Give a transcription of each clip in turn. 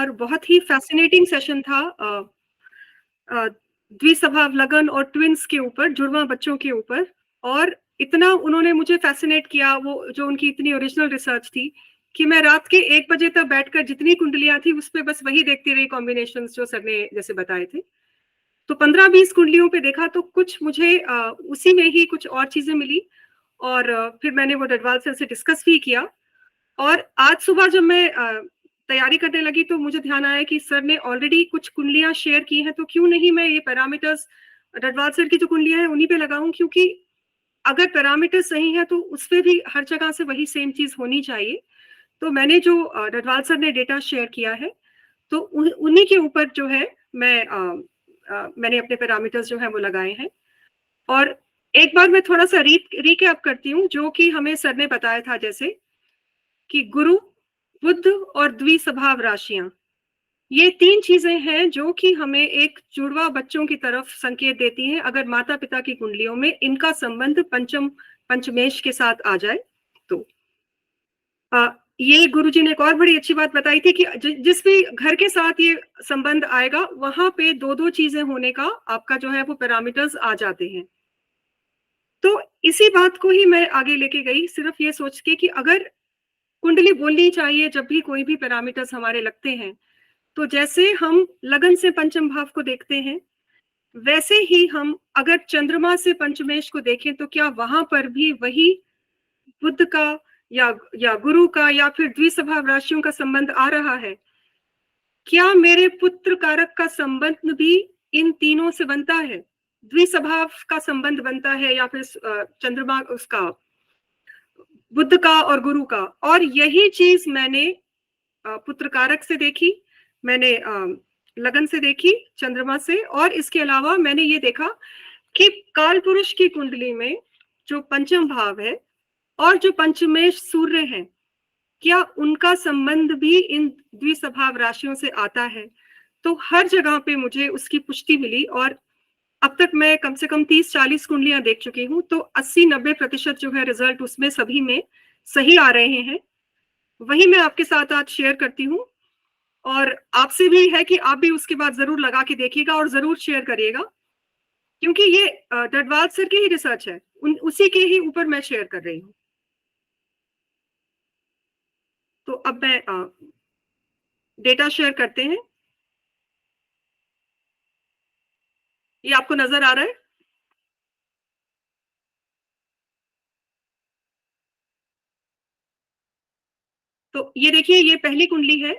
और बहुत ही fascinating session था द्विस्वभाव लगन और ट्विन्स के ऊपर, जुड़वा बच्चों के ऊपर। और इतना उन्होंने मुझे फैसिनेट किया, वो जो उनकी इतनी ओरिजिनल रिसर्च थी, कि मैं रात के 1 बजे तक बैठकर जितनी कुंडलियां थी उस पे बस वही देखती रही, कॉम्बिनेशन जो सर ने जैसे बताए थे। तो 15-20 कुंडलियों पे देखा तो कुछ मुझे उसी में ही कुछ और चीजें मिली। और फिर मैंने वो डडवाल सर से डिस्कस भी किया। और आज सुबह जब मैं तैयारी करने लगी तो मुझे ध्यान आया कि सर ने ऑलरेडी कुछ कुंडलियां शेयर की हैं, तो क्यों नहीं मैं ये पैरामीटर्स डडवाल सर की जो कुंडलियां हैं उन्हीं पे लगाऊं, क्योंकि अगर पैरामीटर सही है तो उस पे भी हर जगह से वही सेम चीज होनी चाहिए। तो मैंने जो डडवाल सर ने डेटा शेयर किया है, तो उन्हीं के ऊपर जो है मैंने अपने पैरामीटर्स जो है वो लगाए हैं। और एक बार मैं थोड़ा सा रिकैप करती हूँ जो कि हमें सर ने बताया था, जैसे कि गुरु, बुध और द्विस्वभाव राशियां, ये 3 चीजें हैं जो कि हमें एक जुड़वा बच्चों की तरफ संकेत देती हैं अगर माता पिता की कुंडलियों में इनका संबंध पंचमेश के साथ आ जाए तो। ये गुरुजी ने एक और बड़ी अच्छी बात बताई थी कि जिस भी घर के साथ ये संबंध आएगा वहां पे 2-2 चीजें होने का आपका जो है वो पैरामीटर्स आ जाते हैं। तो इसी बात को ही मैं आगे लेके गई, सिर्फ ये सोच के कि अगर कुंडली बोलनी चाहिए जब भी कोई भी पैरामीटर्स हमारे लगते हैं, तो जैसे हम लगन से पंचम भाव को देखते हैं, वैसे ही हम अगर चंद्रमा से पंचमेश को देखें तो क्या वहां पर भी वही बुध का या गुरु का या फिर द्विस्वभाव राशियों का संबंध आ रहा है? क्या मेरे पुत्र कारक का संबंध भी इन तीनों से बनता है? द्विस्वभाव का संबंध बनता है या फिर चंद्रमा उसका, बुध का और गुरु का? और यही चीज मैंने पुत्र कारक से देखी, मैंने लगन से देखी, चंद्रमा से, और इसके अलावा मैंने ये देखा कि काल पुरुष की कुंडली में जो पंचम भाव है और जो पंचमेश सूर्य है, क्या उनका संबंध भी इन द्विस्वभाव राशियों से आता है? तो हर जगह पे मुझे उसकी पुष्टि मिली। और अब तक मैं कम से कम 30-40 कुंडलियां देख चुकी हूँ, तो 80-90% जो है रिजल्ट उसमें सभी में सही आ रहे हैं। वही मैं आपके साथ आज शेयर करती हूँ। और आपसे भी है कि आप भी उसके बाद जरूर लगा के देखिएगा और जरूर शेयर करिएगा, क्योंकि ये डडवाल सर की ही रिसर्च है, उसी के ही ऊपर मैं शेयर कर रही हूँ। तो अब मैं डेटा शेयर करते हैं। ये आपको नजर आ रहा है? तो ये देखिए, ये पहली कुंडली है।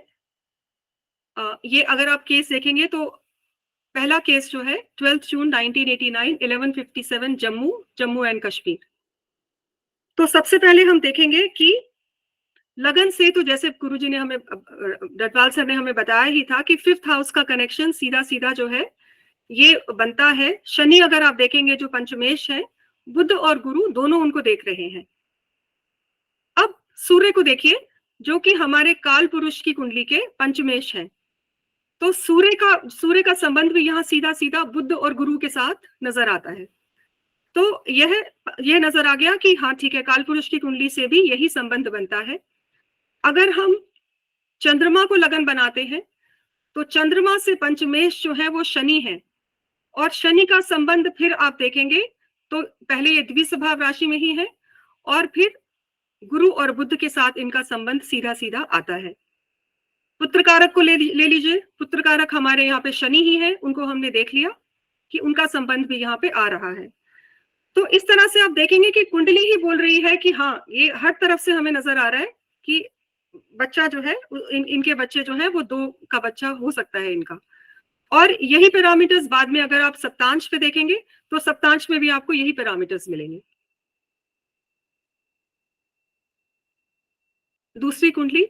ये अगर आप केस देखेंगे तो पहला केस जो है 12 जून 1989, 11:57 जम्मू एंड कश्मीर। तो सबसे पहले हम देखेंगे कि लगन से, तो जैसे गुरुजी ने हमें, डडवाल सर ने हमें बताया ही था कि 5th हाउस का कनेक्शन सीधा सीधा जो है ये बनता है। शनि अगर आप देखेंगे जो पंचमेश है, बुध और गुरु दोनों उनको देख रहे हैं। अब सूर्य को देखिए जो कि हमारे काल पुरुष की कुंडली के पंचमेश है। तो सूर्य का संबंध भी यहाँ सीधा सीधा बुध और गुरु के साथ नजर आता है। तो यह नजर आ गया कि हाँ ठीक है, काल पुरुष की कुंडली से भी यही संबंध बनता है। अगर हम चंद्रमा को लगन बनाते हैं तो चंद्रमा से पंचमेश जो है वो शनि है, और शनि का संबंध फिर आप देखेंगे तो पहले ये द्विस्वभाव राशि में ही है, और फिर गुरु और बुध के साथ इनका संबंध सीधा सीधा आता है। पुत्र कारक को ले लीजिए, पुत्र कारक हमारे यहाँ पे शनि ही है, उनको हमने देख लिया कि उनका संबंध भी यहाँ पे आ रहा है। तो इस तरह से आप देखेंगे कि कुंडली ही बोल रही है कि हाँ, ये हर तरफ से हमें नजर आ रहा है कि बच्चा जो है, इनके बच्चे जो है वो 2 का बच्चा हो सकता है इनका। और यही पैरामीटर्स बाद में अगर आप सप्तांश पे देखेंगे तो सप्तांश में भी आपको यही पैरामीटर्स मिलेंगे। दूसरी कुंडली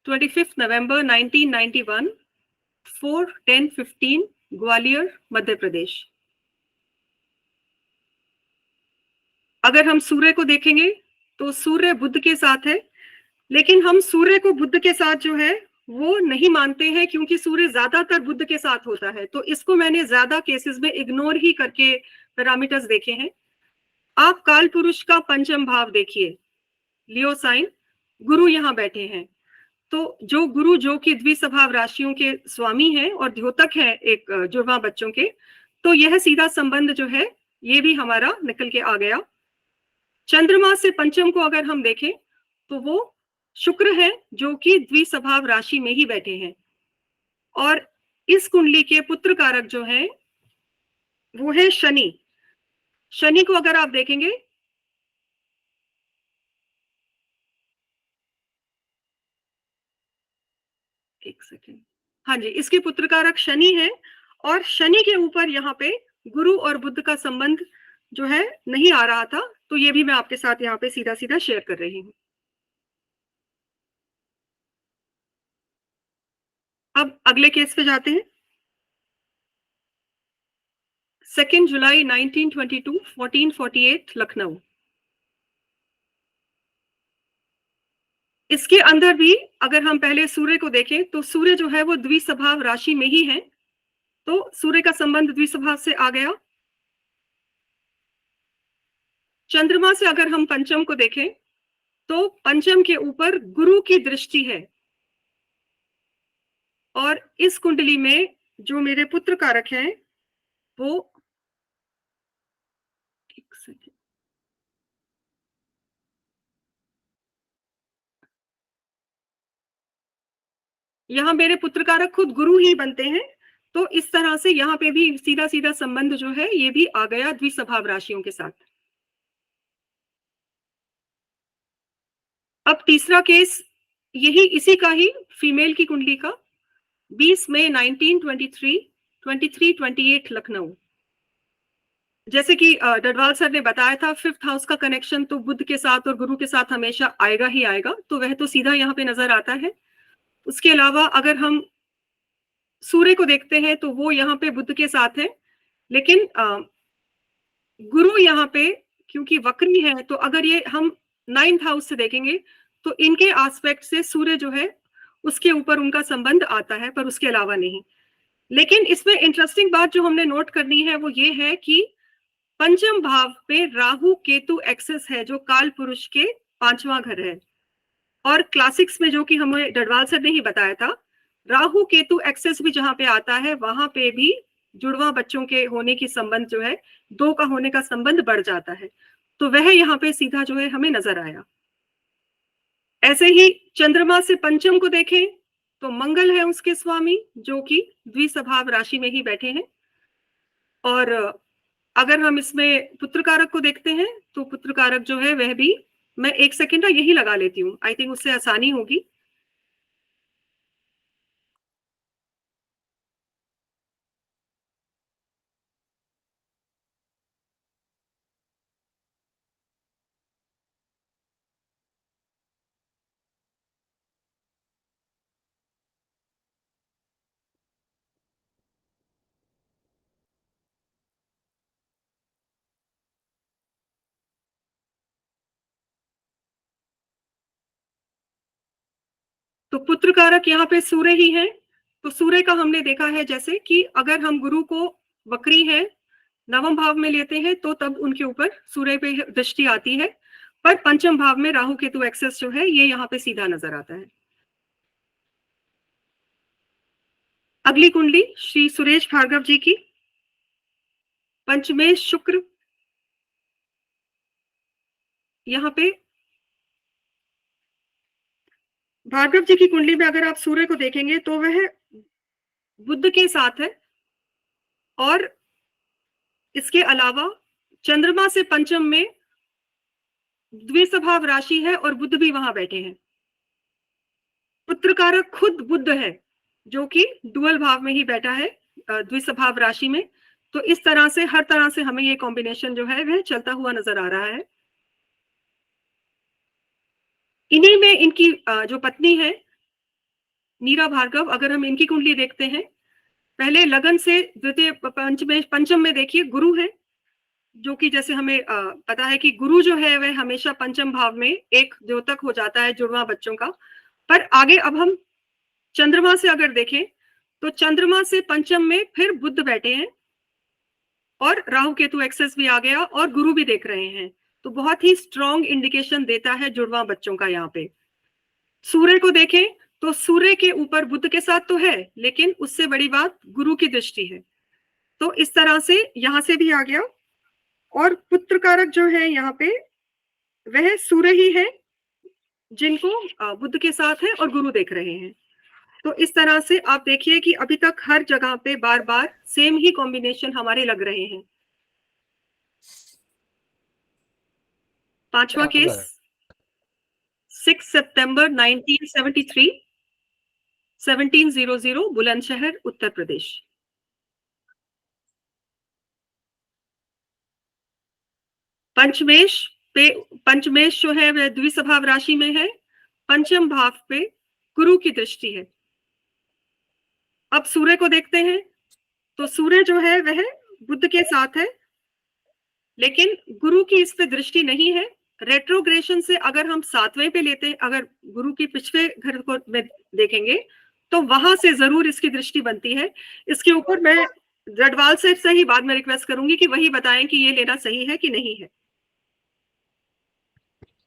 25 नवंबर 1991, 4:10:15, ग्वालियर, मध्य प्रदेश। अगर हम सूर्य को देखेंगे तो सूर्य बुध के साथ है, लेकिन हम सूर्य को बुध के साथ जो है वो नहीं मानते हैं, क्योंकि सूर्य ज्यादातर बुध के साथ होता है। तो इसको मैंने ज्यादा केसेस में इग्नोर ही करके पैरामीटर्स देखे हैं। आप काल पुरुष का पंचम भाव देखिए, लियो साइन, गुरु यहाँ बैठे हैं। तो जो गुरु जो कि द्विस्वभाव राशियों के स्वामी हैं और द्योतक है एक जुड़वा बच्चों के, तो यह सीधा संबंध जो है ये भी हमारा निकल के आ गया। चंद्रमा से पंचम को अगर हम देखें तो वो शुक्र है जो कि द्विस्वभाव राशि में ही बैठे हैं, और इस कुंडली के पुत्र कारक जो है वो है शनि। शनि को अगर आप देखेंगे, एक सेकेंड, हाँ जी, इसके पुत्र कारक शनि है, और शनि के ऊपर यहाँ पे गुरु और बुध का संबंध जो है नहीं आ रहा था, तो ये भी मैं आपके साथ यहाँ पे सीधा सीधा शेयर कर रही हूँ। अब अगले केस पे जाते हैं। 2 जुलाई 1922, 1448 लखनऊ। इसके अंदर भी अगर हम पहले सूर्य को देखें तो सूर्य जो है वो द्विस्वभाव राशि में ही है, तो सूर्य का संबंध द्विस्वभाव से आ गया। चंद्रमा से अगर हम पंचम को देखें तो पंचम के ऊपर गुरु की दृष्टि है, और इस कुंडली में जो मेरे पुत्र कारक हैं वो, एक सेकेंड, यहाँ मेरे पुत्र कारक खुद गुरु ही बनते हैं, तो इस तरह से यहाँ पे भी सीधा सीधा संबंध जो है ये भी आ गया द्विस्वभाव राशियों के साथ। अब तीसरा केस यही इसी का ही, फीमेल की कुंडली का, 20 मई 1923, 2328 लखनऊ। जैसे कि डडवाल सर ने बताया था, 5th हाउस का कनेक्शन तो बुध के साथ और गुरु के साथ हमेशा आएगा ही आएगा, तो वह तो सीधा यहाँ पे नजर आता है। उसके अलावा अगर हम सूर्य को देखते हैं तो वो यहाँ पे बुध के साथ है, लेकिन गुरु यहाँ पे क्योंकि वक्री है, तो अगर ये हम 9th हाउस से देखेंगे तो इनके एस्पेक्ट से सूर्य जो है उसके ऊपर उनका संबंध आता है, पर उसके अलावा नहीं। लेकिन इसमें इंटरेस्टिंग बात जो हमने नोट करनी है वो ये है कि पंचम भाव पे राहु केतु एक्सेस है, जो काल पुरुष के 5वां घर है, और क्लासिक्स में जो कि हमें डडवाल सर ने ही बताया था, राहु केतु एक्सेस भी जहां पे आता है वहां पे भी जुड़वा बच्चों के होने की संबंध जो है, दो का होने का संबंध बढ़ जाता है, तो वह यहाँ पे सीधा जो है हमें नजर आया। ऐसे ही चंद्रमा से पंचम को देखें तो मंगल है उसके स्वामी, जो कि द्विस्वभाव राशि में ही बैठे हैं, और अगर हम इसमें पुत्र कारक को देखते हैं तो पुत्र कारक जो है वह भी, मैं एक सेकेंड यही लगा लेती हूँ, आई थिंक उससे आसानी होगी। तो पुत्र कारक यहाँ पे सूर्य ही है, तो सूर्य का हमने देखा है जैसे कि अगर हम गुरु को वक्री है नवम भाव में लेते हैं तो तब उनके ऊपर सूर्य पे दृष्टि आती है, पर पंचम भाव में राहु केतु एक्सेस जो है ये यहाँ पे सीधा नजर आता है। अगली कुंडली श्री सुरेश भार्गव जी की, पंचमेश शुक्र, यहाँ पे भार्गव जी की कुंडली में अगर आप सूर्य को देखेंगे तो वह बुध के साथ है, और इसके अलावा चंद्रमा से पंचम में द्विस्वभाव राशि है और बुध भी वहां बैठे हैं। पुत्र कारक खुद बुध है जो कि डुअल भाव में ही बैठा है द्विस्वभाव राशि में, तो इस तरह से हर तरह से हमें ये कॉम्बिनेशन जो है वह चलता हुआ नजर आ रहा है। इन्हीं में इनकी जो पत्नी है नीरा भार्गव, अगर हम इनकी कुंडली देखते हैं, पहले लगन से द्वितीय पंचम में देखिए गुरु है, जो कि जैसे हमें पता है कि गुरु जो है वह हमेशा पंचम भाव में एक द्योतक हो जाता है जुड़वा बच्चों का। पर आगे अब हम चंद्रमा से अगर देखें तो चंद्रमा से पंचम में फिर बुध बैठे हैं, और राहु केतु एक्सेस भी आ गया और गुरु भी देख रहे हैं, तो बहुत ही स्ट्रॉन्ग इंडिकेशन देता है जुड़वा बच्चों का। यहाँ पे सूर्य को देखें तो सूर्य के ऊपर बुध के साथ तो है, लेकिन उससे बड़ी बात गुरु की दृष्टि है। तो इस तरह से यहां से भी आ गया। और पुत्र कारक जो है यहाँ पे वह सूर्य ही है, जिनको बुध के साथ है और गुरु देख रहे हैं। तो इस तरह से आप देखिए कि अभी तक हर जगह पे बार बार सेम ही कॉम्बिनेशन हमारे लग रहे हैं। पांचवा केस 6 सितंबर 1973, 1700, बुलंदशहर, उत्तर प्रदेश। पंचमेश पे, पंचमेश जो है वह द्विस्वभाव राशि में है, पंचम भाव पे गुरु की दृष्टि है। अब सूर्य को देखते हैं, तो सूर्य जो है वह बुध के साथ है, लेकिन गुरु की इस पे दृष्टि नहीं है। रेट्रोग्रेशन से अगर हम 7वें पे लेते हैं, अगर गुरु के पिछले घर को में देखेंगे, तो वहां से जरूर इसकी दृष्टि बनती है। इसके ऊपर मैं रडवाल से ही बाद में रिक्वेस्ट करूंगी कि वही बताएं कि ये लेना सही है कि नहीं है।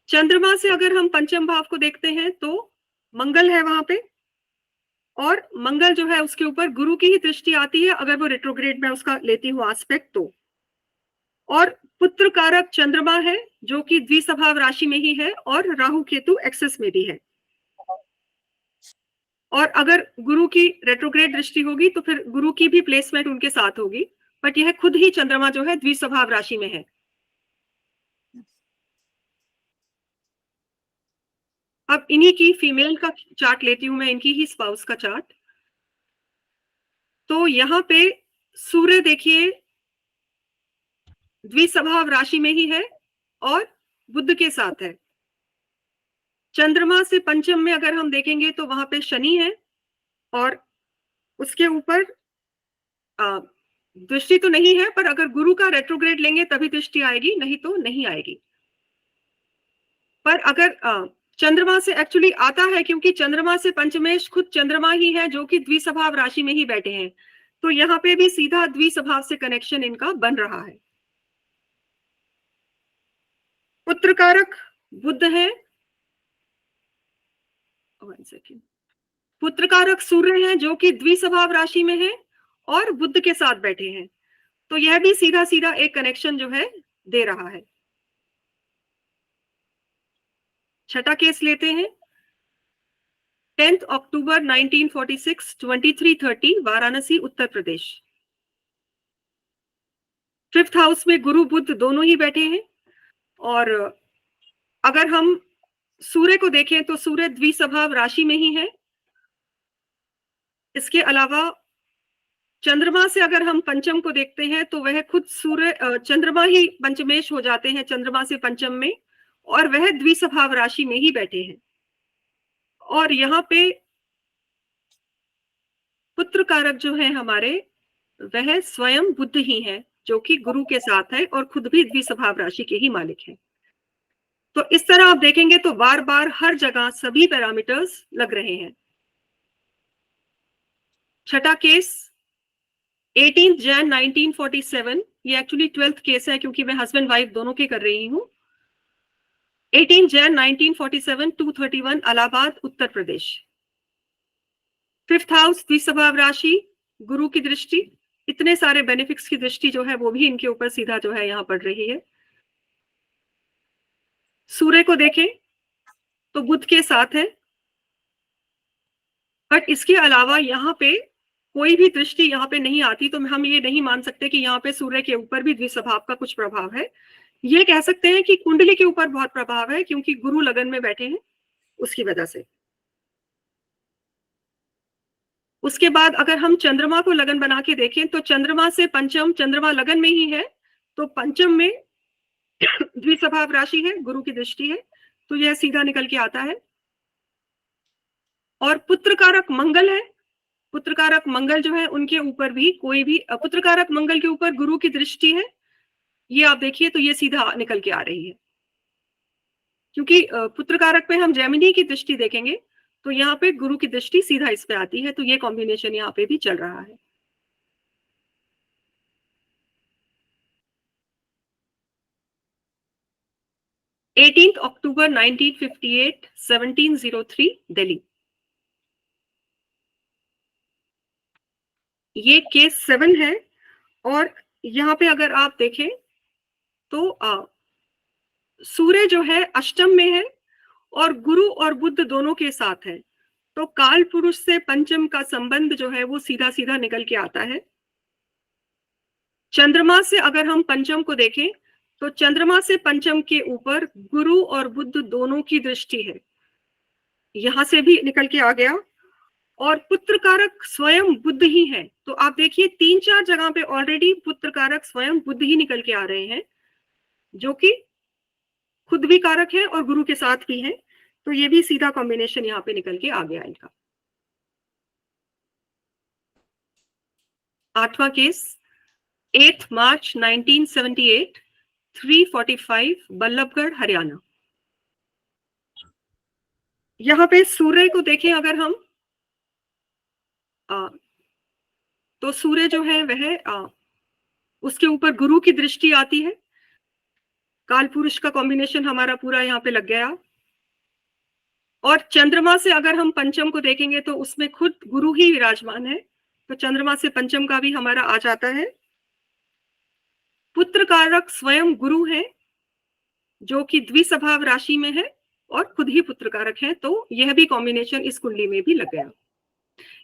चंद्रमा से अगर हम पंचम भाव को देखते हैं तो मंगल है वहां पे, और मंगल जो है उसके ऊपर गुरु की ही दृष्टि आती है अगर वो रेट्रोग्रेड में उसका लेती हूँ एस्पेक्ट तो। और पुत्र कारक चंद्रमा है जो कि द्विस्वभाव राशि में ही है, और राहु केतु एक्सेस में भी है। और अगर गुरु की रेट्रोग्रेड दृष्टि होगी तो फिर गुरु की भी प्लेसमेंट उनके साथ होगी, बट यह खुद ही चंद्रमा जो है द्विस्वभाव राशि में है। अब इन्हीं की फीमेल का चार्ट लेती हूं मैं, इनकी ही स्पाउस का चार्ट। तो यहाँ पे सूर्य देखिए द्विस्वभाव राशि में ही है और बुध के साथ है। चंद्रमा से पंचम में अगर हम देखेंगे तो वहां पे शनि है, और उसके ऊपर दृष्टि तो नहीं है, पर अगर गुरु का रेट्रोग्रेड लेंगे तभी दृष्टि आएगी, नहीं तो नहीं आएगी। पर अगर चंद्रमा से एक्चुअली आता है, क्योंकि चंद्रमा से पंचमेश खुद चंद्रमा ही है जो कि द्विस्वभाव राशि में ही बैठे हैं, तो यहाँ पे भी सीधा द्विस्वभाव से कनेक्शन इनका बन रहा है। पुत्र कारक बुध है, 1 सेकेंड, पुत्र कारक सूर्य है जो कि द्विस्वभाव राशि में है और बुध के साथ बैठे हैं, तो यह भी सीधा सीधा एक कनेक्शन जो है दे रहा है। छठा केस लेते हैं, 10 अक्टूबर 1946, 2330, वाराणसी, उत्तर प्रदेश। 5th हाउस में गुरु बुध दोनों ही बैठे हैं, और अगर हम सूर्य को देखें तो सूर्य द्विस्वभाव राशि में ही है। इसके अलावा चंद्रमा से अगर हम पंचम को देखते हैं तो वह खुद सूर्य चंद्रमा ही पंचमेश हो जाते हैं चंद्रमा से पंचम में, और वह द्विस्वभाव राशि में ही बैठे हैं। और यहाँ पे पुत्र कारक जो है हमारे, वह स्वयं बुध ही है जो कि गुरु के साथ है और खुद भी द्विस्वभाव राशि के ही मालिक है। तो इस तरह आप देखेंगे तो बार बार हर जगह सभी पैरामीटर्स लग रहे हैं। छठा केस 18 जैन 1947, ये एक्चुअली 12th केस है क्योंकि मैं हस्बैंड वाइफ दोनों के कर रही हूँ। 18 जैन 1947, 231, इलाहाबाद, उत्तर प्रदेश। 5th हाउस द्विस्वभाव राशि, गुरु की दृष्टि, इतने सारे बेनिफिट्स की दृष्टि जो है वो भी इनके ऊपर सीधा जो है यहाँ पड़ रही है। सूर्य को देखें तो बुध के साथ है, बट इसके अलावा यहाँ पे कोई भी दृष्टि यहाँ पे नहीं आती, तो हम ये नहीं मान सकते कि यहाँ पे सूर्य के ऊपर भी द्विस्वभाव का कुछ प्रभाव है। ये कह सकते हैं कि कुंडली के ऊपर बहुत प्रभाव है क्योंकि गुरु लगन में बैठे हैं उसकी वजह से। उसके बाद अगर हम चंद्रमा को लगन बना के देखें तो चंद्रमा से पंचम, चंद्रमा लगन में ही है, तो पंचम में द्विस्वभाव राशि है, गुरु की दृष्टि है, तो यह सीधा निकल के आता है। और पुत्र कारक मंगल है, पुत्र कारक मंगल जो है उनके ऊपर भी कोई भी पुत्र कारक मंगल के ऊपर गुरु की दृष्टि है, ये आप देखिए तो ये सीधा निकल के आ रही है। क्योंकि पुत्र कारक पे हम जेमिनी की दृष्टि देखेंगे तो यहाँ पे गुरु की दृष्टि सीधा इस पे आती है, तो ये कॉम्बिनेशन यहाँ पे भी चल रहा है। अक्टूबर 1958, 1703, दिल्ली। ये केस 7 है। और यहाँ पे अगर आप देखें तो सूर्य जो है अष्टम में है और गुरु और बुध दोनों के साथ है। तो काल पुरुष से पंचम का संबंध जो है वो सीधा सीधा निकल के आता है। चंद्रमा से अगर हम पंचम को देखें तो चंद्रमा से पंचम के ऊपर गुरु और बुध दोनों की दृष्टि है, यहां से भी निकल के आ गया। और पुत्र कारक स्वयं बुध ही है। तो आप देखिए 3-4 जगह पे ऑलरेडी पुत्र कारक स्वयं बुध ही निकल के आ रहे हैं, जो कि खुद भी कारक है और गुरु के साथ भी है। तो ये भी सीधा कॉम्बिनेशन यहाँ पे निकल के आ गया इनका। 8वां केस 8 मार्च 1978, 3:45 बल्लभगढ़ हरियाणा। यहाँ पे सूर्य को देखें अगर हम तो सूर्य जो है वह उसके ऊपर गुरु की दृष्टि आती है। काल पुरुष का कॉम्बिनेशन हमारा पूरा यहाँ पे लग गया। और चंद्रमा से अगर हम पंचम को देखेंगे तो उसमें खुद गुरु ही विराजमान है। तो चंद्रमा से पंचम का भी हमारा आ जाता है। पुत्र कारक स्वयं गुरु है, जो कि द्विस्वभाव राशि में है और खुद ही पुत्र कारक है। तो यह भी कॉम्बिनेशन इस कुंडली में भी लग गया।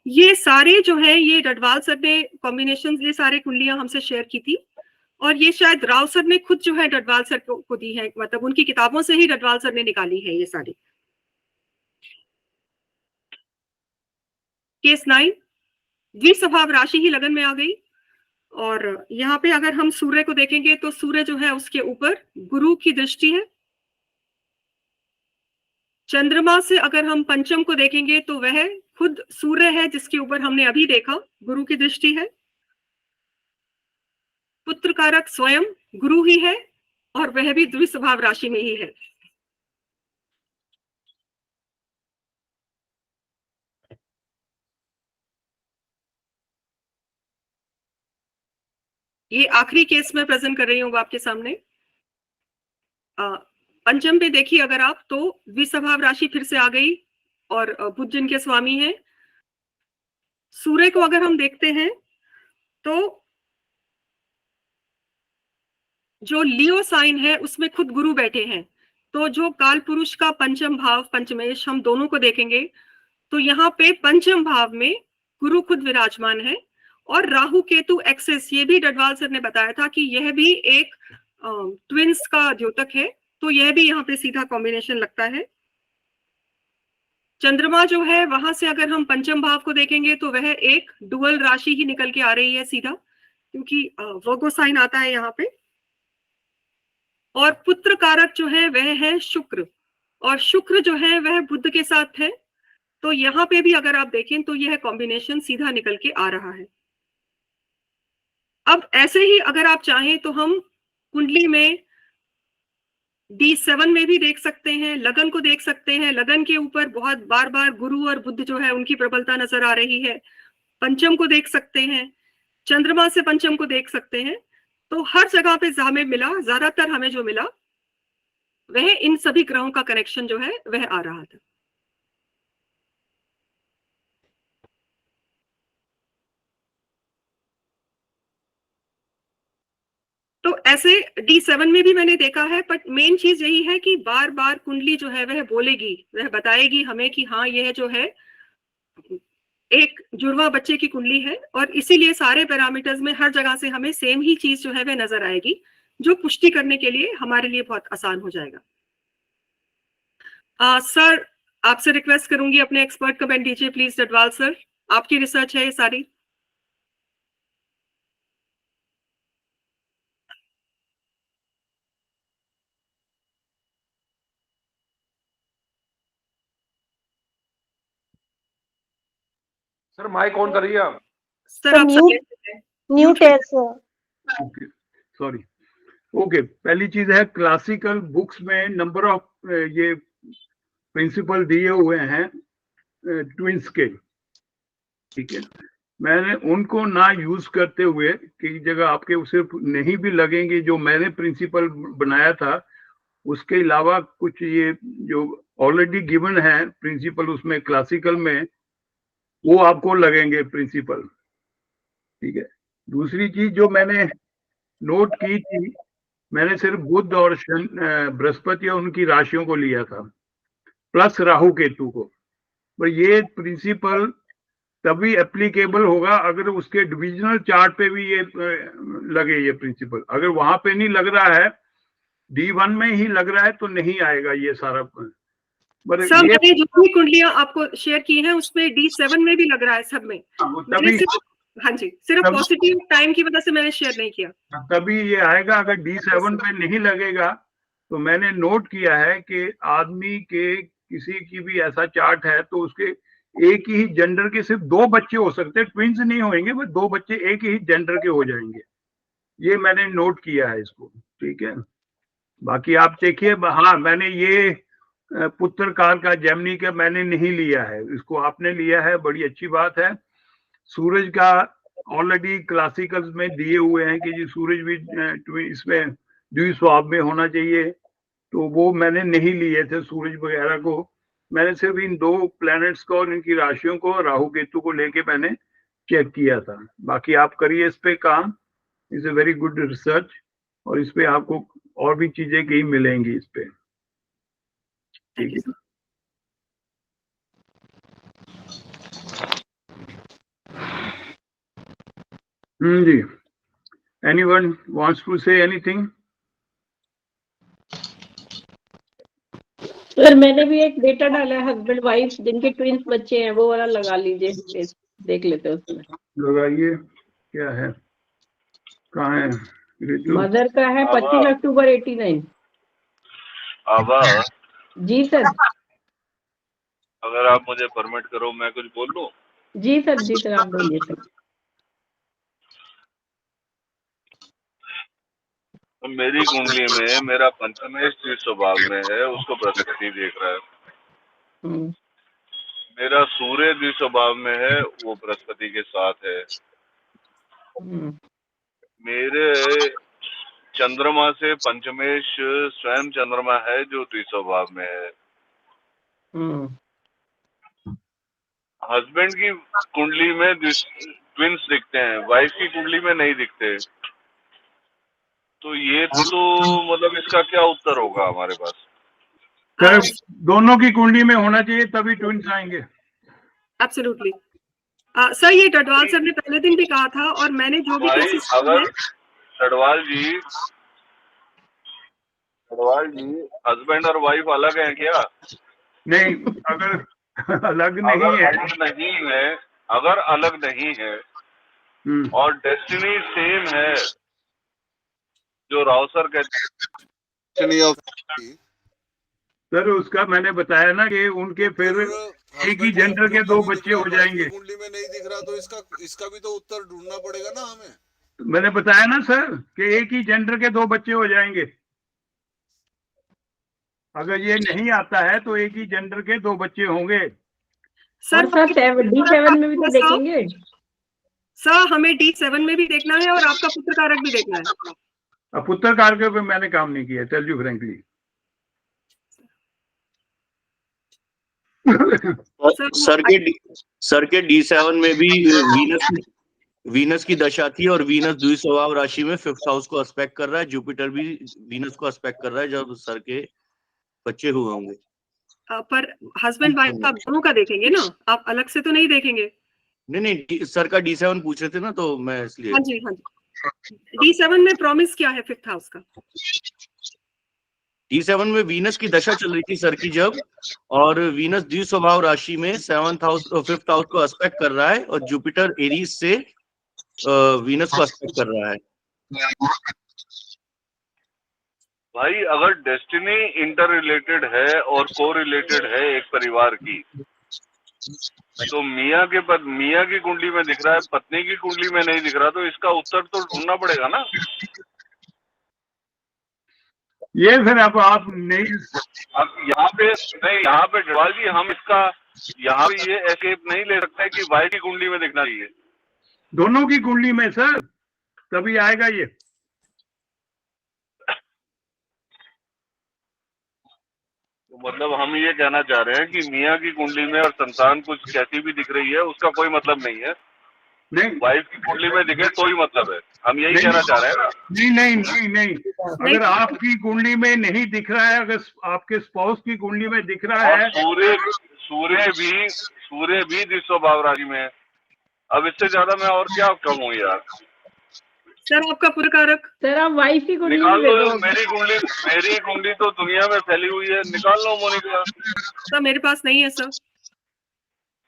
ये सारे जो है ये डडवाल सर ने कॉम्बिनेशन, ये सारे कुंडलियां हमसे शेयर की थी। और ये शायद राव सर ने खुद जो है डडवाल सर को दी है, मतलब उनकी किताबों से ही डडवाल सर ने निकाली है ये सारी। केस 9 द्विस्वभाव राशि ही लगन में आ गई। और यहाँ पे अगर हम सूर्य को देखेंगे तो सूर्य जो है उसके ऊपर गुरु की दृष्टि है। चंद्रमा से अगर हम पंचम को देखेंगे तो वह खुद सूर्य है, जिसके ऊपर हमने अभी देखा गुरु की दृष्टि है। पुत्र कारक स्वयं गुरु ही है और वह भी द्विस्वभाव राशि में ही है। ये आखिरी केस में प्रेजेंट कर रही हूँ आपके सामने। पंचम पे देखिए अगर आप तो द्विस्वभाव राशि फिर से आ गई और बुध जिनके स्वामी हैं। सूर्य को अगर हम देखते हैं तो जो लियो साइन है उसमें खुद गुरु बैठे हैं। तो जो काल पुरुष का पंचम भाव पंचमेश हम दोनों को देखेंगे तो यहाँ पे पंचम भाव में गुरु खुद विराजमान है। और राहु केतु एक्सेस, ये भी डडवाल सर ने बताया था कि यह भी एक ट्विंस का द्योतक है। तो यह भी यहाँ पे सीधा कॉम्बिनेशन लगता है। चंद्रमा जो है वहां से अगर हम पंचम भाव को देखेंगे तो वह एक डुअल राशि ही निकल के आ रही है सीधा, क्योंकि वर्गो साइन आता है यहाँ पे। और पुत्र कारक जो है वह है शुक्र, और शुक्र जो है वह बुध के साथ है। तो यहाँ पे भी अगर आप देखें तो यह कॉम्बिनेशन सीधा निकल के आ रहा है। अब ऐसे ही अगर आप चाहें तो हम कुंडली में D7 में भी देख सकते हैं, लगन को देख सकते हैं। लगन के ऊपर बहुत बार बार गुरु और बुध जो है उनकी प्रबलता नजर आ रही है। पंचम को देख सकते हैं, चंद्रमा से पंचम को देख सकते हैं। तो हर जगह पे हमें मिला, ज्यादातर हमें जो मिला वह इन सभी ग्रहों का कनेक्शन जो है वह आ रहा था। तो ऐसे D7 में भी मैंने देखा है, बट मेन चीज यही है कि बार बार कुंडली जो है वह बोलेगी, वह बताएगी हमें कि हाँ यह जो है एक जुड़वा बच्चे की कुंडली है। और इसीलिए सारे पैरामीटर्स में हर जगह से हमें सेम ही चीज जो है वह नजर आएगी, जो पुष्टि करने के लिए हमारे लिए बहुत आसान हो जाएगा। सर आपसे रिक्वेस्ट करूंगी अपने एक्सपर्ट कमेंट दीजिए प्लीज डडवाल सर, आपकी रिसर्च है ये सारी। सर माइक ऑन करिए आप। सर आप म्यूट है सर। Okay sorry. ओके, पहली चीज है क्लासिकल बुक्स में नंबर ऑफ ये प्रिंसिपल दिए हुए हैं ट्विंस के, ठीक है। मैंने उनको ना यूज करते हुए कई जगह आपके सिर्फ नहीं भी लगेंगे, जो मैंने प्रिंसिपल बनाया था उसके अलावा कुछ ये जो ऑलरेडी गिवन है प्रिंसिपल उसमें क्लासिकल में, वो आपको लगेंगे प्रिंसिपल। ठीक है। दूसरी चीज जो मैंने नोट की थी, मैंने सिर्फ बुध और बृहस्पति और उनकी राशियों को लिया था, प्लस राहु केतु को। पर ये प्रिंसिपल तभी एप्लीकेबल होगा अगर उसके डिविजनल चार्ट पे भी ये लगे ये प्रिंसिपल। अगर वहां पे नहीं लग रहा है, D1 में ही लग रहा है, तो नहीं आएगा ये सारा। पर सर ये मैंने जो भी कुंडलियां आपको शेयर की हैं उसमें D7 में भी लग रहा है सब में। मैंने तभी सिर्फ, हाँ जी, सिर्फ तभी पॉजिटिव टाइम की वजह से मैंने शेयर नहीं किया। तभी ये आएगा। अगर D7 पे नहीं लगेगा तो मैंने नोट किया है कि आदमी के किसी की भी ऐसा चार्ट है तो उसके एक ही जेंडर के सिर्फ 2 बच्चे हो सकते हैं, ट्विंस नहीं होंगे, बस 2 बच्चे एक ही जेंडर के हो जाएंगे। ये मैंने नोट किया है इसको, ठीक है। बाकी आप देखिए, हाँ मैंने ये पुत्रकार का जेमिनी का मैंने नहीं लिया है, इसको आपने लिया है, बड़ी अच्छी बात है। सूरज का ऑलरेडी क्लासिकल्स में दिए हुए हैं कि जी सूरज भी इसमें द्विस्वभाव में होना चाहिए, तो वो मैंने नहीं लिए थे सूरज वगैरह को। मैंने सिर्फ इन 2 प्लैनेट्स को और इनकी राशियों को, राहु केतु को लेके मैंने चेक किया था। बाकी आप करिए इस पे काम, is a very good research, और इस पे आपको और भी चीजें कहीं मिलेंगी इस पे, ठीक है। जी, anyone wants to say anything? Sir मैंने भी एक डेटा डाला है, हस्बैंड वाइफ जिनके ट्विंस बच्चे हैं, वो वाला लगा लीजिए, देख लेते हैं उसमें। लगाइए, क्या है, कहाँ है? मदर का है 25 अक्टूबर 89। आभा जी सर। अगर आप मुझे परमिट करो मैं कुछ बोल लूं? जी सर आप बोलिए सर। तो मेरी कुंडली में मेरा पंचमेश जिस स्वभाव में है उसको बृहस्पति देख रहा है। मेरा सूर्य जिस स्वभाव में है वो बृहस्पति के साथ है। मेरे चंद्रमा से पंचमेश स्वयं चंद्रमा है जो द्विस्वभाव में है। हस्बैंड की कुंडली में ट्विंस दिखते हैं, वाइफ की कुंडली में नहीं दिखते। तो ये तो मतलब इसका क्या उत्तर होगा हमारे पास? सर दोनों की कुंडली में होना चाहिए तभी ट्विंस आएंगे। एब्सोल्युटली सर, ये डडवाल सर ने पहले दिन भी कहा था, और मैंने जो भी केसेस अगर डडवाल जी हस्बैंड और वाइफ अलग हैं क्या? नहीं, अगर अलग नहीं है, अगर अलग नहीं है और डेस्टिनी सेम है, जो राव सर कहते सर उसका मैंने बताया ना कि उनके फिर एक ही जेंडर के 2 बच्चे हो जाएंगे। कुंडली में नहीं दिख रहा तो इसका भी तो उत्तर ढूंढना पड़ेगा ना हमें। मैंने बताया ना सर कि एक ही जेंडर के 2 बच्चे हो जाएंगे। अगर ये नहीं आता है तो एक ही जेंडर के 2 बच्चे होंगे। सर D7 में भी तो देखेंगे सर, हमें D7 में भी देखना है और आपका पुत्र कारक भी देखना है। अब पुत्र कारक पे मैंने काम नहीं किया, टेल यू फ्रैंकली। सर के D7 में भी वीनस की दशा थी, और वीनस द्विस्वभाव राशि में 5th हाउस को एस्पेक्ट कर रहा है। जुपिटर भी वीनस को एस्पेक्ट कर रहा है जब सर के बच्चे हुए होंगे। पर हस्बैंड वाइफ आप दोनों का देखेंगे ना, आप अलग से तो नहीं देखेंगे। नहीं, सर का D7 पूछ रहे थे ना, तो मैं इसलिए। हाँ जी D7 में प्रॉमिस क्या है 5th हाउस का? D7 में वीनस की दशा चल रही थी सर की जब, और वीनस द्विस्वभाव राशि में 7th हाउस और 5th हाउस को एस्पेक्ट कर रहा है, और जुपिटर एरीज से वीनस को एस्पेक्ट कर रहा है। भाई अगर डेस्टिनी इंटर रिलेटेड है और को रिलेटेड है एक परिवार की, तो मियाँ की कुंडली में दिख रहा है, पत्नी की कुंडली में नहीं दिख रहा, तो इसका उत्तर तो ढूंढना पड़ेगा ना। ये फिर आप नहीं, अब यहाँ पे डडवाल जी हम इसका यहाँ पे ये एस्केप नहीं ले सकते कि वाइफ की कुंडली में दिखना चाहिए। दोनों की कुंडली में सर, तभी आएगा ये। तो मतलब हम ये कहना चाह रहे हैं कि मियाँ की कुंडली में और संतान कुछ कैसी भी दिख रही है उसका कोई मतलब नहीं है। नहीं वाइफ की कुंडली में दिखे तो ही मतलब है, हम यही कहना चाह रहे हैं ना। नहीं, अगर आपकी कुंडली में नहीं दिख रहा है, अगर आपके स्पाउस की कुंडली में दिख रहा और है, सूर्य भी द्विस्वभाव राशि में है। अब इससे ज्यादा मैं और क्या कहूँ यार। सर आपका पूरा कारक सर आप वाइफ की कुंडली निकाल भी दे लो दो। मेरी कुंडली तो दुनिया में फैली हुई है, निकाल लो मोनिका, सर मेरे पास नहीं है सर।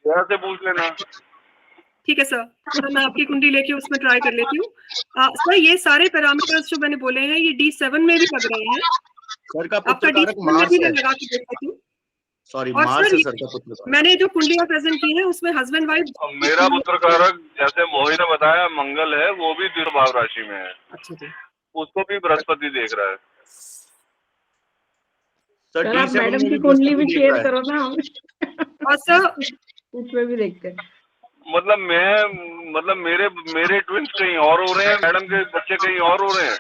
यहाँ से पूछ लेना। ठीक है सर, तो मैं आपकी कुंडली लेके उसमें ट्राई कर लेती हूँ। सर ये सारे पैरामीटर्स जो मैंने बोले हैं ये D7 में भी लग रहे हैं। सर का आपका पुत्र कारक D7 में मार्स भी है। मैं लगा के देख सकती हूँ। सॉरी, और मार्स सर है सर का पुत्र कारक। मैंने जो कुंडलियां प्रेजेंट की हैं उसमें हस्बैंड वाइफ। मेरा पुत्र कारक जैसे मोहित ने बताया मंगल है, वो भी द्विस्वभाव राशि में है। अच्छा जी, उसको भी बृहस्पति देख रहा है। सर सर आप D7 मैडम में की कुंडली भी बृहस्पति देख शेयर रहा है। करो ना हम और सर उसमें भी देखते हैं। मतलब मेरे ट्विंस कहीं और हो रहे हैं, मैडम के बच्चे कहीं और हो रहे हैं।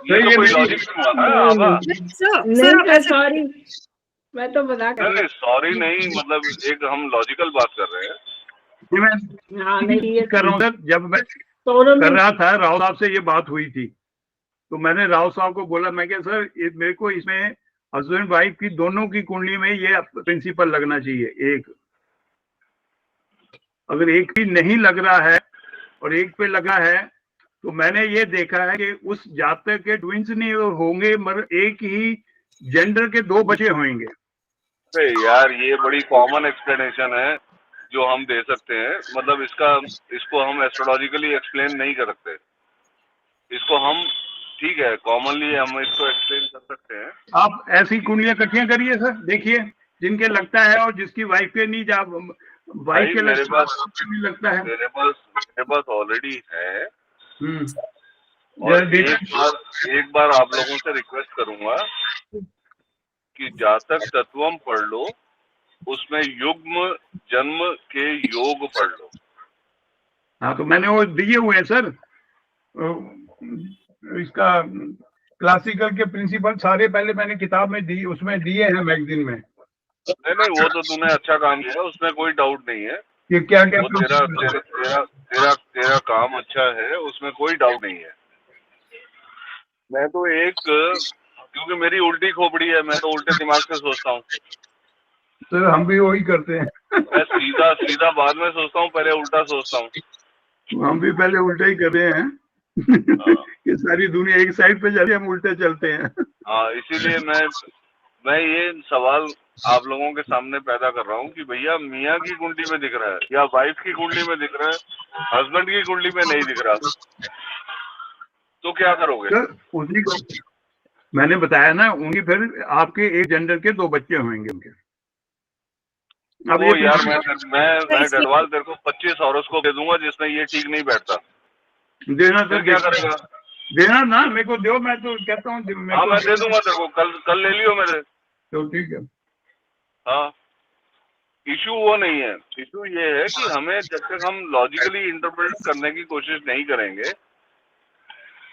ये तो कोई लॉजिक नहीं हुआ ना। अब सर नहीं सॉरी, मैं तो मजाक कर रहा नहीं, सॉरी नहीं, मतलब एक हम लॉजिकल बात कर रहे हैं। मैं हूँ। हाँ नहीं ये कर रहा हूँ सर। जब मैं दोनों कर में रहा था, राव साहब से ये बात हुई थी, तो मैंने राव साहब को बोला, मैं क्या सर मेरे को इसमें हस्बैंड वाइफ की दोनों की कुंडली में ये प्रिंसिपल लगना चाहिए। एक अगर एक भी नहीं लग रहा है और एक पे लगा है, तो मैंने ये देखा है कि उस जातक के ट्विंस नहीं होंगे, मगर एक ही जेंडर के 2 बच्चे होंगे। अरे यार ये बड़ी कॉमन एक्सप्लेनेशन है जो हम दे सकते हैं। मतलब इसको हम एस्ट्रोलॉजिकली एक्सप्लेन नहीं कर सकते। इसको हम ठीक है कॉमनली हम इसको एक्सप्लेन कर सकते हैं। आप ऐसी कुंडलियां इकट्ठियां करिए सर, देखिए जिनके लगता है और जिसकी वाइफ के नहीं, वाइफ के मेरे लगता है। मेरे पास ऑलरेडी है। हम्म। और एक बार आप लोगों से रिक्वेस्ट करूंगा कि जातक तत्वम पढ़ लो, उसमें युग्म जन्म के योग पढ़ लो। हाँ तो मैंने वो दिए हुए हैं सर, इसका क्लासिकल के प्रिंसिपल सारे पहले मैंने किताब में दी, उसमें दिए हैं मैगजीन में। नहीं वो तो तूने अच्छा काम किया, उसमें कोई डाउट नहीं है। ये क्या क्या वो तेरा काम अच्छा है, उसमें कोई डाउट नहीं है। मैं तो क्योंकि मेरी उल्टी खोपड़ी है, मैं तो उल्टे दिमाग से सोचता हूँ। सर हम भी वही करते हैं। मैं सीधा बाद में सोचता हूँ, पहले उल्टा सोचता हूँ। हम भी पहले उल्टा ही कर रहे हैं। ये सारी दुनिया एक साइड पे जा रही है, हम उल्टे चलते हैं। हाँ, इसीलिए मैं ये सवाल आप लोगों के सामने पैदा कर रहा हूँ कि भैया मियाँ की कुंडली में दिख रहा है या वाइफ की कुंडली में दिख रहा है, हस्बैंड की कुंडली में नहीं दिख रहा, तो क्या करोगे? सर उसी को मैंने बताया ना, उनकी फिर आपके एक जेंडर के 2 बच्चे होंगे उनके। अब वो यार मैं गढ़वाल तेरे को 25 हॉरोस्कोप दे दूंगा जिसमें ये ठीक नहीं बैठता। देना फिर क्या करेगा? देना ना मेरे को दो, मैं तो कहता हूँ। हाँ मैं दे दूंगा तेरे को, कल ले लियो मेरे। तो ठीक है। हाँ, इशू वो नहीं है। इशू ये है कि हमें जब तक हम लॉजिकली इंटरप्रेट करने की कोशिश नहीं करेंगे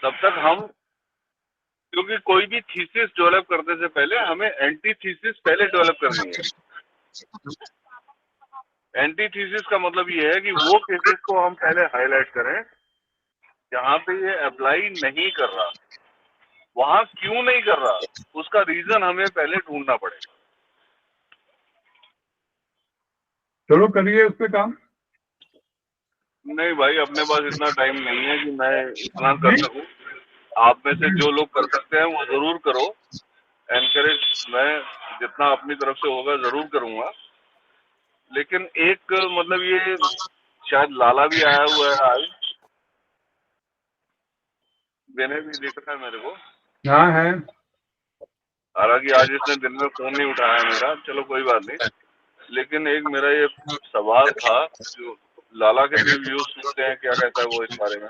तब तक हम, क्योंकि कोई भी थीसिस डेवलप करने से पहले हमें एंटी थीसिस पहले डेवलप करनी है। एंटी थीसिस का मतलब ये है कि वो केसेस को हम पहले हाईलाइट करें जहाँ पे ये अप्लाई नहीं कर रहा, वहां क्यों नहीं कर रहा, उसका रीजन हमें पहले ढूंढना पड़ेगा। चलो करिए उस पे काम। नहीं भाई, अपने पास इतना टाइम नहीं है कि मैं इतना कर सकूं। आप में से जो लोग कर सकते हैं वो जरूर करो। एनकरेज मैं जितना अपनी तरफ से होगा जरूर करूंगा। लेकिन एक मतलब ये शायद लाला भी आया हुआ है आज, देने भी दिख रहा है मेरे को। हाँ है। हालांकि आज इसने दिन में फोन नहीं उठाया मेरा, चलो कोई बात नहीं। लेकिन एक मेरा ये सवाल था, जो लाला के भी व्यूज सुनते हैं, क्या कहता है वो इस बारे में?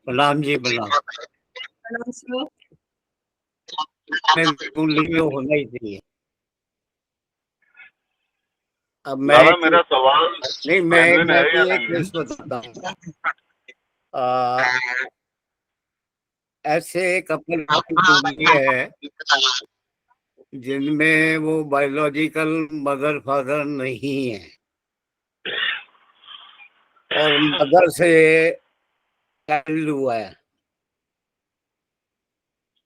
गुलाम जी बल्ला कुंडली में होना ही चाहिए। अब मेरा सवाल नहीं, मैं एक केस बताता हूँ। ऐसे कपल की कुंडली है जिनमें वो बायोलॉजिकल मदर फादर नहीं है और मदर से चाइल्ड हुआ है।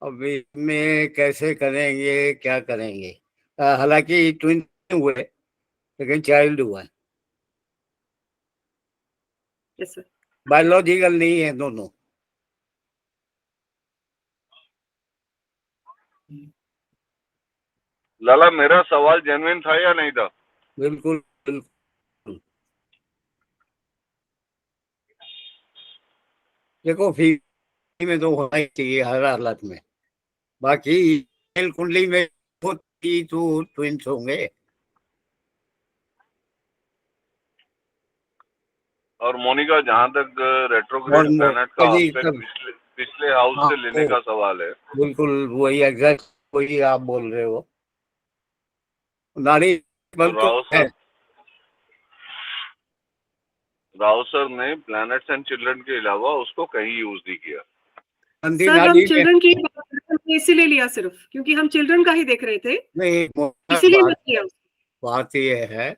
अब इसमें कैसे करेंगे, क्या करेंगे? हालांकि ट्विन हुए लेकिन चाइल्ड हुआ है, यस सर। बायोलॉजिकल नहीं है दोनों। लाला, मेरा सवाल जेन्युइन था या नहीं था? बिल्कुल बिल्कुल। देखो फीमेल में तो होना ही चाहिए हर हालत में, बाकी मेल कुंडली में होती तो ट्विंस होंगे। और मोनिका, जहां तक और रेट्रोग्रेड प्लैनेट का जी आस्पेक्ट तब पिछले हाउस हाँ से लेने का सवाल है, बिल्कुल वही एग्जैक्ट वही आप बोल रहे हो। नाड़ी तो बल तो है। राव सर ने प्लैनेट्स एंड चिल्ड्रन के अलावा उसको कहीं यूज नहीं किया। अंधी सर हम नाड़ी में चिल्ड्रन की इसीलिए लिया सिर्फ, क्योंकि हम चिल्ड्रन का ही देख रहे थे, नहीं, इसीलिए बात मत किया। बात ये है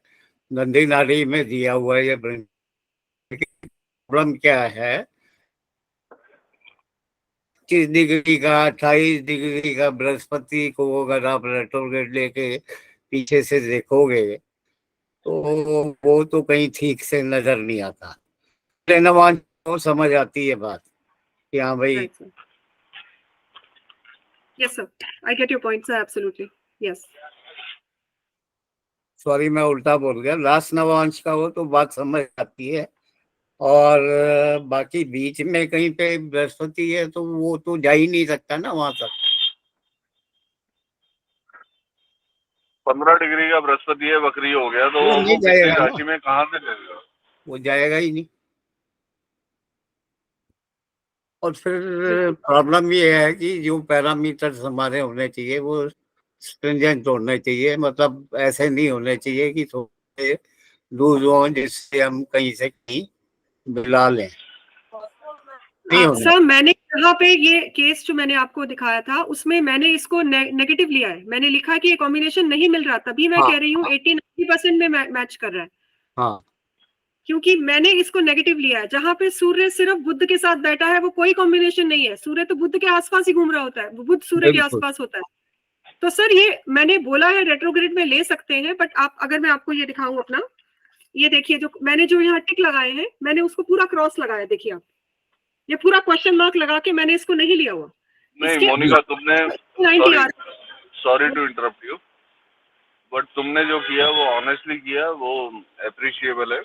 नंदी नाड़ी में दिया हुआ है ये प्रॉब्लम क्या है, 25 डिग्री का 28 डिग्री का बृहस्पति को अगर आप रेट्रोग्रेड लेके पीछे से देखोगे तो वो तो कहीं ठीक से नजर नहीं आता। नवान को समझ आती है बात कि हाँ भाई। Right sir, yes sir, I get your point sir, absolutely yes. Sorry मैं उल्टा बोल गया, लास्ट नवांश का हो तो बात समझ आती है। और बाकी बीच में कहीं पे बृहस्पति है तो वो तो जा ही नहीं सकता ना वहां तक। 15 डिग्री का बृहस्पति है, वक्री हो गया, तो वो नहीं वो पिछली जाएगा राशि ना, में कहाँ से लेगा? वो जाएगा ही नहीं। और फिर बिल्कुल प्रॉब्लम ये है कि जो पैरामीटर्स हमारे होने चाहिए वो स्ट्रिंजेंट होने चाहिए, मतलब ऐसे नहीं होने चाहिए कि थोड़े लूज हो जिससे हम कहीं से कहीं मिला लें, नहीं होने। सर मैंने यहाँ पे ये केस जो मैंने आपको दिखाया था उसमें मैंने इसको नेगेटिव लिया है, मैंने लिखा कि ये कॉम्बिनेशन नहीं मिल रहा, तभी मैं हाँ कह रही हूँ 80-90% में मैच कर रहा है, हाँ क्योंकि मैंने इसको नेगेटिव लिया है। जहां पे सूर्य सिर्फ बुध के साथ बैठा है वो कोई कॉम्बिनेशन नहीं है, सूर्य तो बुध के आसपास ही घूम रहा होता है, बुध सूर्य के बिल्कुल। आसपास होता है। तो सर ये मैंने बोला है रेट्रोग्रेड में ले सकते हैं, बट आप अगर मैं आपको ये दिखाऊं अपना, ये देखिए जो मैंने जो यहाँ टिक लगाए हैं मैंने उसको पूरा क्रॉस लगाया, देखिए आप, ये पूरा क्वेश्चन मार्क लगा के मैंने इसको नहीं लिया हुआ। नहीं इसके मोनिका, तुमने 90 आ sorry to interrupt you, but तुमने जो किया वो ऑनेस्टली किया, वो अप्रिशिएबल है।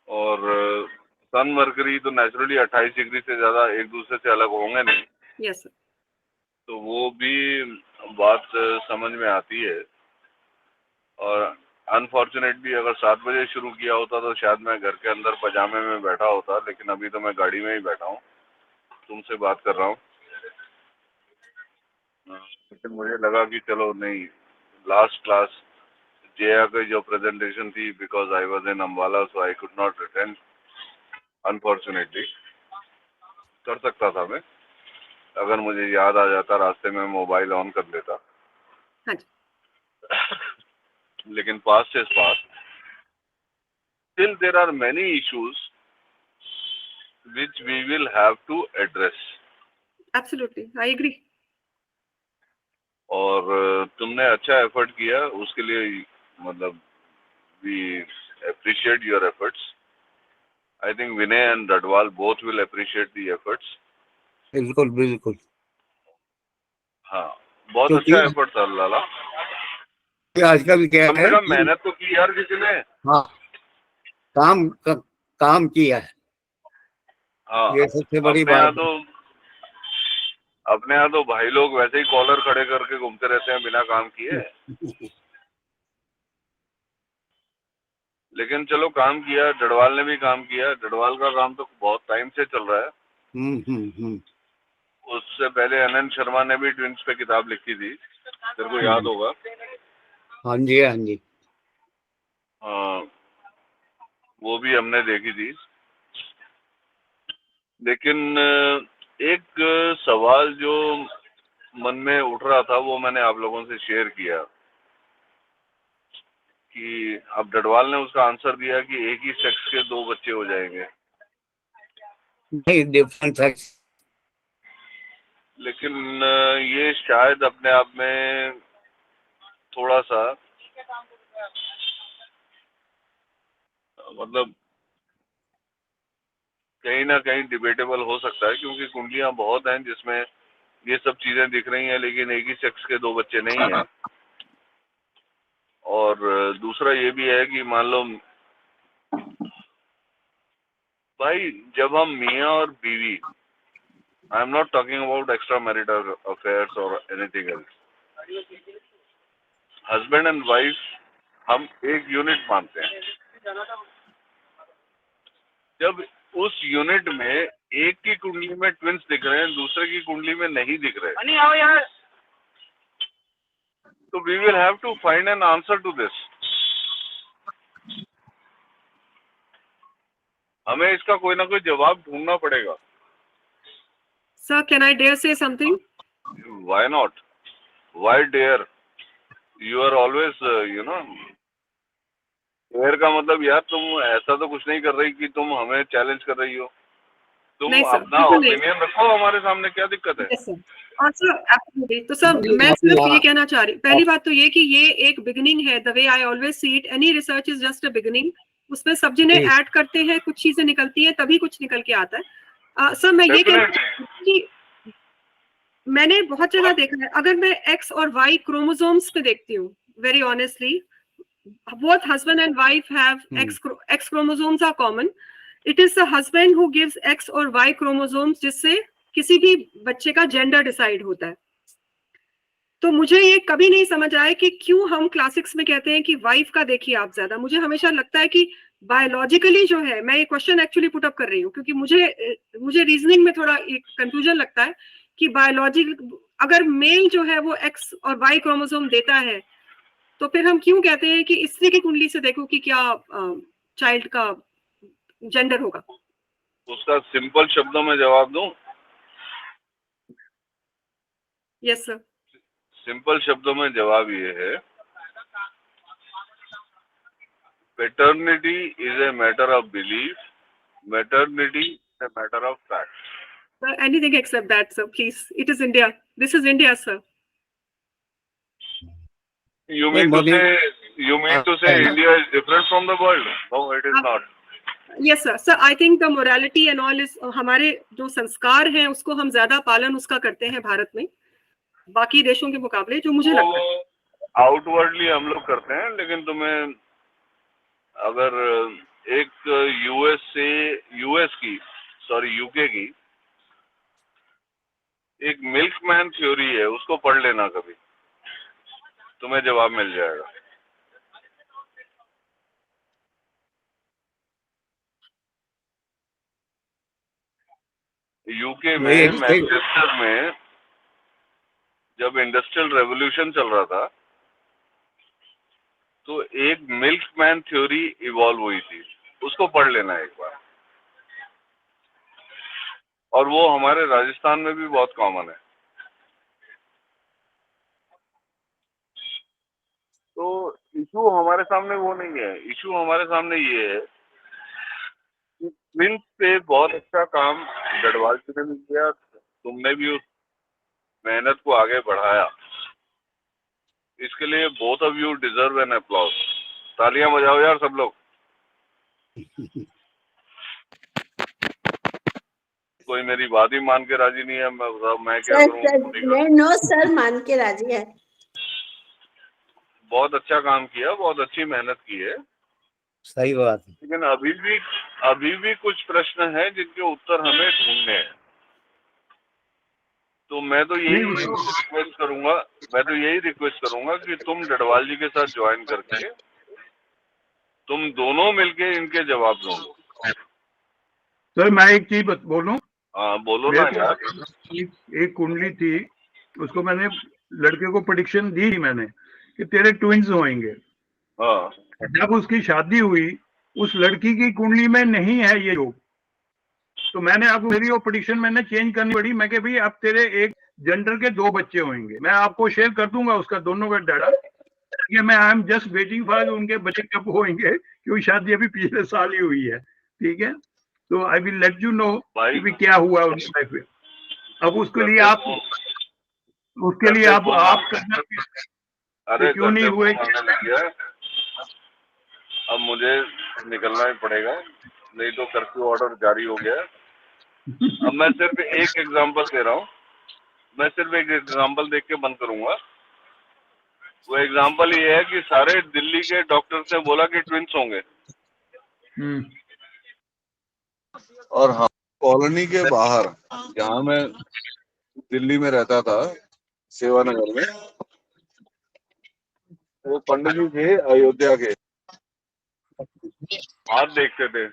और सन मरकरी तो नेचुरली 28 डिग्री से ज्यादा एक दूसरे से अलग होंगे नहीं, यस सर, तो वो भी बात समझ में आती है। और अनफॉर्चुनेटली अगर 7 बजे शुरू किया होता तो शायद मैं घर के अंदर पजामे में बैठा होता, लेकिन अभी तो मैं गाड़ी में ही बैठा हूँ, तुमसे बात कर रहा हूँ। लेकिन मुझे लगा कि चलो नहीं, लास्ट क्लास जया की जो प्रेजेंटेशन थी, because I was in Ambala so I could not attend unfortunately. कर सकता था मैं, अगर मुझे याद आ जाता रास्ते में मोबाइल ऑन कर लेता, हाँ जी, लेकिन past is past. Still there are many issues which we will have to address. Absolutely I agree. और तुमने अच्छा एफर्ट किया उसके लिए, मतलब we appreciate your efforts. I think Vinay and Radwal both will appreciate the efforts. बिल्कुल बिल्कुल। हाँ, बहुत क्योंकि अच्छा एफर्ट था लाला, आजकल क्या कम है से कम कि मेहनत तो की यार किसी ने। हाँ काम किया है, हाँ, ये सबसे बड़ी अपने बात यहाँ है। तो अपने यहाँ तो भाई लोग वैसे ही कॉलर खड़े करके घूमते रहते हैं बिना काम किए। लेकिन चलो काम किया, डडवाल ने भी काम किया, डडवाल का काम तो बहुत टाइम से चल रहा है। हम्म। उससे पहले अनंत शर्मा ने भी ट्विंस पे किताब लिखी थी, तेरे को याद होगा। हाँ जी हाँ जी। हाँ, वो भी हमने देखी थी। लेकिन एक सवाल जो मन में उठ रहा था वो मैंने आप लोगों से शेयर किया कि अब डडवाल ने उसका आंसर दिया कि एक ही सेक्स के 2 बच्चे हो जाएंगे, नहीं डिफरेंट सेक्स। लेकिन ये शायद अपने आप में थोड़ा सा मतलब कहीं ना कहीं डिबेटेबल हो सकता है, क्योंकि कुंडलियां बहुत हैं जिसमें ये सब चीजें दिख रही हैं लेकिन एक ही सेक्स के 2 बच्चे नहीं हैं। और दूसरा ये भी है कि मान लो भाई जब हम मियाँ और बीवी, I am not talking about extra marital affairs और anything else, husband and wife हम एक यूनिट मानते हैं। जब उस यूनिट में एक की कुंडली में ट्विंस दिख रहे हैं, दूसरे की कुंडली में नहीं दिख रहे, आओ यार, तो we will have to find an answer to this. हमें इसका कोई ना कोई जवाब ढूंढना पड़ेगा। Sir, can I dare say something? Why not? Why dare? You are always, dare का मतलब यार तुम ऐसा तो कुछ नहीं कर रही कि तुम हमें चैलेंज कर रही हो। तुम नहीं सर, अपना बिल्कुल नहीं। ओपिनियन रखो हमारे सामने, क्या दिक्कत है? Yes, sir. और सर absolutely. तो सर मैं सिर्फ ये कहना चाह रही, पहली बात तो ये कि ये एक बिगिनिंग है। The way I always see it, any research is just a beginning. उसमें सब जने जी। ऐड करते हैं, कुछ चीजें निकलती है, तभी कुछ निकल के आता है। सर मैं ये कहना चाहती हूँ कि मैंने बहुत जगह देखा है, अगर मैं एक्स और वाई क्रोमोसोम्स पे देखती हूँ, very honestly both husband and wife have X chromosomes are common. It is the husband who gives X और Y chromosomes जिससे किसी भी बच्चे का जेंडर डिसाइड होता है। तो मुझे ये कभी नहीं समझ आया कि क्यों हम क्लासिक्स में कहते हैं कि वाइफ का देखिए आप ज्यादा। मुझे हमेशा लगता है कि बायोलॉजिकली जो है, मैं ये क्वेश्चन एक्चुअली पुट अप कर रही हूँ क्योंकि मुझे रीजनिंग में थोड़ा एक कंफ्यूजन लगता है कि बायोलॉजिक अगर मेल जो है वो X और Y क्रोमोसोम देता है तो फिर हम क्यों कहते हैं कि स्त्री की कुंडली से देखो कि क्या चाइल्ड का जेंडर होगा। उसका सिंपल शब्दों में जवाब दूं? Yes sir. सिंपल शब्दों में जवाब ये है, paternity is a matter of belief, maternity is a matter of fact. Sir, anything except that, sir, please. It is India. This is India, sir. You mean to say India is different from the world? No, it is not. Yes, sir. Sir, I think the morality and all is हमारे जो संस्कार हैं उसको हम ज्यादा पालन उसका करते हैं भारत में बाकी देशों के मुकाबले, जो मुझे लगता है। आउटवर्डली हम लोग करते हैं, लेकिन तुम्हें अगर एक यूके की एक मिल्कमैन थ्योरी है, उसको पढ़ लेना कभी, तुम्हें जवाब मिल जाएगा। यूके में मैनचेस्टर में जब इंडस्ट्रियल रेवोल्यूशन चल रहा था तो एक मिल्कमैन थ्योरी इवॉल्व हुई थी, उसको पढ़ लेना एक बार। और वो हमारे राजस्थान में भी बहुत कॉमन है। तो इशू हमारे सामने वो नहीं है, इशू हमारे सामने ये है कि ट्विंस पे बहुत अच्छा काम गढ़वाल जी ने भी किया, तुमने भी उस मेहनत को आगे बढ़ाया, इसके लिए both of you deserve an applause. तालियां बजाओ यार सब लोग। कोई मेरी बात ही मान के राजी नहीं है, मैं क्या करूं? नो सर, मान के राजी है। बहुत अच्छा काम किया, बहुत अच्छी मेहनत की है, सही बात है। लेकिन अभी भी कुछ प्रश्न हैं जिनके उत्तर हमें ढूंढने हैं। तो मैं तो यही रिक्वेस्ट करूंगा कि तुम डडवाल जी के साथ ज्वाइन करके तुम दोनों मिलके इनके जवाब ढूंढो। सर मैं एक चीज बोलूं? हाँ बोलो ना यार। एक कुंडली थी, उसको मैंने लड़के को प्रेडिक्शन दी थी मैंने कि तेरे ट्विंस होंगे। हाँ। जब उसकी शादी हुई, उस लड़की की कुंडली में नहीं है ये योग, तो मैंने अब मेरी वो प्रेडिक्शन मैंने चेंज करनी पड़ी। मैं कि भाई अब तेरे एक जेंडर के 2 बच्चे होंगे। मैं आपको शेयर कर दूंगा उसका दोनों का डाटा। ये मैं I am just waiting for उनके बच्चे कब होंगे, क्योंकि शादी अभी पिछले साल ही हुई है। ठीक है, तो I will let you know भाई कि क्या हुआ उनकी लाइफ में। अब उसके लिए आप करना अरे क्यों नहीं हुए? अब मुझे निकलना ही पड़ेगा, नहीं तो कर्फ्यू ऑर्डर जारी हो गया है। अब मैं सिर्फ एक एग्जांपल दे रहा हूँ, मैं सिर्फ एक एग्जांपल देख के बंद करूंगा। वो एग्जांपल ये है कि सारे दिल्ली के डॉक्टर ने बोला कि ट्विंस होंगे, और हाँ, कॉलोनी के बाहर जहाँ मैं दिल्ली में रहता था, सेवा नगर में, वो पंडित जी थे अयोध्या के, हाथ देखते थे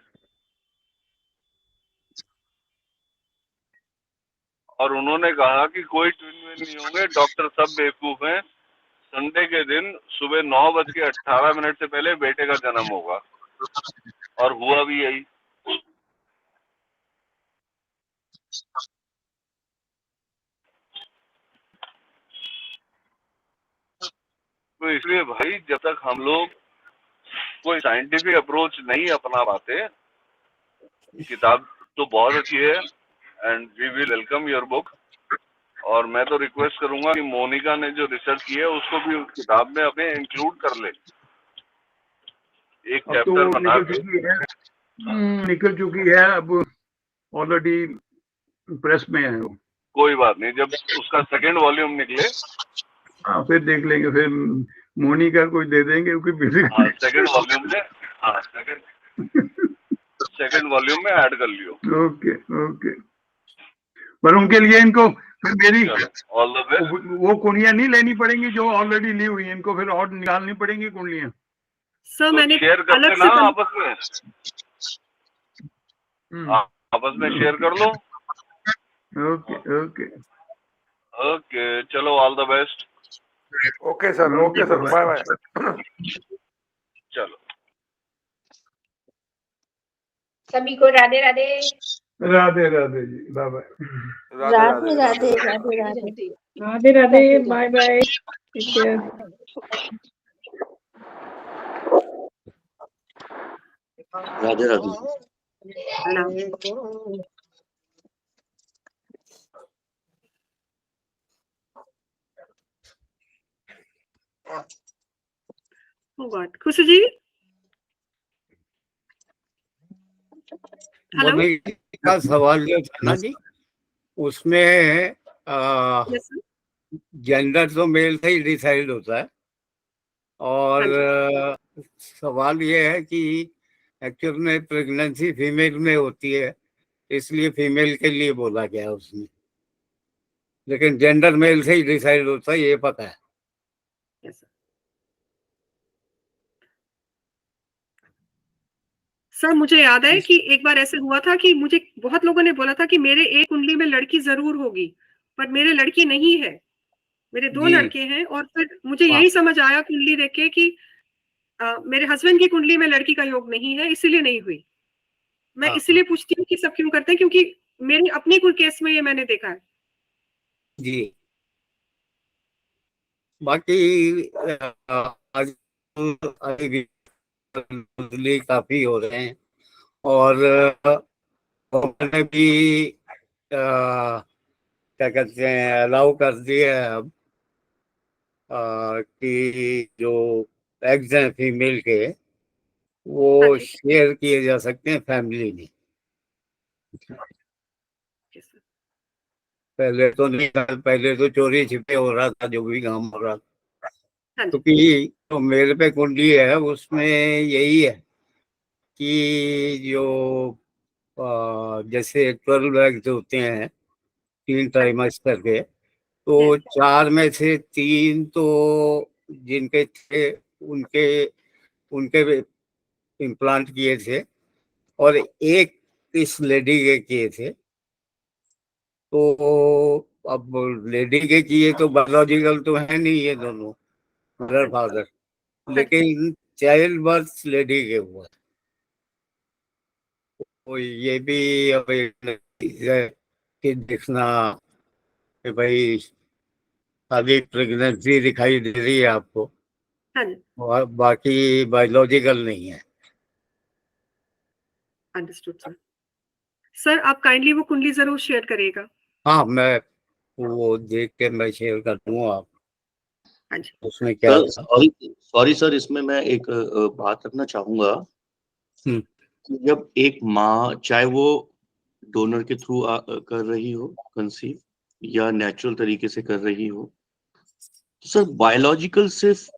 और उन्होंने कहा कि कोई ट्विन नहीं होंगे, डॉक्टर सब बेवकूफ हैं, संडे के दिन सुबह 9:18 से पहले बेटे का जन्म होगा, और हुआ भी यही। तो इसलिए भाई जब तक हम लोग कोई साइंटिफिक अप्रोच नहीं अपना पाते, किताब तो बहुत अच्छी है and we will welcome your book, और मैं तो रिक्वेस्ट करूंगा कि मोनिका ने जो रिसर्च की है उसको भी उस किताब में अपने इंक्लूड कर ले, एक अब चैप्टर तो बना निकल चुकी है अब ऑलरेडी प्रेस में है वो। कोई बात नहीं, जब उसका सेकंड वॉल्यूम निकले हाँ फिर देख लेंगे, फिर मोनिका को दे देंगे क्योंकि सेकंड वॉल्यूम में, हाँ सेकंड वॉल्यूम में ऐड कर लियो। ओके ओके, पर उनके लिए इनको फिर मेरी ऑल द बेस्ट। वो कुंडलियां नहीं लेनी पड़ेंगी जो ऑलरेडी ली हुई है, इनको फिर और निकालनी पड़ेंगी कुंडलियां। सर मैंने शेयर करते अलग ना से आपस में, आपस में शेयर कर लो। ओके ओके ओके, चलो all the best. Okay sir bye bye. चलो सभी को Radhe Radhe. Radhe Radhe ji, bye bye. Radhe Radhe Radhe Radhe. Radhe Radhe, bye bye, take care. Radhe Radhe. Khushi ji, hello. Modi का सवाल जो था ना जी, उसमें यस सर। जेंडर तो मेल से ही डिसाइड होता है, और सवाल ये है कि एक्चुअल में प्रेगनेंसी फीमेल में होती है, इसलिए फीमेल के लिए बोला गया उसमें, लेकिन जेंडर मेल से ही डिसाइड होता है, ये पता है। Yes sir. सर मुझे याद है कि एक बार ऐसे हुआ था कि मुझे बहुत लोगों ने बोला था कि मेरे एक कुंडली में लड़की जरूर होगी, पर मेरे लड़की नहीं है, मेरे 2 जी। लड़के हैं। और फिर मुझे यही समझ आया कुंडली देख के कि मेरे हस्बैंड की कुंडली में लड़की का योग नहीं है, इसीलिए नहीं हुई। मैं इसलिए पूछती हूँ कि सब क्यों करते हैं, क्योंकि मेरी अपनी कुल केस में ये मैंने देखा है। जी, बाकी काफी हो रहे हैं, और गवर्नमेंट ने भी क्या कहते हैं अलाउ कर दिया है अब कि जो एग्स हैं फीमेल के वो शेयर किए जा सकते हैं फैमिली में। पहले तो नहीं था, पहले तो चोरी छिपे हो रहा था जो भी काम हो रहा था। क्योंकि तो मेरे पे कुंडली है उसमें यही है कि जो जैसे 12 एग्स होते हैं 3 ट्राइमेस्टर के, तो 4 में से 3 तो जिनके थे उनके उनके इम्प्लांट किए थे, और एक इस लेडी के किए थे। तो अब लेडी के किए तो बायोलॉजिकल तो है नहीं ये दोनों, मदर फादर, लेकिन चाइल्ड बर्थ लेडी के हुआ। तो ये भी अब एक चीज है कि देखना कि भाई खाली प्रेगनेंसी दिखाई दे रही है आपको हाँ जी, और बाकी बायोलॉजिकल नहीं है। Understood sir. सर आप काइंडली वो कुंडली जरूर शेयर करिएगा। हाँ, मैं वो देख के मैं शेयर कर दूंगा आप, हाँ जी, उसमें क्या सर था। सॉरी सॉरी सर, इसमें मैं एक बात रखना चाहूंगा हम्म। कि जब एक माँ, चाहे वो डोनर के थ्रू कर रही हो कंसीव या नेचुरल तरीके से कर रही हो, तो सर बायोलॉजिकल सिर्फ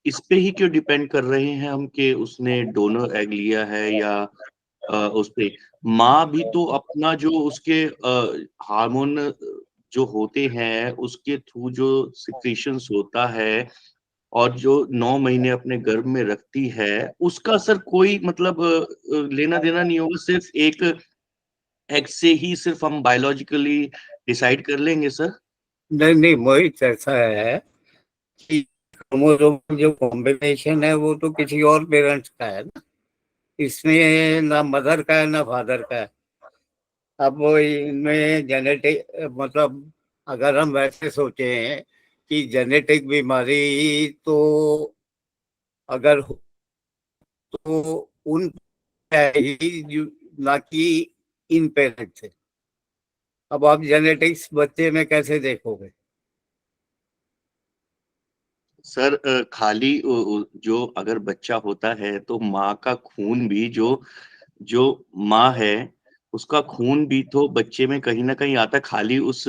इस पे ही क्यों डिपेंड कर रहे हैं हम कि उसने डोनर एग लिया है या उस पे माँ भी तो अपना जो उसके हार्मोन जो होते हैं उसके थ्रू जो सिक्रीशंस होता है और जो 9 महीने अपने गर्भ में रखती है, उसका सर कोई मतलब लेना देना नहीं होगा, सिर्फ एक एग से ही सिर्फ हम बायोलॉजिकली डिसाइड कर लेंगे सर। नहीं नहीं, मोहित ऐसा है कि क्रोमोसोम जो कॉम्बिनेशन है वो तो किसी और पेरेंट्स का है ना, इसमें ना मदर का है ना फादर का है। अब वो इनमें जेनेटिक मतलब अगर हम वैसे सोचे हैं कि जेनेटिक बीमारी तो अगर हो तो उन है ही ना कि इन पेरेंट्स से। अब आप जेनेटिक्स बच्चे में कैसे देखोगे? सर खाली जो अगर बच्चा होता है तो माँ का खून भी जो जो माँ है उसका खून भी तो बच्चे में कहीं ना कहीं आता है, खाली उस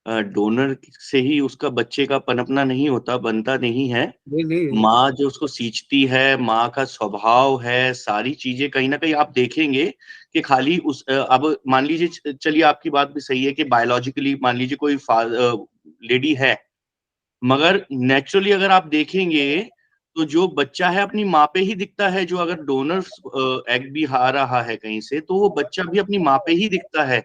डोनर से ही उसका बच्चे का पनपना नहीं होता, बनता नहीं है। नहीं नहीं, माँ जो उसको सींचती है, माँ का स्वभाव है, सारी चीजें कहीं ना कहीं आप देखेंगे कि खाली उस अब मान लीजिए, चलिए आपकी बात भी सही है कि बायोलॉजिकली मान लीजिए कोई लेडी है, मगर नेचुरली अगर आप देखेंगे तो जो बच्चा है अपनी माँ पे ही दिखता है। जो अगर डोनर एग भी आ रहा है कहीं से तो वो बच्चा भी अपनी माँ पे ही दिखता है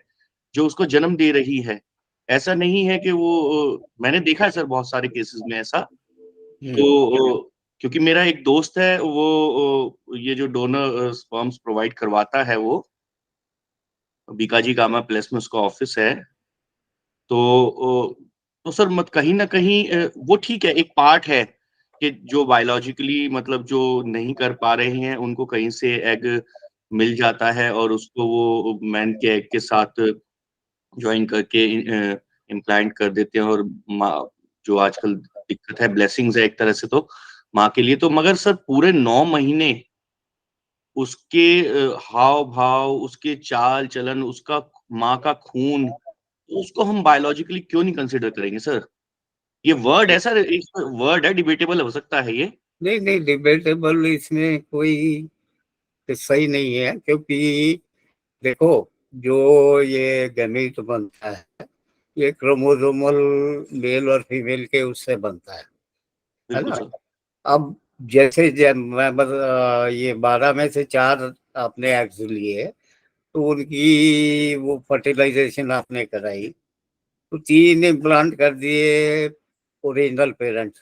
जो उसको जन्म दे रही है। ऐसा नहीं है कि वो मैंने देखा है सर बहुत सारे केसेस में ऐसा। तो क्योंकि मेरा एक दोस्त है वो ये जो डोनर स्पर्म्स प्रोवाइड करवाता है, वो बीकाजी कामा प्लेस में उसका ऑफिस है। तो सर मत कहीं ना कहीं वो ठीक है, एक पार्ट है कि जो बायोलॉजिकली मतलब जो नहीं कर पा रहे हैं उनको कहीं से एग मिल जाता है और उसको वो मैन के एग के साथ ज्वाइन करके इम्प्लांट कर देते हैं। और माँ जो आजकल दिक्कत है, ब्लेसिंग्स है एक तरह से तो माँ के लिए तो, मगर सर पूरे 9 महीने उसके हाव भाव, उसके चाल चलन, उसका माँ का खून, उसको हम बायोलॉजिकली क्यों नहीं कंसिडर करेंगे सर? ये वर्ड है सर, एक वर्ड है, डिबेटेबल हो सकता है ये। नहीं नहीं, डिबेटेबल इसमें कोई सही नहीं है, क्योंकि देखो जो ये गैमीट बनता है ये क्रोमोसोमल मेल और फीमेल के उससे बनता है बिल्कुल ना। सर। अब जैसे मैं ये 12 में से 4 आपने एग्स लिए तो उनकी वो फर्टिलाइजेशन आपने कराई तो 3 इम्प्लांट कर दिए ओरिजिनल पेरेंट्स,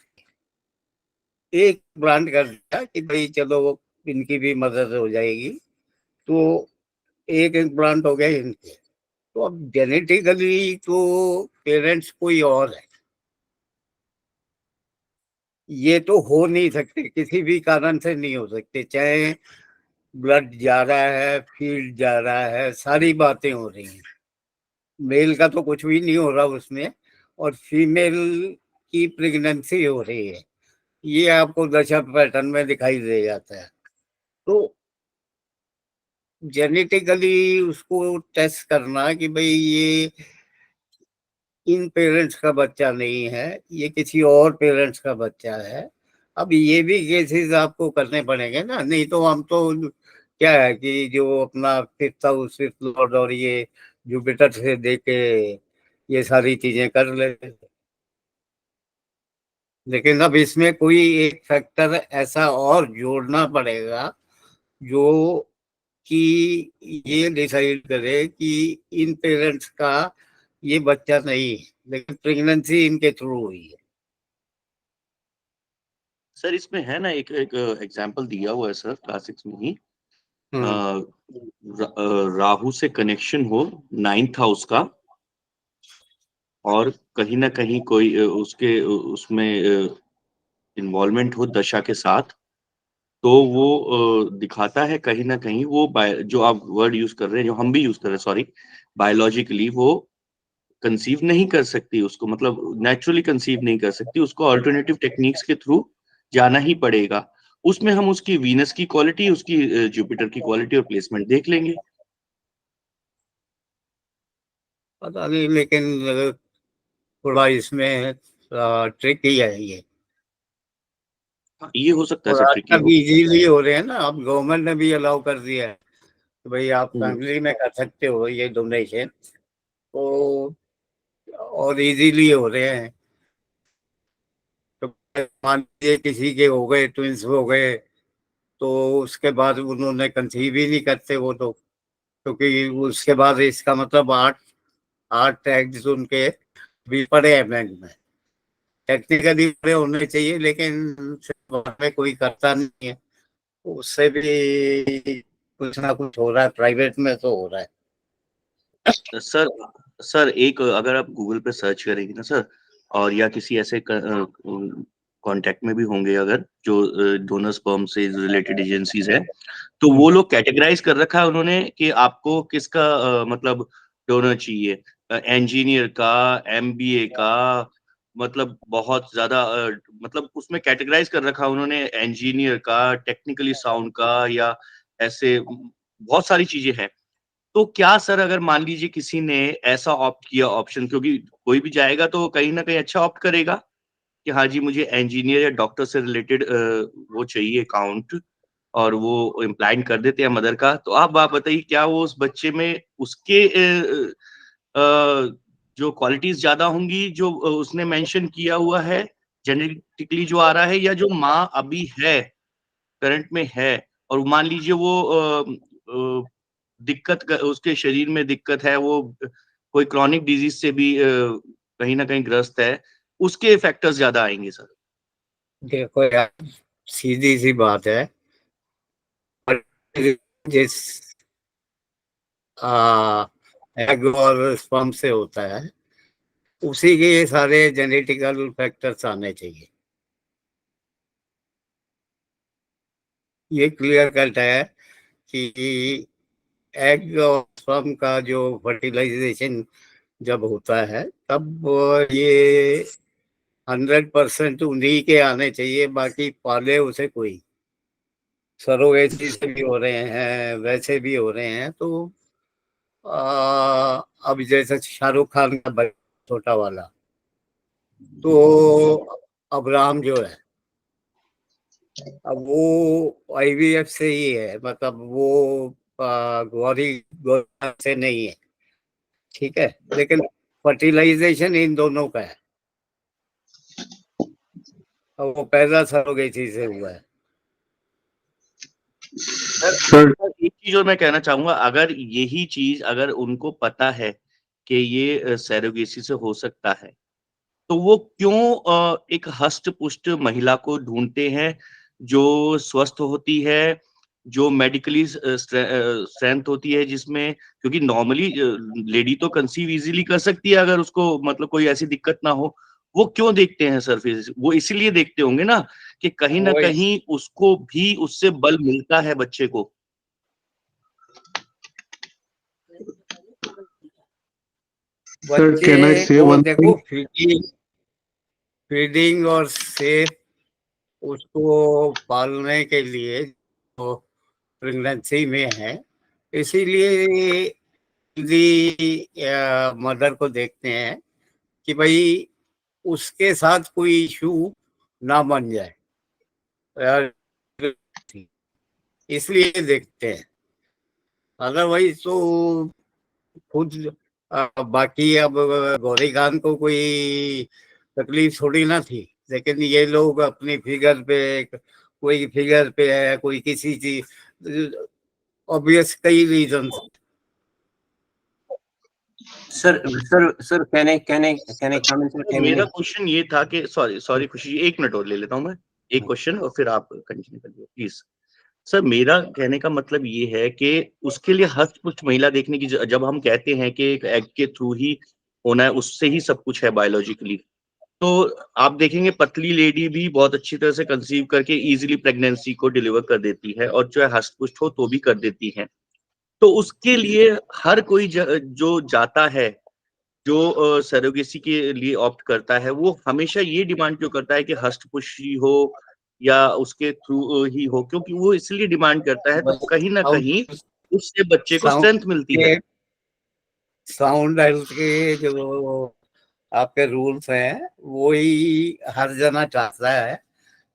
एक इम्प्लांट कर दिया कि भाई चलो इनकी भी मदद हो जाएगी, तो एक इम्प्लांट हो गया इनके। तो अब जेनेटिकली तो पेरेंट्स कोई और है, ये तो हो नहीं सकते, किसी भी कारण से नहीं हो सकते, चाहे ब्लड जा रहा है, फील्ड जा रहा है, सारी बातें हो रही हैं। मेल का तो कुछ भी नहीं हो रहा उसमें, और फीमेल की प्रेगनेंसी हो रही है, ये आपको दशा पैटर्न में दिखाई दे जाता है। तो जेनेटिकली उसको टेस्ट करना कि भाई ये इन पेरेंट्स का बच्चा नहीं है, ये किसी और पेरेंट्स का बच्चा है। अब ये भी केसेस आपको करने पड़ेंगे ना, नहीं तो हम तो क्या है कि जो अपना फिफ्थ हाउस, फिफ्थ लॉर्ड और ये जुपिटर से देके ये सारी चीजें कर लेते। लेकिन अब इसमें कोई एक फैक्टर ऐसा और जोड़ना पड़ेगा जो कि ये डिसाइड करे कि इन पेरेंट्स का ये बच्चा नहीं है, लेकिन प्रेगनेंसी इनके थ्रू हुई है। सर इसमें है ना एक एक एग्जांपल दिया हुआ है सर क्लास 6 में ही, राहु से कनेक्शन हो 9th हाउस का, और कहीं ना कहीं कोई उसके उसमें इन्वॉल्वमेंट हो दशा के साथ, तो वो दिखाता है कहीं ना कहीं वो जो आप वर्ड यूज कर रहे हैं, जो हम भी यूज कर रहे हैं, सॉरी, बायोलॉजिकली वो कंसीव नहीं कर सकती उसको, मतलब नेचुरली कंसीव नहीं कर सकती उसको, अल्टरनेटिव टेक्निक्स के थ्रू जाना ही पड़ेगा। उसमें हम उसकी वीनस की क्वालिटी, उसकी जुपिटर की क्वालिटी और प्लेसमेंट देख लेंगे। पता नहीं, लेकिन थोड़ा इसमें ट्रिक ही है ये। ये हो सकता है और सर ट्रिकी आजकल हो। इजीली हो रहे हैं ना, अब गवर्नमेंट ने भी अलाउ कर दिया है कि भाई आप फैमिली में कर सकते हो ये डोनेशन, तो और इजीली हो रहे हैं। तो मान लीजिए किसी के हो गए, ट्विंस हो गए, तो उसके बाद उन्होंने कंसीव ही नहीं करते वो तो, क्योंकि उसके बाद इसका मतलब 8 एग्स उनके भी पड़े हैं बैंक में। टेक्निकली पड़े होने चाहिए, लेकिन बाद में कोई करता नहीं है, उससे भी कुछ ना कुछ हो रहा है, प्राइवेट में तो हो रहा है। सर सर एक अगर आप गूगल पे सर्च करेंगे ना सर, और या किसी ऐसे कांटेक्ट में भी होंगे अगर जो डोनर स्पर्म से रिलेटेड एजेंसीज है, तो वो लोग कैटेगराइज कर रखा है उन्होंने कि आपको किसका मतलब डोनर चाहिए, इंजीनियर का, एमबीए का, मतलब बहुत ज्यादा मतलब उसमें कैटेगराइज कर रखा है उन्होंने, इंजीनियर का, टेक्निकली साउंड का, या ऐसे बहुत सारी चीजें हैं। तो क्या सर अगर मान लीजिए किसी ने ऐसा ऑप्ट किया ऑप्शन, क्योंकि कोई भी जाएगा तो कहीं ना कहीं अच्छा ऑप्ट करेगा कि हाँ जी मुझे इंजीनियर या डॉक्टर से रिलेटेड वो चाहिए अकाउंट, और वो इम्प्लाइंट कर देते हैं मदर का, तो आप बताइए क्या वो उस बच्चे में उसके जो क्वालिटीज ज्यादा होंगी जो उसने मेंशन किया हुआ है जेनेटिकली जो आ रहा है, या जो माँ अभी है करंट में है, और मान लीजिए वो उसके शरीर में दिक्कत है, वो कोई क्रॉनिक डिजीज से भी कहीं ना कहीं ग्रस्त है, उसके फैक्टर्स ज्यादा आएंगे सर। देखो यार, सीधी सी बात है, जिस एग और स्पर्म से होता है उसी के ये सारे जेनेटिकल फैक्टर्स आने चाहिए। ये क्लियर कट है कि एग और स्पर्म का जो फर्टिलाइजेशन जब होता है तब ये 100% उन्हीं के आने चाहिए, बाकी पाले उसे कोई। सरोगेसी से भी हो रहे हैं, वैसे भी हो रहे हैं। तो अब जैसे शाहरुख खान का बच्चा छोटा वाला, तो अब्राहम जो है, अब वो आईवीएफ से ही है, मतलब वो गौरी से नहीं है, ठीक है, लेकिन फर्टिलाइजेशन इन दोनों का है, और वो पैदा सरोगेसी से हुआ है। सर एक चीज और मैं कहना चाहूंगा, अगर यही चीज अगर उनको पता है कि ये सरोगेसी से हो सकता है, तो वो क्यों एक हष्ट पुष्ट महिला को ढूंढते हैं जो स्वस्थ होती है, जो मेडिकली स्ट्रेंथ होती है, जिसमें, क्योंकि नॉर्मली लेडी तो कंसीव इजीली कर सकती है अगर उसको मतलब कोई ऐसी दिक्कत ना हो, वो क्यों देखते हैं सर? फिर वो इसीलिए देखते होंगे ना कि कहीं ना कहीं उसको भी उससे बल मिलता है बच्चे को। बच्चे को देखो, फीडिंग और सेफ उसको पालने के लिए जो प्रेगनेंसी में है, इसीलिए मदर को देखते हैं कि भाई उसके साथ कोई इशू ना बन जाए, इसलिए देखते हैं। अदरवाइज तो खुद बाकी अब गौरी खान को कोई तकलीफ थोड़ी ना थी, लेकिन ये लोग अपनी फिगर पे, कोई फिगर पे है, कोई किसी चीज, ऑब्वियस कई रीजन। सर मेरा क्वेश्चन ये था कि सॉरी खुशी जी, 1 मिनट और ले लेता हूँ मैं, एक क्वेश्चन और फिर आप कंटिन्यू करिए प्लीज। सर मेरा कहने का मतलब ये है कि उसके लिए हष्ट पुष्ट महिला देखने की, जब हम कहते हैं कि एक एग के थ्रू ही होना है, उससे ही सब कुछ है बायोलॉजिकली। तो आप देखेंगे पतली लेडी भी बहुत अच्छी तरह से कंसीव करके इजीली प्रेगनेंसी को डिलीवर कर देती है, और जो है हष्ट पुष्ट हो तो भी कर देती है। तो उसके लिए हर कोई जो जाता है, जो सरोगेसी के लिए ऑप्ट करता है, वो हमेशा ये डिमांड क्यों करता है कि हष्ट पुष्ट ही हो या उसके थ्रू ही हो? क्योंकि वो इसलिए डिमांड करता है, तो कहीं ना कहीं उससे बच्चे को स्ट्रेंथ मिलती है। साउंड हेल्थ के जो आपके रूल्स हैं वो ही हर जना चाहता है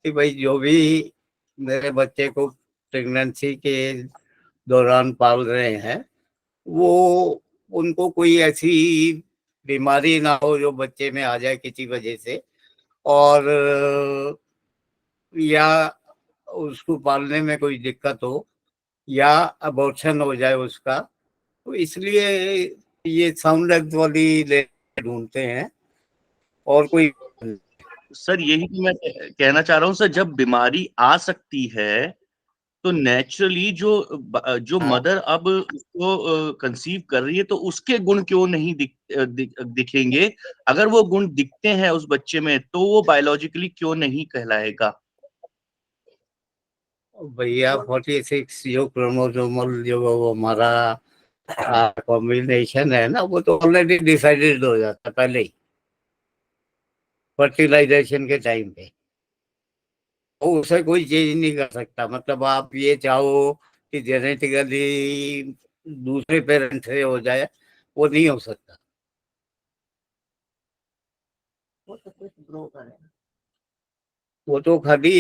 कि भाई जो भी मेरे बच्चे को प्रेगनेंसी के दौरान पाल रहे हैं, वो उनको कोई ऐसी बीमारी ना हो जो बच्चे में आ जाए किसी वजह से, और या उसको पालने में कोई दिक्कत हो या अबॉर्शन हो जाए उसका। तो इसलिए ये साउंड हेल्थ वाली ढूंढते हैं, और कोई। सर यही तो मैं कहना चाह रहा हूँ सर, जब बीमारी आ सकती है तो नेचुरली जो मदर अब उसको कंसीव कर रही है, तो उसके गुण क्यों नहीं दिखेंगे? अगर वो गुण दिखते हैं उस बच्चे में, तो वो बायोलॉजिकली क्यों नहीं कहलाएगा? भैया 46 जो क्रोमोसोमल जो वो हमारा कॉम्बिनेशन है ना, वो तो ऑलरेडी डिसाइडेड हो जाता पहले ही फर्टिलाइजेशन के टाइम पे। तो उसे कोई चेंज नहीं कर सकता। मतलब आप ये चाहो कि जेनेटिकली दूसरे पेरेंट से हो जाए, वो नहीं हो सकता। वो तो खाली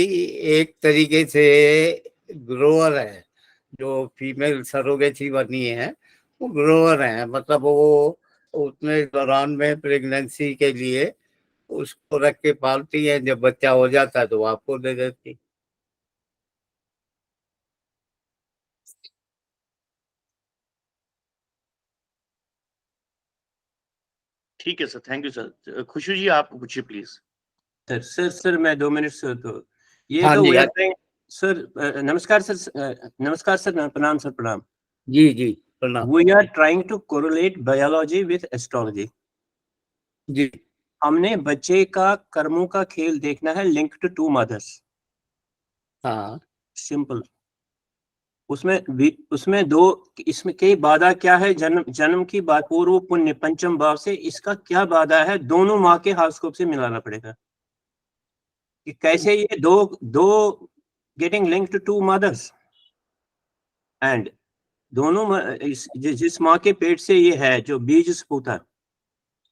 एक तरीके से ग्रोअर है। जो फीमेल सरोगेसी बनी है वो ग्रोअर है, मतलब वो उतने दौरान में प्रेगनेंसी के लिए उसको रख के पालती है, जब बच्चा हो जाता है तो वो आपको दे देती। ठीक है सर, थैंक यू सर। खुशबू जी आप पूछिए प्लीज। सर मैं 2 मिनट से तो ये हाँ तो जी, सर नमस्कार सर, नमस्कार सर, प्रणाम सर, प्रणाम। जी जी प्रणाम। We are trying to correlate biology with astrology. जी हमने बच्चे का कर्मों का खेल देखना है लिंक्ड टू मदर्स। हाँ, सिंपल। उसमें दो, इसमें कई बाधा क्या है? जन्म की बात, पूर्व पुण्य पंचम भाव से इसका क्या बाधा है? दोनों माँ के हॉरोस्कोप से मिलाना पड़ेगा कि कैसे ये दो getting linked to mothers, and दोनों जिस माँ के पेट से ये है जो बीज स्फूटा,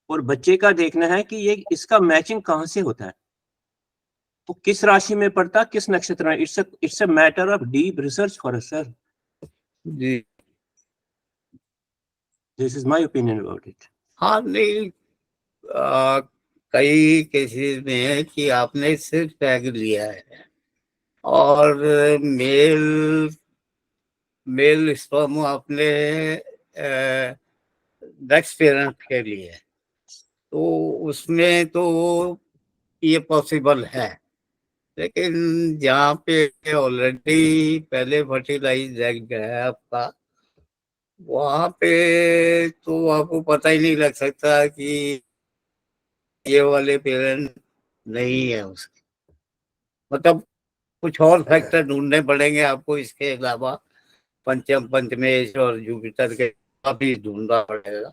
और बच्चे का देखना है कि ये इसका मैचिंग कहाँ से होता है, तो किस राशि में पड़ता, किस नक्षत्र में। It's a matter of deep research for us sir. जी this is my opinion about it. हाँ, नहीं कई केसेस में है कि आपने सिर्फ टैग लिया है और मेल स्पर्म आपने नेक्स्ट पेरेंट के लिए, तो उसमें तो ये पॉसिबल है। लेकिन जहाँ पे ऑलरेडी पहले फर्टिलाइज एग है आपका, वहाँ पे तो आपको पता ही नहीं लग सकता कि ये वाले पेरेंट नहीं है उसके। मतलब कुछ और फैक्टर ढूंढने पड़ेंगे आपको इसके अलावा, पंचम पंचमेश और जुपिटर के भी ढूंढना पड़ेगा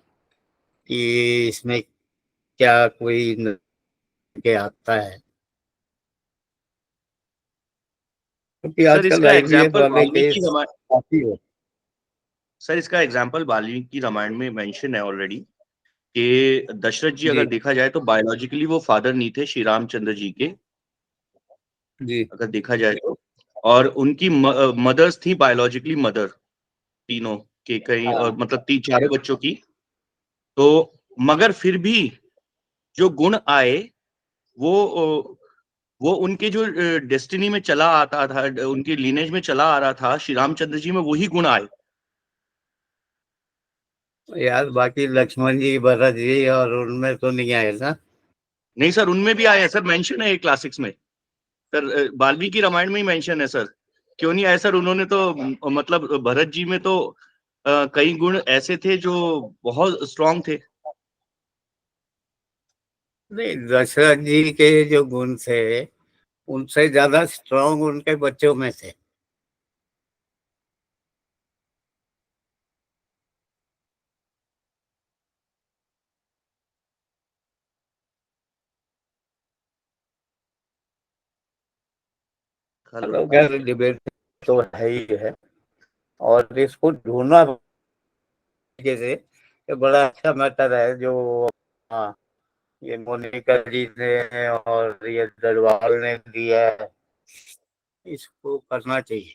कि इसमें क्या कोई के आता है, क्योंकि सर आजकल इसका आईवीएफ एग्जांपल वाले केस काफी हो। सर इसका एग्जाम्पल वाल्मीकि रामायण में मेंशन है ऑलरेडी कि दशरथ जी अगर जी देखा जाए तो बायोलॉजिकली वो फादर नहीं थे श्री रामचंद्र जी के, जी अगर देखा जाए तो। और उनकी मदर्स थी बायोलॉजिकली मदर, तीनों के कई, और मतलब चारों बच्चों की। तो मगर फिर भी जो गुण आए वो उनके जो डेस्टिनी में चला आता था, उनके लीनेज में चला आ रहा था, श्री रामचंद्र जी में वही गुण आए। यार, बाकी लक्ष्मण जी भरत जी और उनमें तो नहीं आए ना? नहीं सर, उनमें भी आए हैं सर, मेंशन है क्लासिक्स में सर, वाल्मीकि रामायण में ही मेंशन है सर। क्यों नहीं आए सर? उन्होंने तो मतलब भरत जी में तो कई गुण ऐसे थे जो बहुत स्ट्रांग थे। नहीं, दशरथ जी के जो गुण थे उनसे ज्यादा स्ट्रांग उनके बच्चों में थे। हेलो। खैर डिबेट तो है ही है, और इसको ढूंढना जैसे ये बड़ा अच्छा मैटर है जो हाँ, ये मोनिका जी ने और ये दरबार ने दिया है, इसको करना चाहिए,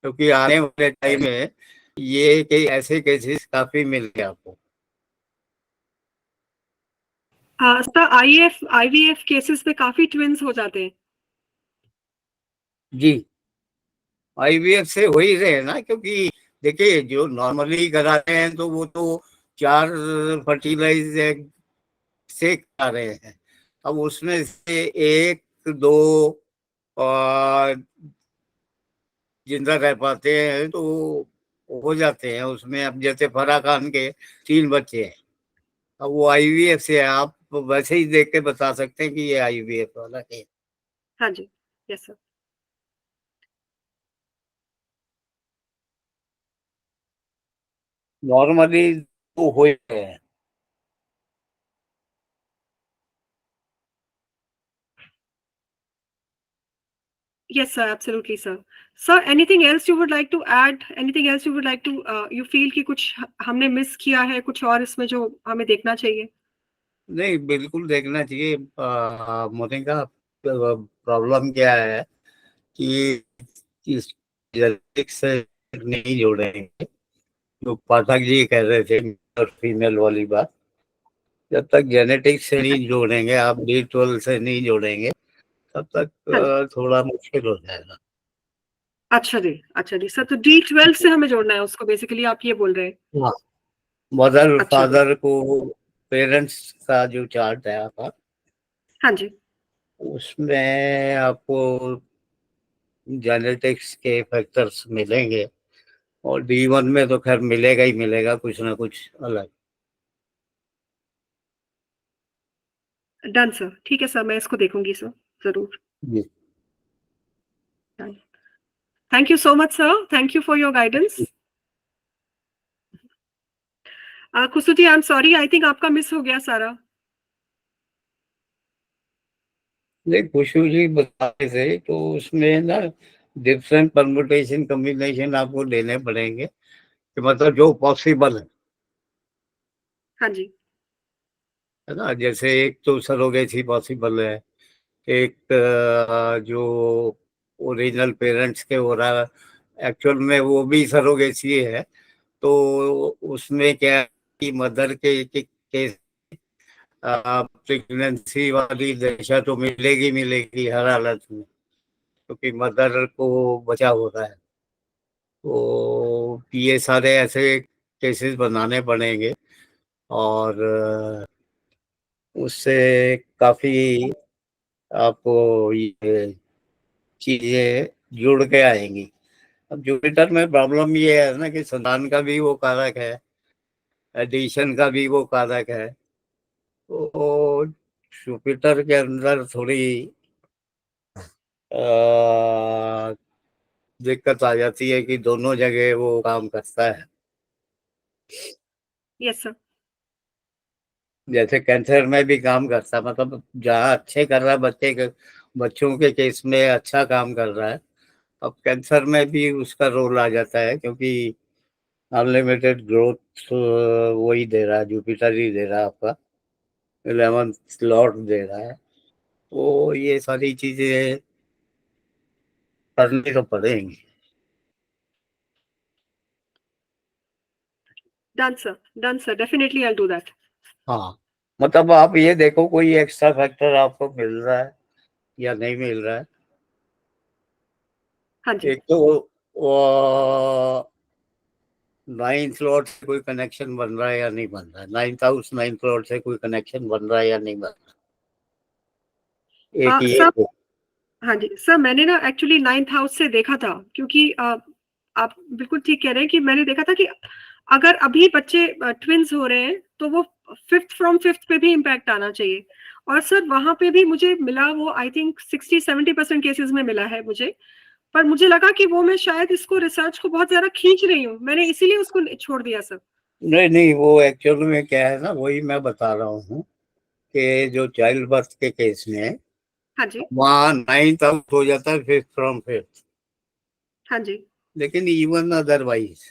क्योंकि आने वाले टाइम में ये कि ऐसे केसेस काफी मिल गए आपको। सर IVF केसेस में काफी ट्विंस हो जाते हैं। जी, IVF से हो ही रहे हैं ना, क्योंकि देखिए जो नॉर्मली कराते हैं तो वो तो 4 फर्टिलाइज एग से करा रहे हैं, अब उसमें से 1-2 जिंदा रह पाते हैं तो हो जाते हैं उसमें। अब जैसे फराह खान के 3 बच्चे हैं, अब वो IVF से है, आप वैसे ही देख के बता सकते हैं कि ये IVF वाला है। हाँ जी, यस सर। नॉर्मली तो हो ही रहे हैं। Yes, sir, absolutely, sir. Sir, anything else you would like to add? Anything else you would like to you feel कि कुछ हमने मिस किया है, कुछ और इसमें जो हमें देखना चाहिए? नहीं, बिल्कुल देखना चाहिए। मोनिका, प्रॉब्लम क्या है कि इस जेनेटिक्स से नहीं जोड़ेंगे, जो पाठक जी कह रहे थे और फीमेल वाली बात, जब तक जेनेटिक्स से नहीं जोड़ेंगे, आप B12 से नहीं जोड़ेंगे, तब तक हाँ जी। थोड़ा मुश्किल हो जाएगा। अच्छा जी सर, तो D12 से हमें जोड़ना है उसको, बेसिकली आप ये बोल रहे हैं? हाँ, मदर अच्छा जी। फादर को, पेरेंट्स का जो चार्ट है आपका, हाँ जी। उसमें आपको जेनेटिक्स के फैक्टर्स मिलेंगे, और D1 में तो खैर मिलेगा ही मिलेगा कुछ ना कुछ अलग। डन सर, ठीक है सर, मैं इसको देखूंगी सर, जरूर। जी, thank you so much sir, thank you for your guidance. Kusuti, I am sorry, I think आपका मिस हो गया सारा। नहीं, खुशबू जी बताए थे तो उसमें ना डिफरेंट परमुटेशन कम्बिनेशन आपको देने पड़ेंगे, कि मतलब जो पॉसिबल हाँ जी। है ना। जैसे एक तो सरोगेसी पॉसिबल है, एक जो ओरिजिनल पेरेंट्स के हो रहा है, एक्चुअल में वो भी सरोगेसी है, तो उसमें क्या है कि मदर के प्रेगनेंसी वाली दशा तो मिलेगी हर हालत में, क्योंकि मदर को बचा हो रहा है, तो ये सारे ऐसे केसेस बनाने पड़ेंगे, और उससे काफी आपको ये चीजें जुड़ के आएंगी। अब जुपिटर में प्रॉब्लम ये है ना कि संतान का भी वो कारक है, एडिशन का भी वो कारक है, तो जुपिटर के अंदर थोड़ी दिक्कत आ जाती है कि दोनों जगह वो काम करता है। Yes sir. जैसे कैंसर में भी काम करता, मतलब जहाँ अच्छे कर रहा है बच्चों के केस में अच्छा काम कर रहा है, अब कैंसर में भी उसका रोल आ जाता है, क्योंकि अनलिमिटेड ग्रोथ वही दे रहा है, जुपिटर ही दे रहा है आपका, 11th लॉर्ड दे रहा है, तो ये सारी चीजें करनी तो पड़ेंगी। Done sir, definitely I do that. हाँ, मतलब आप ये देखो कोई एक्स्ट्रा फैक्टर आपको मिल रहा है या नहीं मिल रहा है। हाँ जी। एक तो वो 9th लॉर्ड से कोई कनेक्शन बन रहा है या नहीं बन रहा है, 9th हाउस 9th लॉर्ड से कोई कनेक्शन बन रहा है या नहीं बन रहा है, एक ये सर, है। हाँ जी सर, मैंने ना एक्चुअली 9th हाउस से देखा था, क्योंकि आप बिल्कुल ठीक कह रहे हैं कि मैंने देखा था कि अगर अभी बच्चे ट्विंस हो रहे हैं तो वो फिफ्थ फ्रॉम फिफ्थ पे भी इम्पैक्ट आना चाहिए। और सर वहां पे भी मुझे मिला वो, आई थिंक 60-70% केसेस में मिला है मुझे। पर मुझे लगा कि वो मैं शायद इसको रिसर्च को बहुत ज्यादा खींच रही हूँ, मैंने इसीलिए उसको छोड़ दिया सर। नहीं नहीं, वो एक्चुअल में क्या है ना, वही मैं बता रहा हूँ कि जो चाइल्ड बर्थ के केस में हाँ जी। वहाँ 9th आउट हो जाता है, 5th फ्रॉम 5th। हाँ जी। लेकिन इवन अदरवाइज